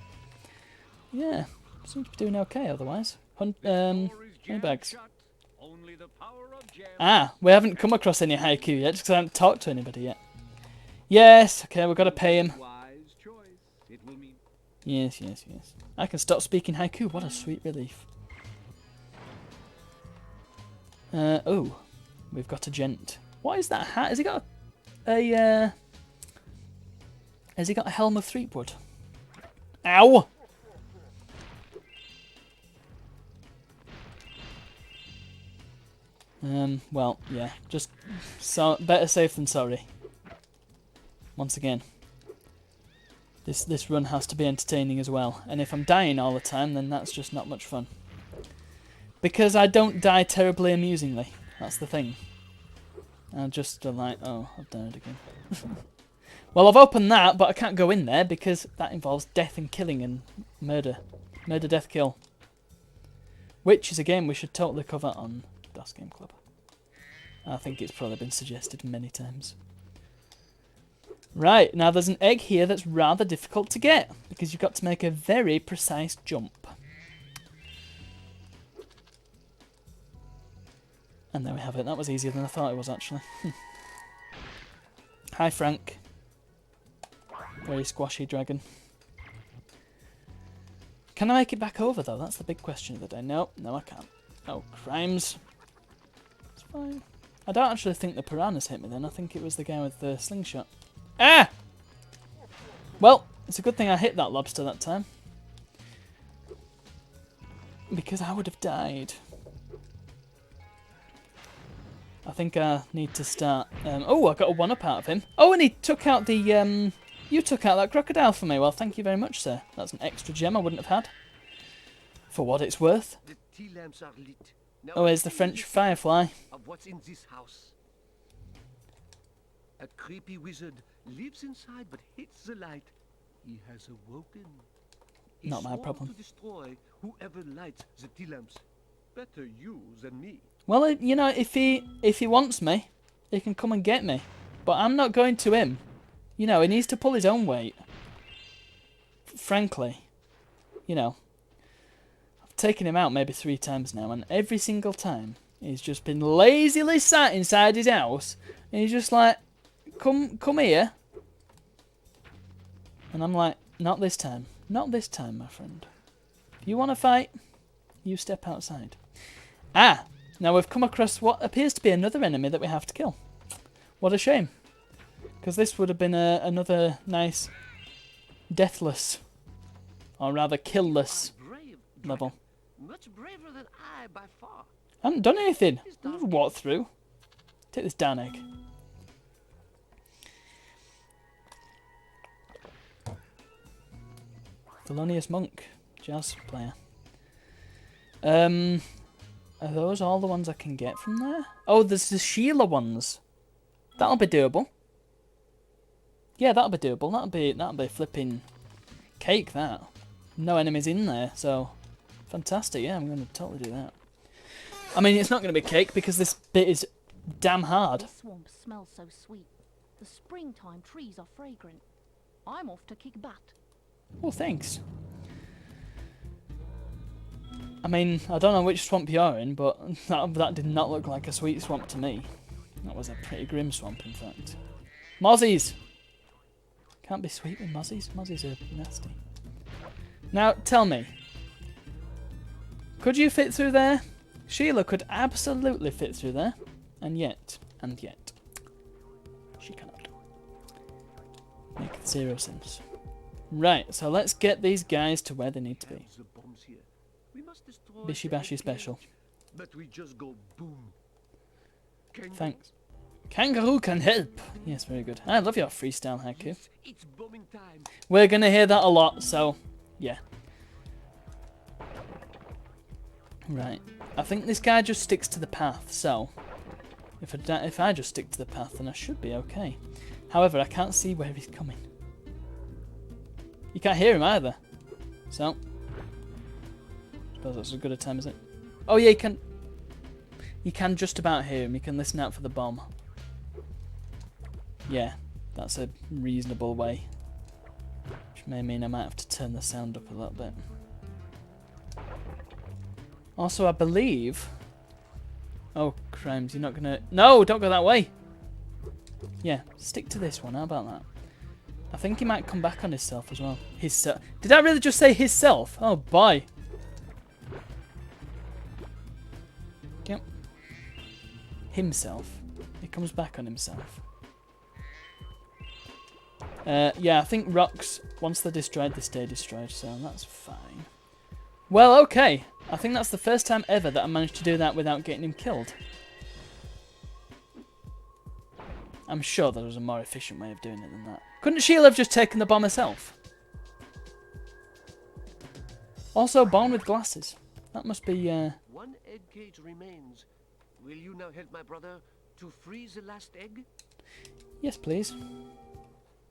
Yeah, seems to be doing okay otherwise. Bags. Ah, we haven't come across any haiku yet, because I haven't talked to anybody yet. Yes, okay, we've got to pay him. Yes, yes, yes. I can stop speaking haiku, what a sweet relief. Oh, we've got a gent. What is that hat? Has he got a has he got a helm of Threepwood? Ow! Well, yeah, just better safe than sorry. Once again. This run has to be entertaining as well. And if I'm dying all the time, then that's just not much fun. Because I don't die terribly amusingly. That's the thing. I'm just like, oh, I've died again. Well, I've opened that, but I can't go in there because that involves death and killing and murder. Murder, death, kill. Which is a game we should totally cover on DOS Game Club. I think it's probably been suggested many times. Right, now there's an egg here that's rather difficult to get because you've got to make a very precise jump. And there we have it. That was easier than I thought it was, actually. Hi, Frank. Very squashy dragon. Can I make it back over, though? That's the big question of the day. No, no, I can't. Oh, crimes. It's fine. I don't actually think the piranhas hit me then. I think it was the guy with the slingshot. Ah! Well, it's a good thing I hit that lobster that time. Because I would have died. I think I need to start... oh, I got a 1-up out of him. Oh, and he took out the... you took out that crocodile for me. Well, thank you very much, sir. That's an extra gem I wouldn't have had. For what it's worth. The tea lamps are lit. Now Oh, here's the French firefly. of what's in this house. A creepy wizard lives inside but hates the light. He has awoken. He Not my swore problem. to destroy whoever lights the tea lamps. Better you than me. Well, you know, if he wants me, he can come and get me. But I'm not going to him. You know, he needs to pull his own weight. Frankly. You know. I've taken him out maybe 3 times now, and every single time he's just been lazily sat inside his house, and he's just like, come here. And I'm like, not this time. Not this time, my friend. If you want to fight, you step outside. Ah! Now we've come across what appears to be another enemy that we have to kill. What a shame. Because this would have been another nice deathless, or rather killless Brave level. Much braver than I by far. I haven't done anything. I've just walked through. Take this down egg. Thelonious Monk, jazz player. Are those all the ones I can get from there? Oh, there's the Sheila ones. That'll be doable. Yeah, that'll be doable. That'll be flipping cake. That. No enemies in there, so fantastic. Yeah, I'm going to totally do that. I mean, it's not going to be cake because this bit is damn hard. This swamp smells so sweet. The springtime trees are fragrant. I'm off to kick butt. Well, thanks. I mean, I don't know which swamp you're in, but that did not look like a sweet swamp to me. That was a pretty grim swamp, in fact. Mozzies! Can't be sweet with mozzies. Mozzies are nasty. Now, tell me. Could you fit through there? Sheila could absolutely fit through there. And yet, she cannot. Make 0 sense. Right, so let's get these guys to where they need to be. The bombs here. We must destroy Bishy bashy special. but we just go boom. Thanks. Kangaroo can help. Yes, very good. I love your freestyle haiku. Yes, it's bombing time. We're going to hear that a lot, so yeah. Right. I think this guy just sticks to the path, so if I just stick to the path, then I should be okay. However, I can't see where he's coming. You can't hear him either. So, I suppose that's as good a time as it. Oh yeah, you can just about hear him. You can listen out for the bomb. Yeah, that's a reasonable way. Which may mean I might have to turn the sound up a little bit. Also, I believe... Oh, crimes, you're not gonna... No, don't go that way! Yeah, stick to this one. How about that? I think he might come back on himself as well. Did I really just say himself? Oh, boy. Yep. Himself. He comes back on himself. Yeah, I think rocks, once they're destroyed, they stay destroyed, so that's fine. Well, okay. I think that's the first time ever that I managed to do that without getting him killed. I'm sure there was a more efficient way of doing it than that. Couldn't Sheila have just taken the bomb herself? Also born with glasses. That must be, One egg cage remains. Will you now help my brother to freeze the last egg? yes please.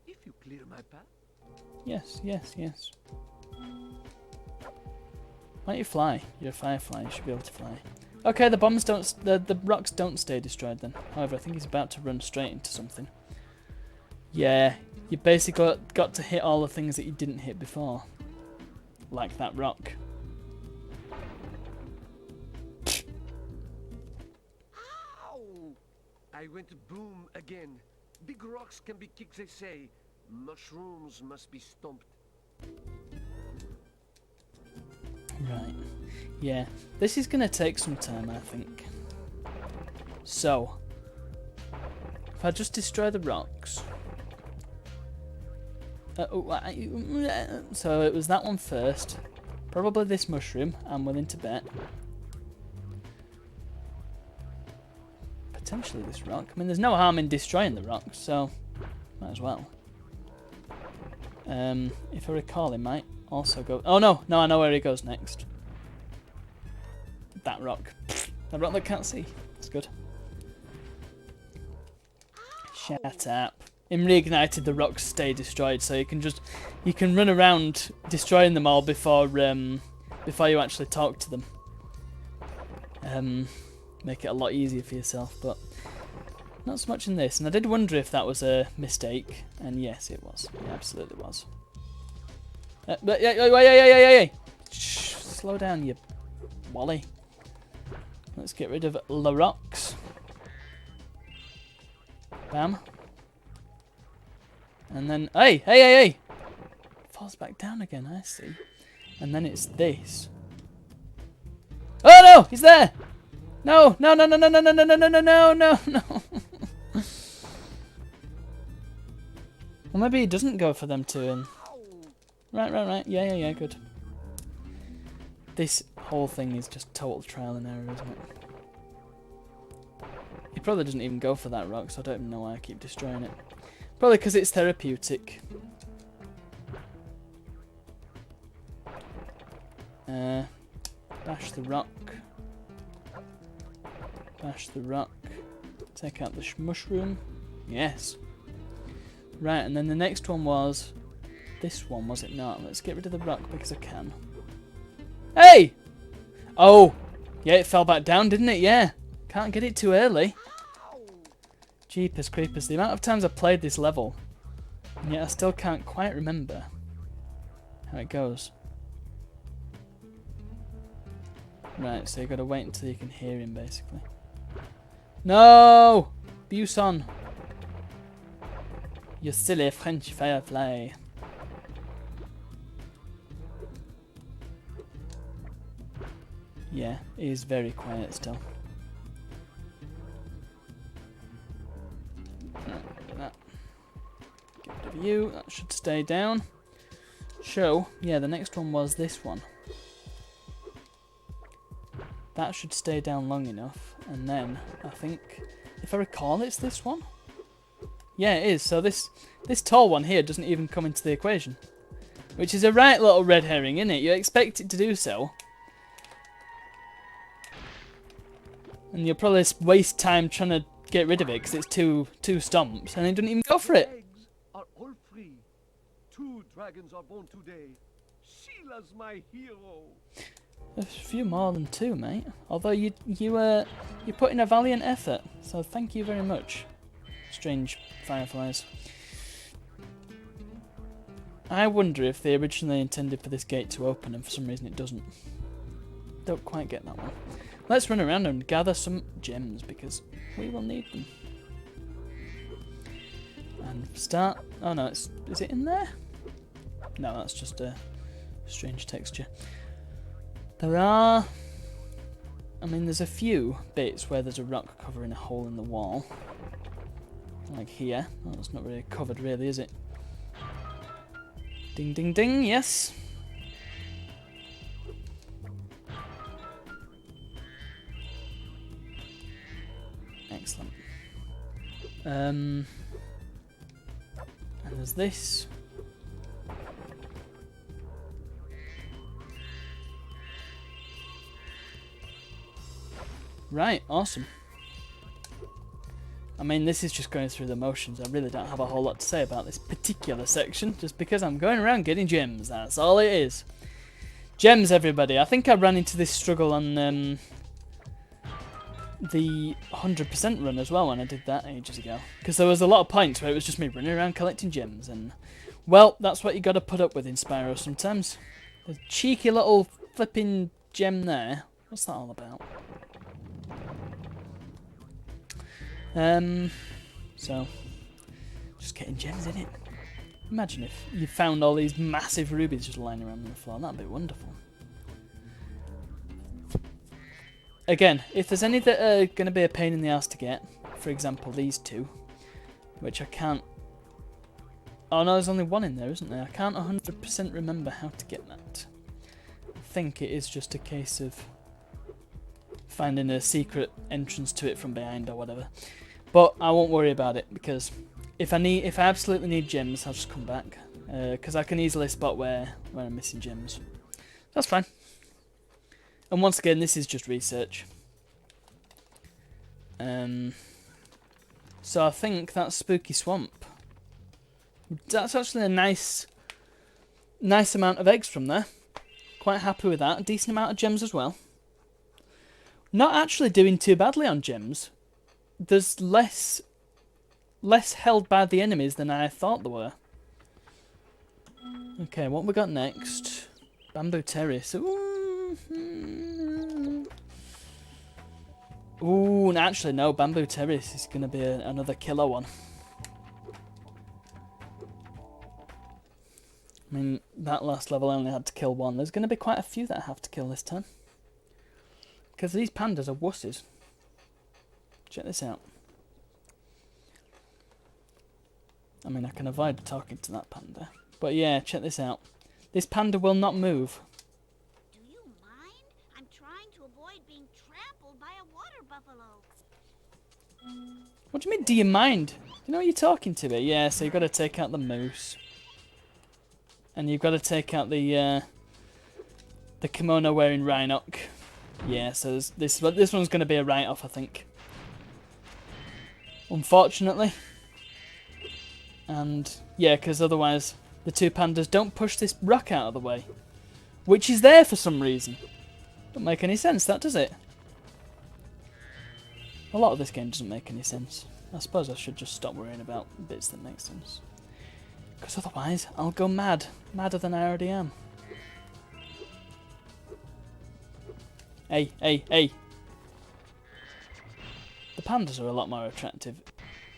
If you clear my path. Yes. Why don't you fly? You're a firefly, you should be able to fly. Okay, the bombs don't, the rocks don't stay destroyed then. However, I think he's about to run straight into something. Yeah, you basically got to hit all the things that you didn't hit before. Like that rock. Ow! I went boom again. Big rocks can be kicked, they say. Mushrooms must be stomped. Right. Yeah, this is going to take some time, I think. So, if I just destroy the rocks. So it was that one first. Probably this mushroom, I'm willing to bet. Potentially this rock. I mean, there's no harm in destroying the rocks, so might as well. If I recall, it might also go... Oh, no, I know where he goes next. That rock. That rock that can't see. That's good. Shut up. Him reignited, the rocks stay destroyed, so you can run around destroying them all before you actually talk to them. Make it a lot easier for yourself, but not so much in this. And I did wonder if that was a mistake, and yes, it was. It absolutely was. But yeah. Shh, slow down, you wally. Let's get rid of the rocks. Bam. And then, hey! Falls back down again, I see. And then it's this. Oh no, he's there! No. Well, maybe he doesn't go for them two. And right. Yeah, good. This whole thing is just total trial and error, isn't it? He probably doesn't even go for that rock, so I don't even know why I keep destroying it. Probably because it's therapeutic. Bash the rock. Bash the rock. Take out the mushroom. Yes. Right, and then the next one was... This one, was it not? Let's get rid of the rock because I can. Hey! Oh! Yeah, it fell back down, didn't it? Yeah. Can't get it too early. Jeepers creepers. The amount of times I've played this level, and yet I still can't quite remember how it goes. Right, so you got to wait until you can hear him, basically. No! Buson! You silly French firefly. Yeah, he is very quiet still. That. Get rid of you. That should stay down. So, yeah, the next one was this one. That should stay down long enough, and then I think, if I recall, it's this one. Yeah, it is. So this tall one here doesn't even come into the equation, which is a right little red herring, isn't it? You expect it to do so, and you'll probably waste time trying to get rid of it because it's two stomps, and it doesn't even go for it. Eggs are all free. 2 dragons are born today. Sheila's my hero. There's a few more than 2, mate. Although you put in a valiant effort, so thank you very much. Strange fireflies. I wonder if they originally intended for this gate to open and for some reason it doesn't. Don't quite get that one. Let's run around and gather some gems because we will need them. And start... Oh no, is it in there? No, that's just a strange texture. There are... I mean, there's a few bits where there's a rock covering a hole in the wall. Like here. Oh, it's not really covered really, is it? Ding, ding, ding, yes. Excellent. And there's this. Right, awesome. I mean, this is just going through the motions. I really don't have a whole lot to say about this particular section, just because I'm going around getting gems. That's all it is. Gems, everybody. I think I ran into this struggle on the 100% run as well when I did that ages ago. Because there was a lot of points where it was just me running around collecting gems. And, well, that's what you got to put up with in Spyro sometimes. A cheeky little flipping gem there. What's that all about? So, just getting gems in it. Imagine if you found all these massive rubies just lying around on the floor. That'd be wonderful. Again, if there's any that are going to be a pain in the ass to get, for example these two, which I can't... Oh no, there's only one in there, isn't there? I can't 100% remember how to get that. I think it is just a case of finding a secret entrance to it from behind or whatever. But I won't worry about it, because if I absolutely need gems, I'll just come back. Because I can easily spot where I'm missing gems. That's fine. And once again, this is just research. So I think that's Spooky Swamp. That's actually a nice amount of eggs from there. Quite happy with that. A decent amount of gems as well. Not actually doing too badly on gems. There's less held by the enemies than I thought there were. Okay, what we got next? Bamboo Terrace. Ooh, actually no, Bamboo Terrace is going to be another killer one. I mean, that last level I only had to kill one. There's going to be quite a few that I have to kill this time. Because these pandas are wusses. Check this out. I mean, I can avoid talking to that panda. But yeah, check this out. This panda will not move. Do you mind? I'm trying to avoid being trampled by a water buffalo. What do you mean, do you mind? You know you're talking to me. Yeah, so you've got to take out the moose. And you've got to take out the kimono-wearing Rhinoc. Yeah, so this one's going to be a write-off, I think. Unfortunately. And, yeah, because otherwise the two pandas don't push this rock out of the way. Which is there for some reason. Don't make any sense, that does it? A lot of this game doesn't make any sense. I suppose I should just stop worrying about bits that make sense. Because otherwise, I'll go mad. Madder than I already am. Hey, hey, hey. The pandas are a lot more attractive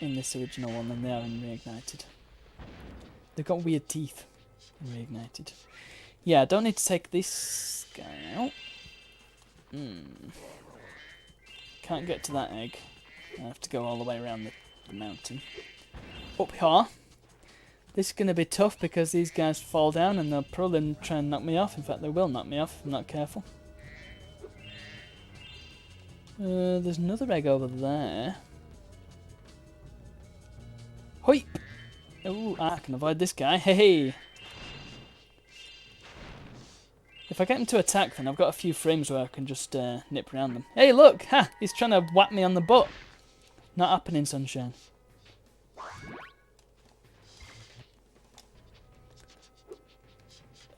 in this original one than they are in Reignited. They've got weird teeth in Reignited. Yeah, I don't need to take this guy out. Can't get to that egg. I have to go all the way around the mountain. Up here. This is going to be tough because these guys fall down and they'll probably try and knock me off. In fact, they will knock me off if I'm not careful. There's another egg over there. Hoi! Oh, I can avoid this guy. Hey! If I get him to attack, then I've got a few frames where I can just nip around them. Hey, look! Ha! He's trying to whack me on the butt. Not happening, sunshine.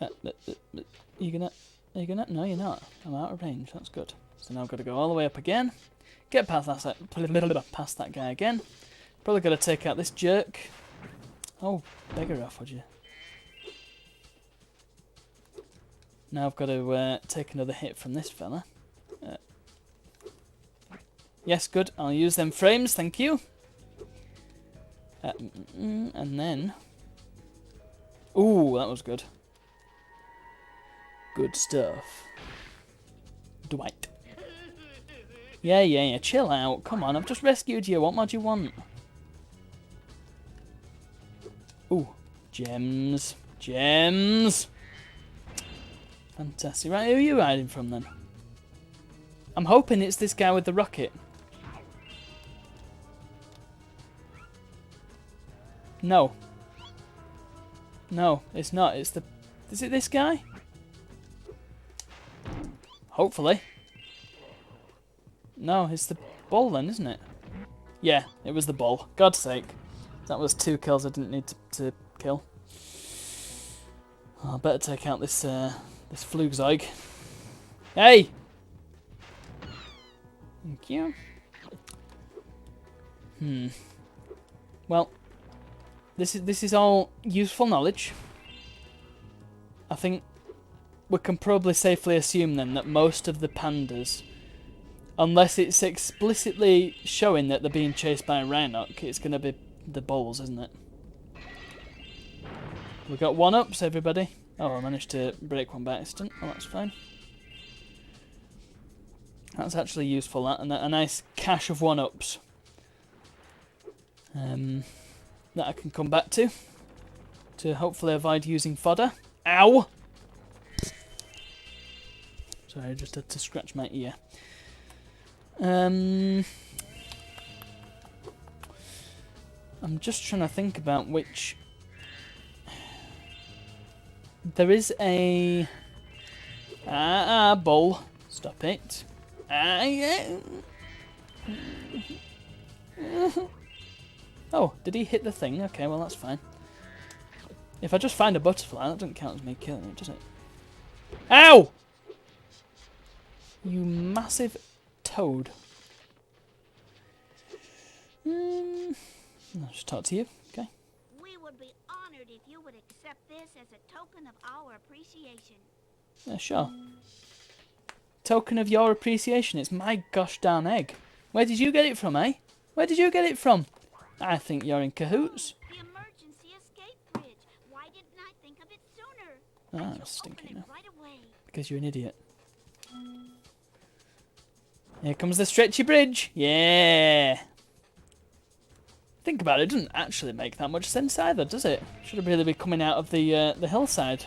Are you gonna? No, you're not. I'm out of range. That's good. So now I've got to go all the way up again. Get past that guy again. Probably got to take out this jerk. Oh, beggar off, would you? Now I've got to take another hit from this fella. Yes, good. I'll use them frames. Thank you. And then... Ooh, that was good. Good stuff. Dwight. Yeah. Chill out. Come on, I've just rescued you. What more do you want? Ooh. Gems. Gems. Fantastic. Right, who are you hiding from then? I'm hoping it's this guy with the rocket. No. No, it's not. It's the... Is it this guy? Hopefully. No, it's the bull then, isn't it? Yeah, it was the bull. God's sake. That was 2 kills I didn't need to kill. Oh, I better take out this this Flugzeug. Hey! Thank you. Well, this is all useful knowledge. I think we can probably safely assume then that most of the pandas, unless it's explicitly showing that they're being chased by a Rhinoc, it's going to be the bulls, isn't it? We got 1-ups, everybody. Oh, I managed to break one by accident. Oh, that's fine. That's actually useful, that, and a nice cache of 1-ups. That I can come back to hopefully avoid using fodder. Ow! Sorry, I just had to scratch my ear. I'm just trying to think about which... There is a... bull. Stop it. Oh, did he hit the thing? Okay, well that's fine. If I just find a butterfly, that doesn't count as me killing it, does it? Ow! You massive toad. I'll just talk to you, okay? We would be honored if you would accept this as a token of our appreciation. Yeah, sure. Token of your appreciation. It's my gosh darn egg. Where did you get it from, eh? Where did you get it from? I think you're in cahoots. The emergency escape bridge. Why didn't I think of it sooner? Ah, I shall stinky open now. it right away. Because you're an idiot. Here comes the stretchy bridge. Yeah. Think about it, it doesn't actually make that much sense either, does it? Should have really been coming out of the hillside.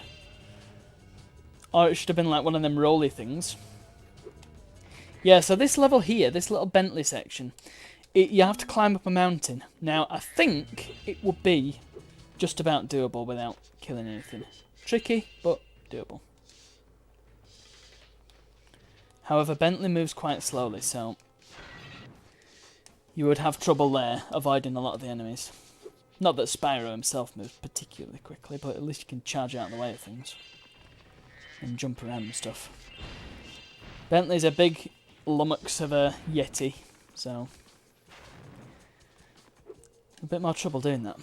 Or it should have been like one of them rolly things. Yeah, so this level here, this little Bentley section, you have to climb up a mountain. Now, I think it would be just about doable without killing anything. Tricky, but doable. However, Bentley moves quite slowly, so you would have trouble there avoiding a lot of the enemies. Not that Spyro himself moves particularly quickly, but at least you can charge out of the way of things and jump around and stuff. Bentley's a big lummox of a yeti, so a bit more trouble doing that.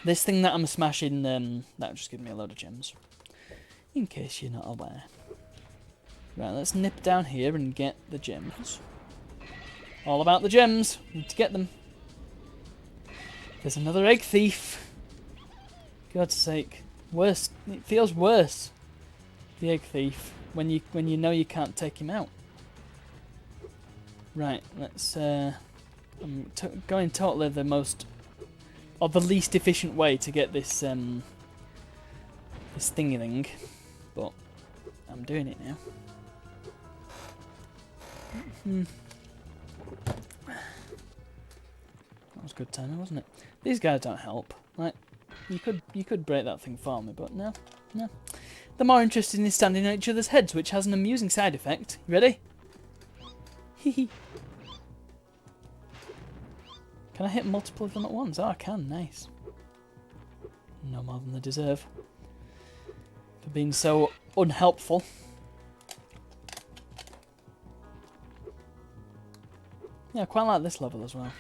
This thing that I'm smashing, that'll just give me a load of gems, in case you're not aware. Right, let's nip down here and get the gems. All about the gems. Need to get them. There's another egg thief. God's sake. Worse. It feels worse. The egg thief. When you know you can't take him out. Right, let's... I'm going totally the most... or the least efficient way to get this, this thingy thing. But I'm doing it now. That was good timing, wasn't it? These guys don't help. Like, you could break that thing for me, but no. They're more interested in standing on each other's heads, which has an amusing side effect. You ready? Hehe. Can I hit multiple of them at once? Oh, I can. Nice. No more than they deserve. For being so unhelpful. Yeah, I quite like this level as well.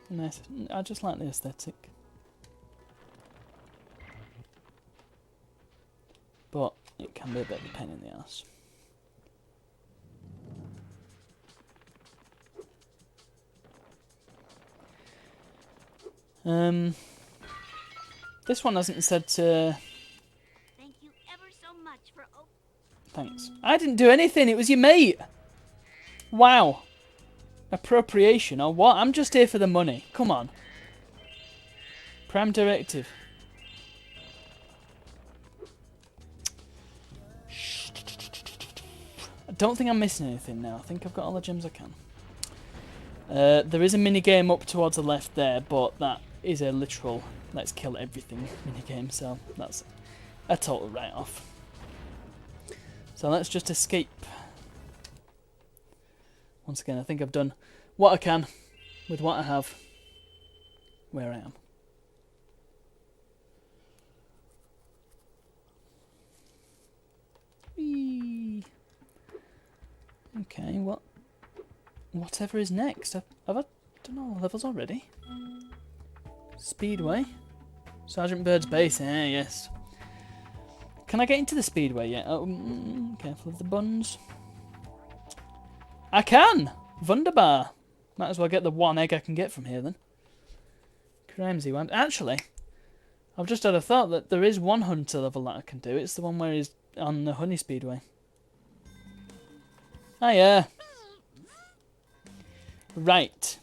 Nice. I just like the aesthetic. But it can be a bit of a pain in the ass. This one hasn't said to... Thank you ever so much for... Thanks. I didn't do anything, it was your mate! Wow. Appropriation or what? I'm just here for the money. Come on. Prime directive. I don't think I'm missing anything now. I think I've got all the gems I can. There is a minigame up towards the left there, but that is a literal let's kill everything minigame, so that's a total write-off. So let's just escape. once again, I think I've done what I can with what I have where I am. Whee. Okay, whatever is next. Have I done all the levels already? Speedway. Sergeant Bird's base, yes. Can I get into the Speedway yet? Oh, careful of the buns. I can! Wunderbar! Might as well get the one egg I can get from here then. Crimsy one. Actually, I've just had a thought that there is one hunter level that I can do. It's the one where he's on the Honey Speedway. Oh yeah. Right.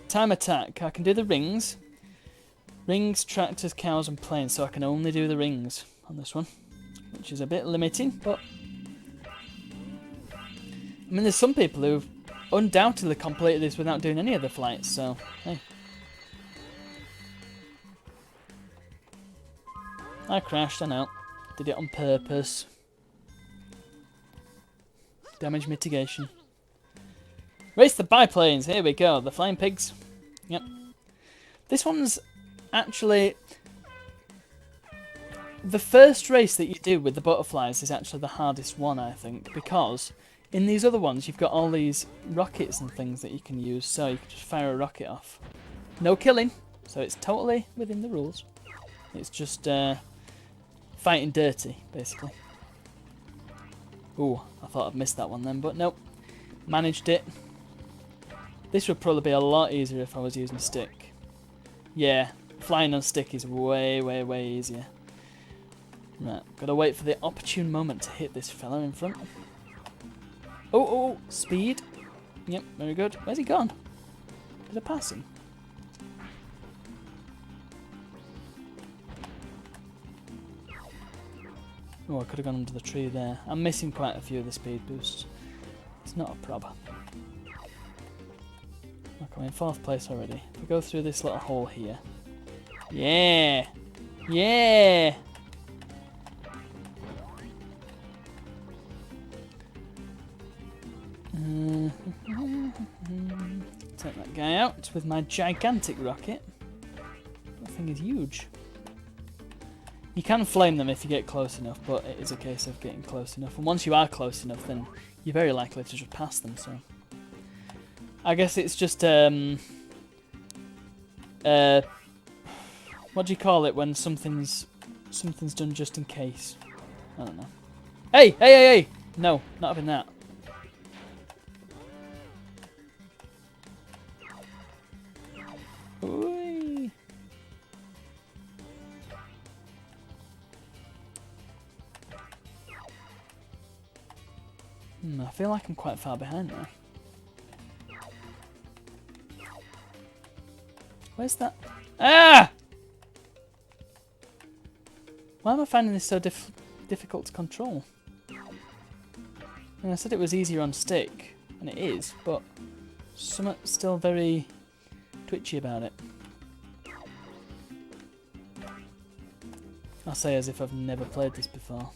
Time attack. I can do the rings. Rings, tractors, cows and planes. So I can only do the rings on this one. Which is a bit limiting, but... I mean, there's some people who've undoubtedly completed this without doing any of the flights, so, hey. I crashed, I know. Did it on purpose. Damage mitigation. Race the biplanes, here we go, the flying pigs. Yep. This one's actually... The first race that you do with the butterflies is actually the hardest one, I think, because in these other ones you've got all these rockets and things that you can use, so you can just fire a rocket off. No killing, so it's totally within the rules. It's just fighting dirty, basically. Ooh, I thought I'd missed that one then, but nope. Managed it. This would probably be a lot easier if I was using stick. Yeah, flying on stick is way, way, way easier. Right, gotta wait for the opportune moment to hit this fella in front. Oh, speed. Yep, very good. Where's he gone? Did I pass him? Oh, I could have gone under the tree there. I'm missing quite a few of the speed boosts. It's not a problem. Look, I'm in 4th place already. If we go through this little hole here. Yeah! Yeah! Take that guy out with my gigantic rocket. That thing is huge. You can flame them if you get close enough, but it is a case of getting close enough. And once you are close enough, then you're very likely to just pass them. So I guess it's just what do you call it when something's done just in case? I don't know. Hey, hey, hey, hey! No, not having that. Ooh. I feel like I'm quite far behind now. Where's that? Ah! Why am I finding this so difficult to control? And I said it was easier on stick, and it is, but something still very twitchy about it. I'll say as if I've never played this before.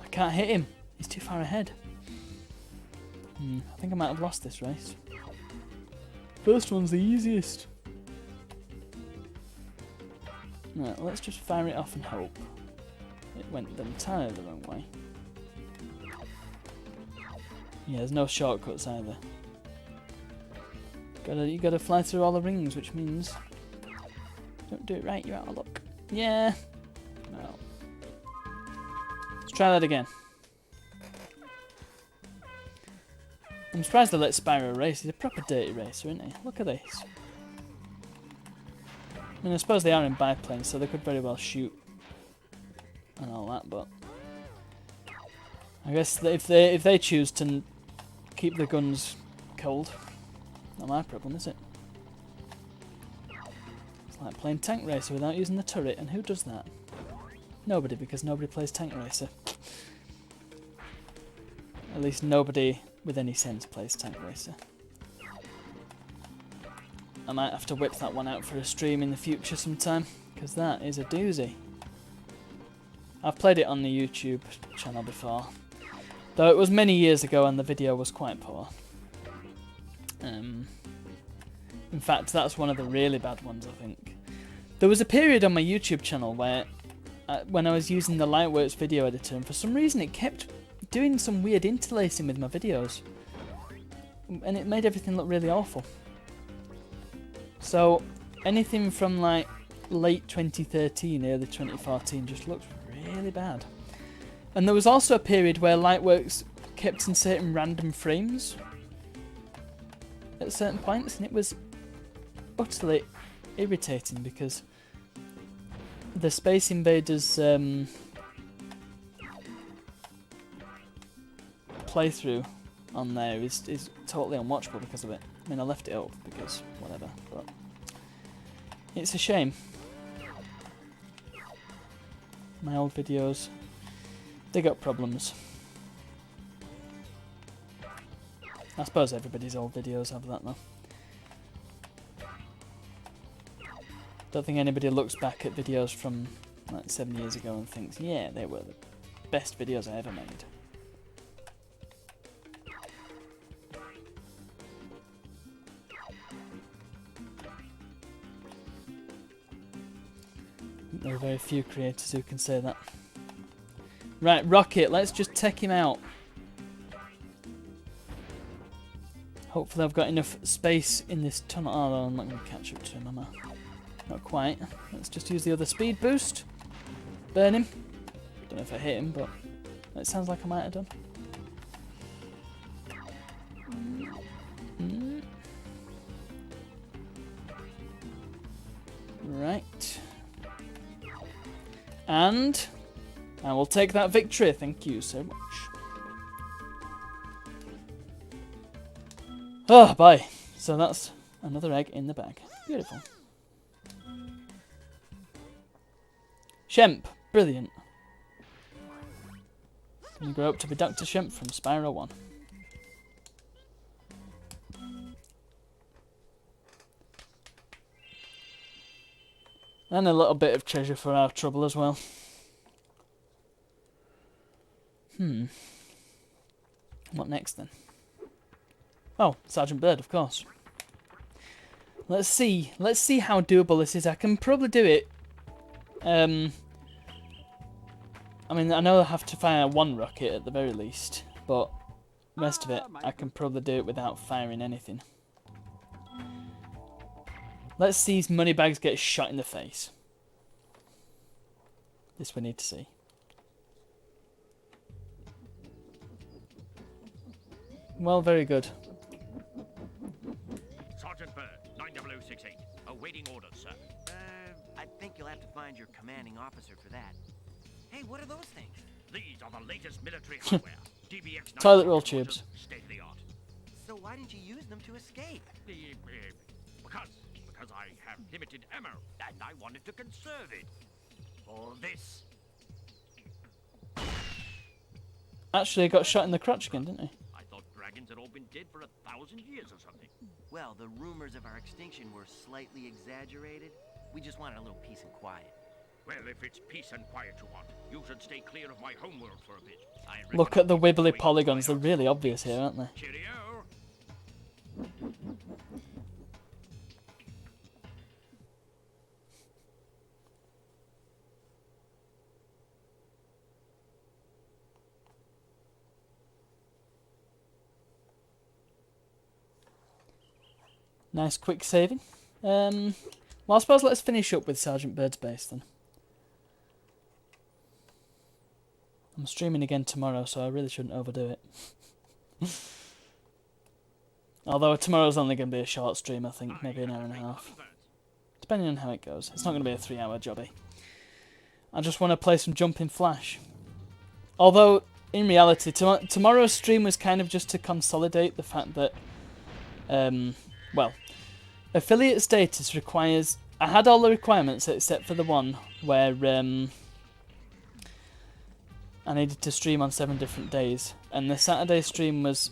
I can't hit him. He's too far ahead. I think I might have lost this race. First one's the easiest. Right, let's just fire it off and hope. It went entirely the wrong way. Yeah, there's no shortcuts either. You gotta fly through all the rings, which means don't do it right, you're out of luck. Yeah. Well, let's try that again. I'm surprised they let Spyro race. He's a proper dirty racer, isn't he? Look at this. I mean, I suppose they are in biplanes, so they could very well shoot and all that, but I guess if they choose to keep the guns cold, not my problem, is it? It's like playing Tank Racer without using the turret, and who does that? Nobody, because nobody plays Tank Racer. At least nobody with any sense plays Tank Racer. I might have to whip that one out for a stream in the future sometime, because that is a doozy. I've played it on the YouTube channel before, Though it was many years ago and the video was quite poor. In fact, that's one of the really bad ones, I think. There was a period on my YouTube channel where, when I was using the Lightworks video editor, and for some reason it kept doing some weird interlacing with my videos. And it made everything look really awful. So, anything from like late 2013, early 2014 just looks really bad. And there was also a period where Lightworks kept inserting random frames at certain points, and it was utterly irritating because the Space Invaders playthrough on there is totally unwatchable because of it. I mean, I left it up because whatever, but it's a shame. My old videos, they got problems. I suppose everybody's old videos have that though. Don't think anybody looks back at videos from like 7 years ago and thinks, yeah, they were the best videos I ever made. There are very few creators who can say that. Right, Rocket, let's just take him out. Hopefully I've got enough space in this tunnel. Oh, I'm not going to catch up to him, am I? Not quite. Let's just use the other speed boost. Burn him. Don't know if I hit him, but it sounds like I might have done. Right. And I will take that victory. Thank you so much. Oh, bye. So that's another egg in the bag. Beautiful. Shemp. Brilliant. Can you grow up to be Dr. Shemp from Spyro 1? And a little bit of treasure for our trouble as well. What next then? Oh, Sergeant Bird, of course. Let's see how doable this is. I can probably do it. I mean, I know I have to fire one rocket at the very least, but the rest of it, I can probably do it without firing anything. Let's see these moneybags get shot in the face. This we need to see. Well, very good. Sergeant Bird, 9068. Awaiting orders, sir. I think you'll have to find your commanding officer for that. Hey, what are those things? These are the latest military hardware. DBX Toilet roll tubes. State of the art. So why didn't you use them to escape? Because I have limited ammo, and I wanted to conserve it. For this. Actually, he got shot in the crotch again, didn't he? I thought dragons had all been dead for 1,000 years or something. Well, the rumors of our extinction were slightly exaggerated. We just wanted a little peace and quiet. Well, if it's peace and quiet you want, you should stay clear of my homeworld for a bit. Look at the wibbly polygons. They're really obvious here, aren't they? Cheerio. Nice quick saving. Well, I suppose let's finish up with Sergeant Bird's base then. I'm streaming again tomorrow, so I really shouldn't overdo it. Although tomorrow's only going to be a short stream, I think, maybe an hour and a half. Depending on how it goes. It's not going to be a 3-hour jobby. I just want to play some Jumping Flash. Although, in reality, tomorrow's stream was kind of just to consolidate the fact that, well, affiliate status requires... I had all the requirements except for the one where I needed to stream on 7 different days. And the Saturday stream was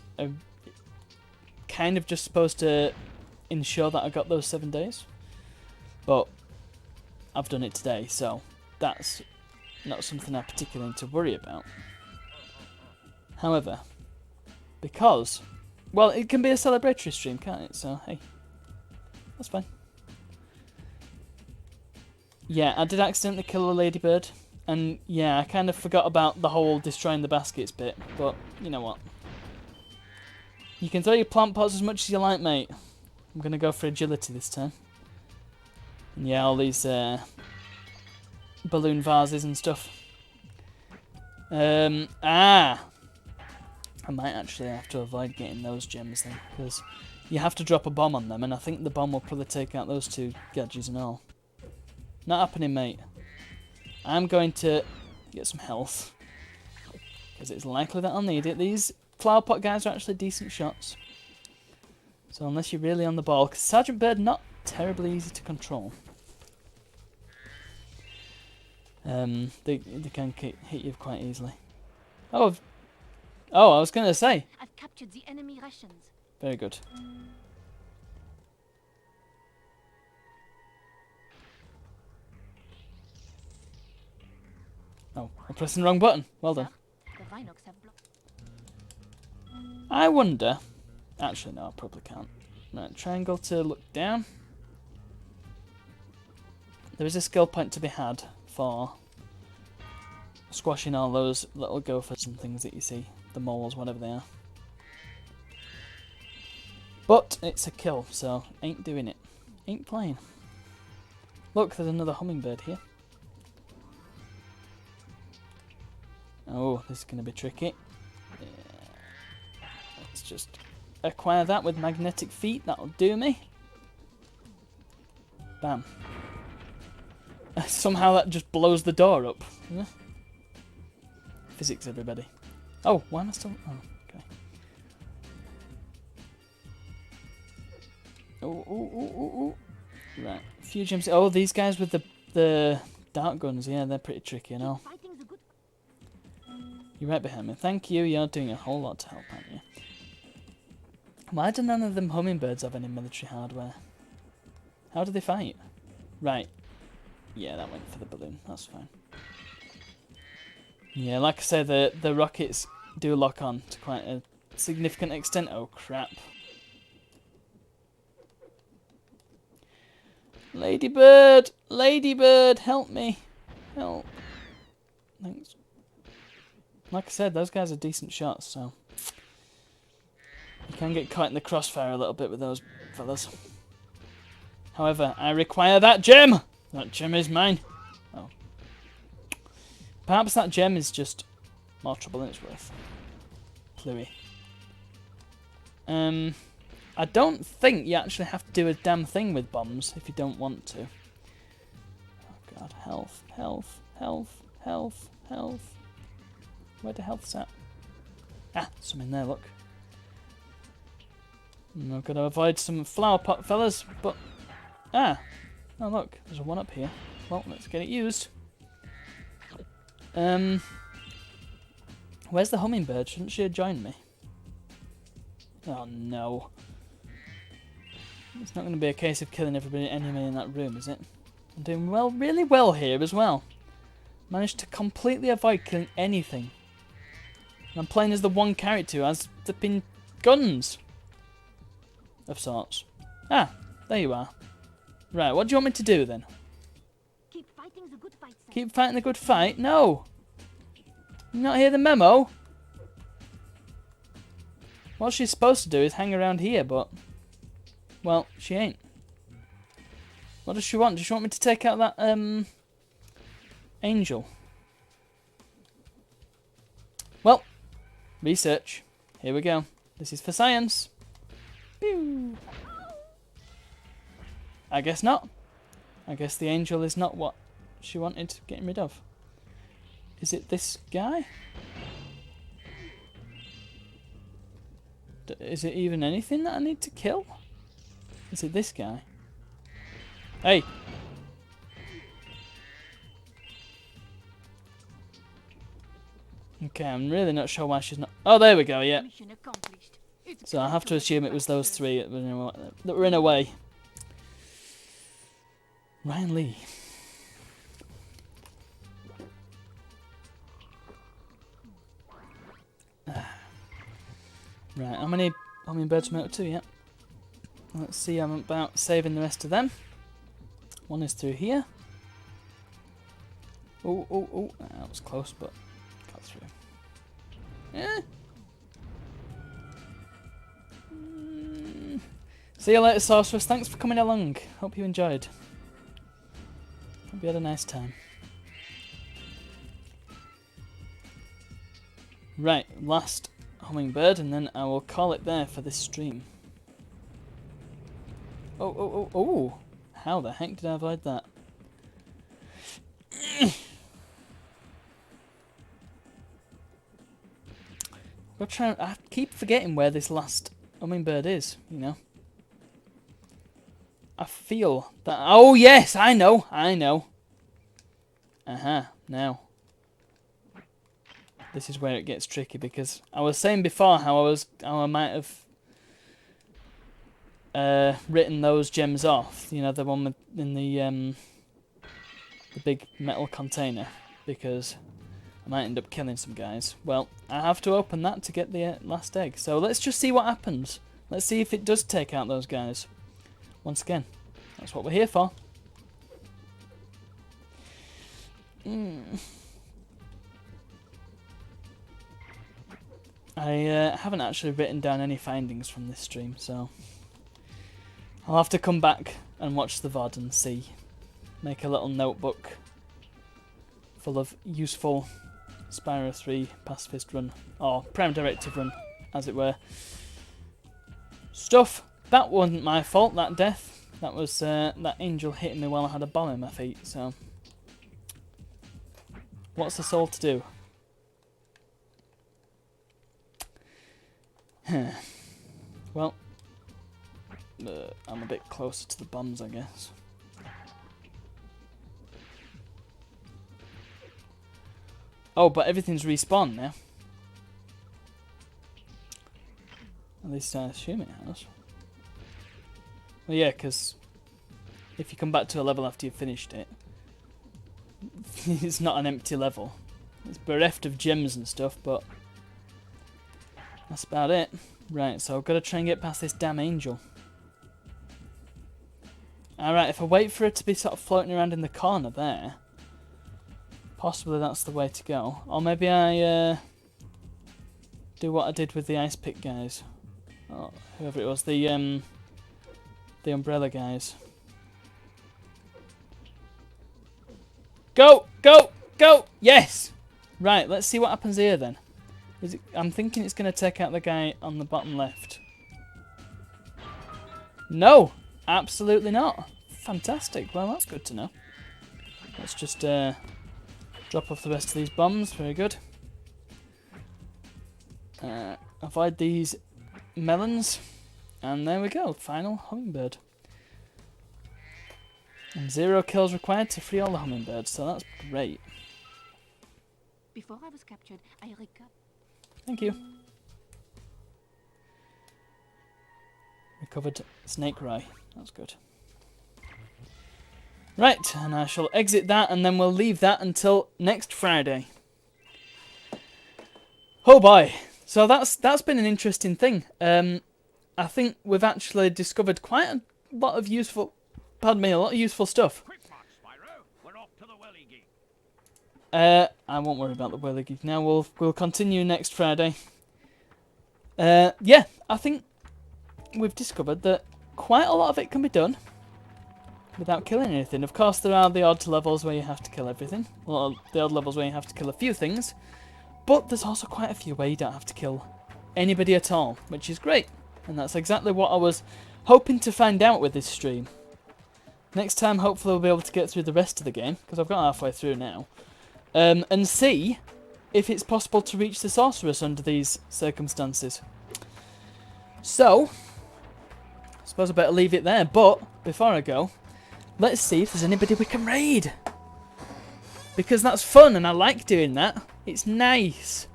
kind of just supposed to ensure that I got those 7 days. But I've done it today, so that's not something I particularly need to worry about. However, because, well, it can be a celebratory stream, can't it? So, hey, that's fine. Yeah, I did accidentally kill a ladybird. And, yeah, I kind of forgot about the whole destroying the baskets bit. But, you know what? You can throw your plant pots as much as you like, mate. I'm going to go for agility this time. And, yeah, all these balloon vases and stuff. I might actually have to avoid getting those gems then, because you have to drop a bomb on them, and I think the bomb will probably take out those two gadgets and all. Not happening, mate. I'm going to get some health, because it's likely that I'll need it. These flower pot guys are actually decent shots. So unless you're really on the ball, because Sergeant Bird, not terribly easy to control. They can hit you quite easily. Oh, I was going to say. I've captured the enemy rations. Very good. Oh, I'm pressing the wrong button. Well done. The Vinox have blocked. I wonder. Actually, no, I probably can't. Right, triangle to look down. There is a skill point to be had for squashing all those little gophers and things that you see. The moles, whatever they are. But it's a kill, so ain't doing it. Ain't playing. Look, there's another hummingbird here. Oh, this is going to be tricky. Let's just acquire that with magnetic feet. That'll do me. Bam. Somehow that just blows the door up. Yeah. Physics, everybody. Oh, why am I still... Oh, okay. Oh. Right. A few gems. Oh, these guys with the dart guns. Yeah, they're pretty tricky and all. You're right behind me. Thank you. You're doing a whole lot to help, aren't you? Why do none of them hummingbirds have any military hardware? How do they fight? Right. Yeah, that went for the balloon. That's fine. Yeah, like I said, the rockets do lock on to quite a significant extent. Oh, crap. Ladybird! Ladybird, help me. Help. Thanks. Like I said, those guys are decent shots, so you can get caught in the crossfire a little bit with those fellas. However, I require that gem! That gem is mine. Oh. Perhaps that gem is just more trouble than it's worth. Pluie. I don't think you actually have to do a damn thing with bombs if you don't want to. Oh god, health, health, health, health, health. Where the health's at? Ah, some in there, look. I've got to avoid some flower pot fellas, but... Ah! Oh look, there's one up here. Well, let's get it used. Where's the hummingbird? Shouldn't she have joined me? Oh no. It's not going to be a case of killing everybody enemy in that room, is it? I'm doing well, really well here as well. Managed to completely avoid killing anything. And I'm playing as the one character who has flipping guns. Of sorts. Ah, there you are. Right, what do you want me to do then? Keep fighting the good fight, sir. Keep fighting the good fight? No! You not hear the memo? What she's supposed to do is hang around here, but... Well, she ain't. What does she want? Does she want me to take out that, angel? Well, research. Here we go. This is for science. Pew! I guess not. I guess the angel is not what she wanted getting rid of. Is it this guy? Is it even anything that I need to kill? Is it this guy? Hey! Okay, I'm really not sure why she's not... Oh, there we go, yeah. Mission accomplished. It's So I have to assume it was those three that were in a way. Ryan Lee. Right, how many hummingbirds am I up to? Yep. Let's see, I'm about saving the rest of them. One is through here. Oh, that was close, but got through. Yeah. See you later, Sorceress. Thanks for coming along. Hope you enjoyed. Hope you had a nice time. Right, last hummingbird, and then I will call it there for this stream. Oh. How the heck did I avoid that? I keep forgetting where this last hummingbird is, you know. I feel that... Oh, yes, I know. Now. This is where it gets tricky, because I was saying before how I might have written those gems off. You know, the one in the big metal container, because I might end up killing some guys. Well, I have to open that to get the last egg. So let's just see what happens. Let's see if it does take out those guys. Once again, that's what we're here for. I haven't actually written down any findings from this stream, so I'll have to come back and watch the VOD and see. Make a little notebook full of useful Spyro 3 Pacifist run, or Prime Directive run, as it were. Stuff. That wasn't my fault, that death. That was that angel hitting me while I had a bomb in my feet, so... What's the soul to do? Well, I'm a bit closer to the bombs, I guess. Oh, but everything's respawned now. At least I assume it has. Well, yeah, because if you come back to a level after you've finished it, it's not an empty level. It's bereft of gems and stuff, but that's about it. Right, so I've got to try and get past this damn angel. Alright, if I wait for it to be sort of floating around in the corner there, possibly that's the way to go. Or maybe I do what I did with the ice pick guys. Or whoever it was, the umbrella guys. Go! Go! Go! Yes! Right, let's see what happens here then. I'm thinking it's going to take out the guy on the bottom left. No! Absolutely not. Fantastic. Well, that's good to know. Let's just drop off the rest of these bombs. Very good. Avoid these melons. And there we go. Final hummingbird. And 0 kills required to free all the hummingbirds. So that's great. Before I was captured, I Thank you. Recovered snake rye. That's good. Right, and I shall exit that, and then we'll leave that until next Friday. Oh boy! So that's been an interesting thing. I think we've actually discovered quite a lot of useful. Pardon me, a lot of useful stuff. Quick march, Spyro. We're off to the whirligig. I won't worry about the whirligig now. We'll continue next Friday. Yeah, I think we've discovered that quite a lot of it can be done without killing anything. Of course, there are the odd levels where you have to kill everything. Well, the odd levels where you have to kill a few things. But there's also quite a few where you don't have to kill anybody at all, which is great. And that's exactly what I was hoping to find out with this stream. Next time, hopefully, we'll be able to get through the rest of the game, because I've got halfway through now. And see if it's possible to reach the sorceress under these circumstances. So, I suppose I better leave it there, but before I go, let's see if there's anybody we can raid. Because that's fun and I like doing that. It's nice.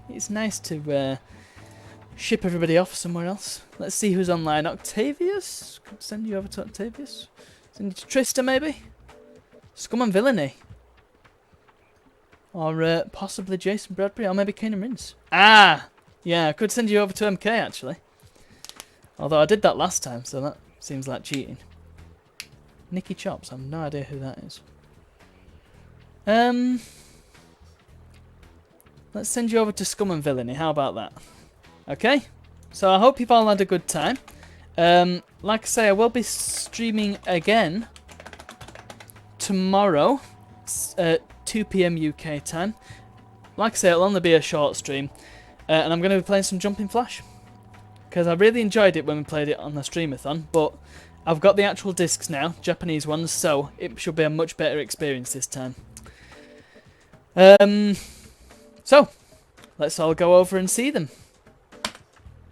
It's nice to ship everybody off somewhere else. Let's see who's online. Octavius? Could send you over to Octavius. Send you to Trista maybe? Scum and Villainy. Or possibly Jason Bradbury, or maybe Kane and Rince. Ah! Yeah, I could send you over to MK actually. Although I did that last time, so that seems like cheating. Nicky Chops, I have no idea who that is. Let's send you over to Scum and Villainy, how about that? Okay, so I hope you've all had a good time. Like I say, I will be streaming again tomorrow at 2 PM UK time. Like I say, it'll only be a short stream. And I'm going to be playing some Jumping Flash. Because I really enjoyed it when we played it on the streamathon. But I've got the actual discs now, Japanese ones, so it should be a much better experience this time. So, let's all go over and see them.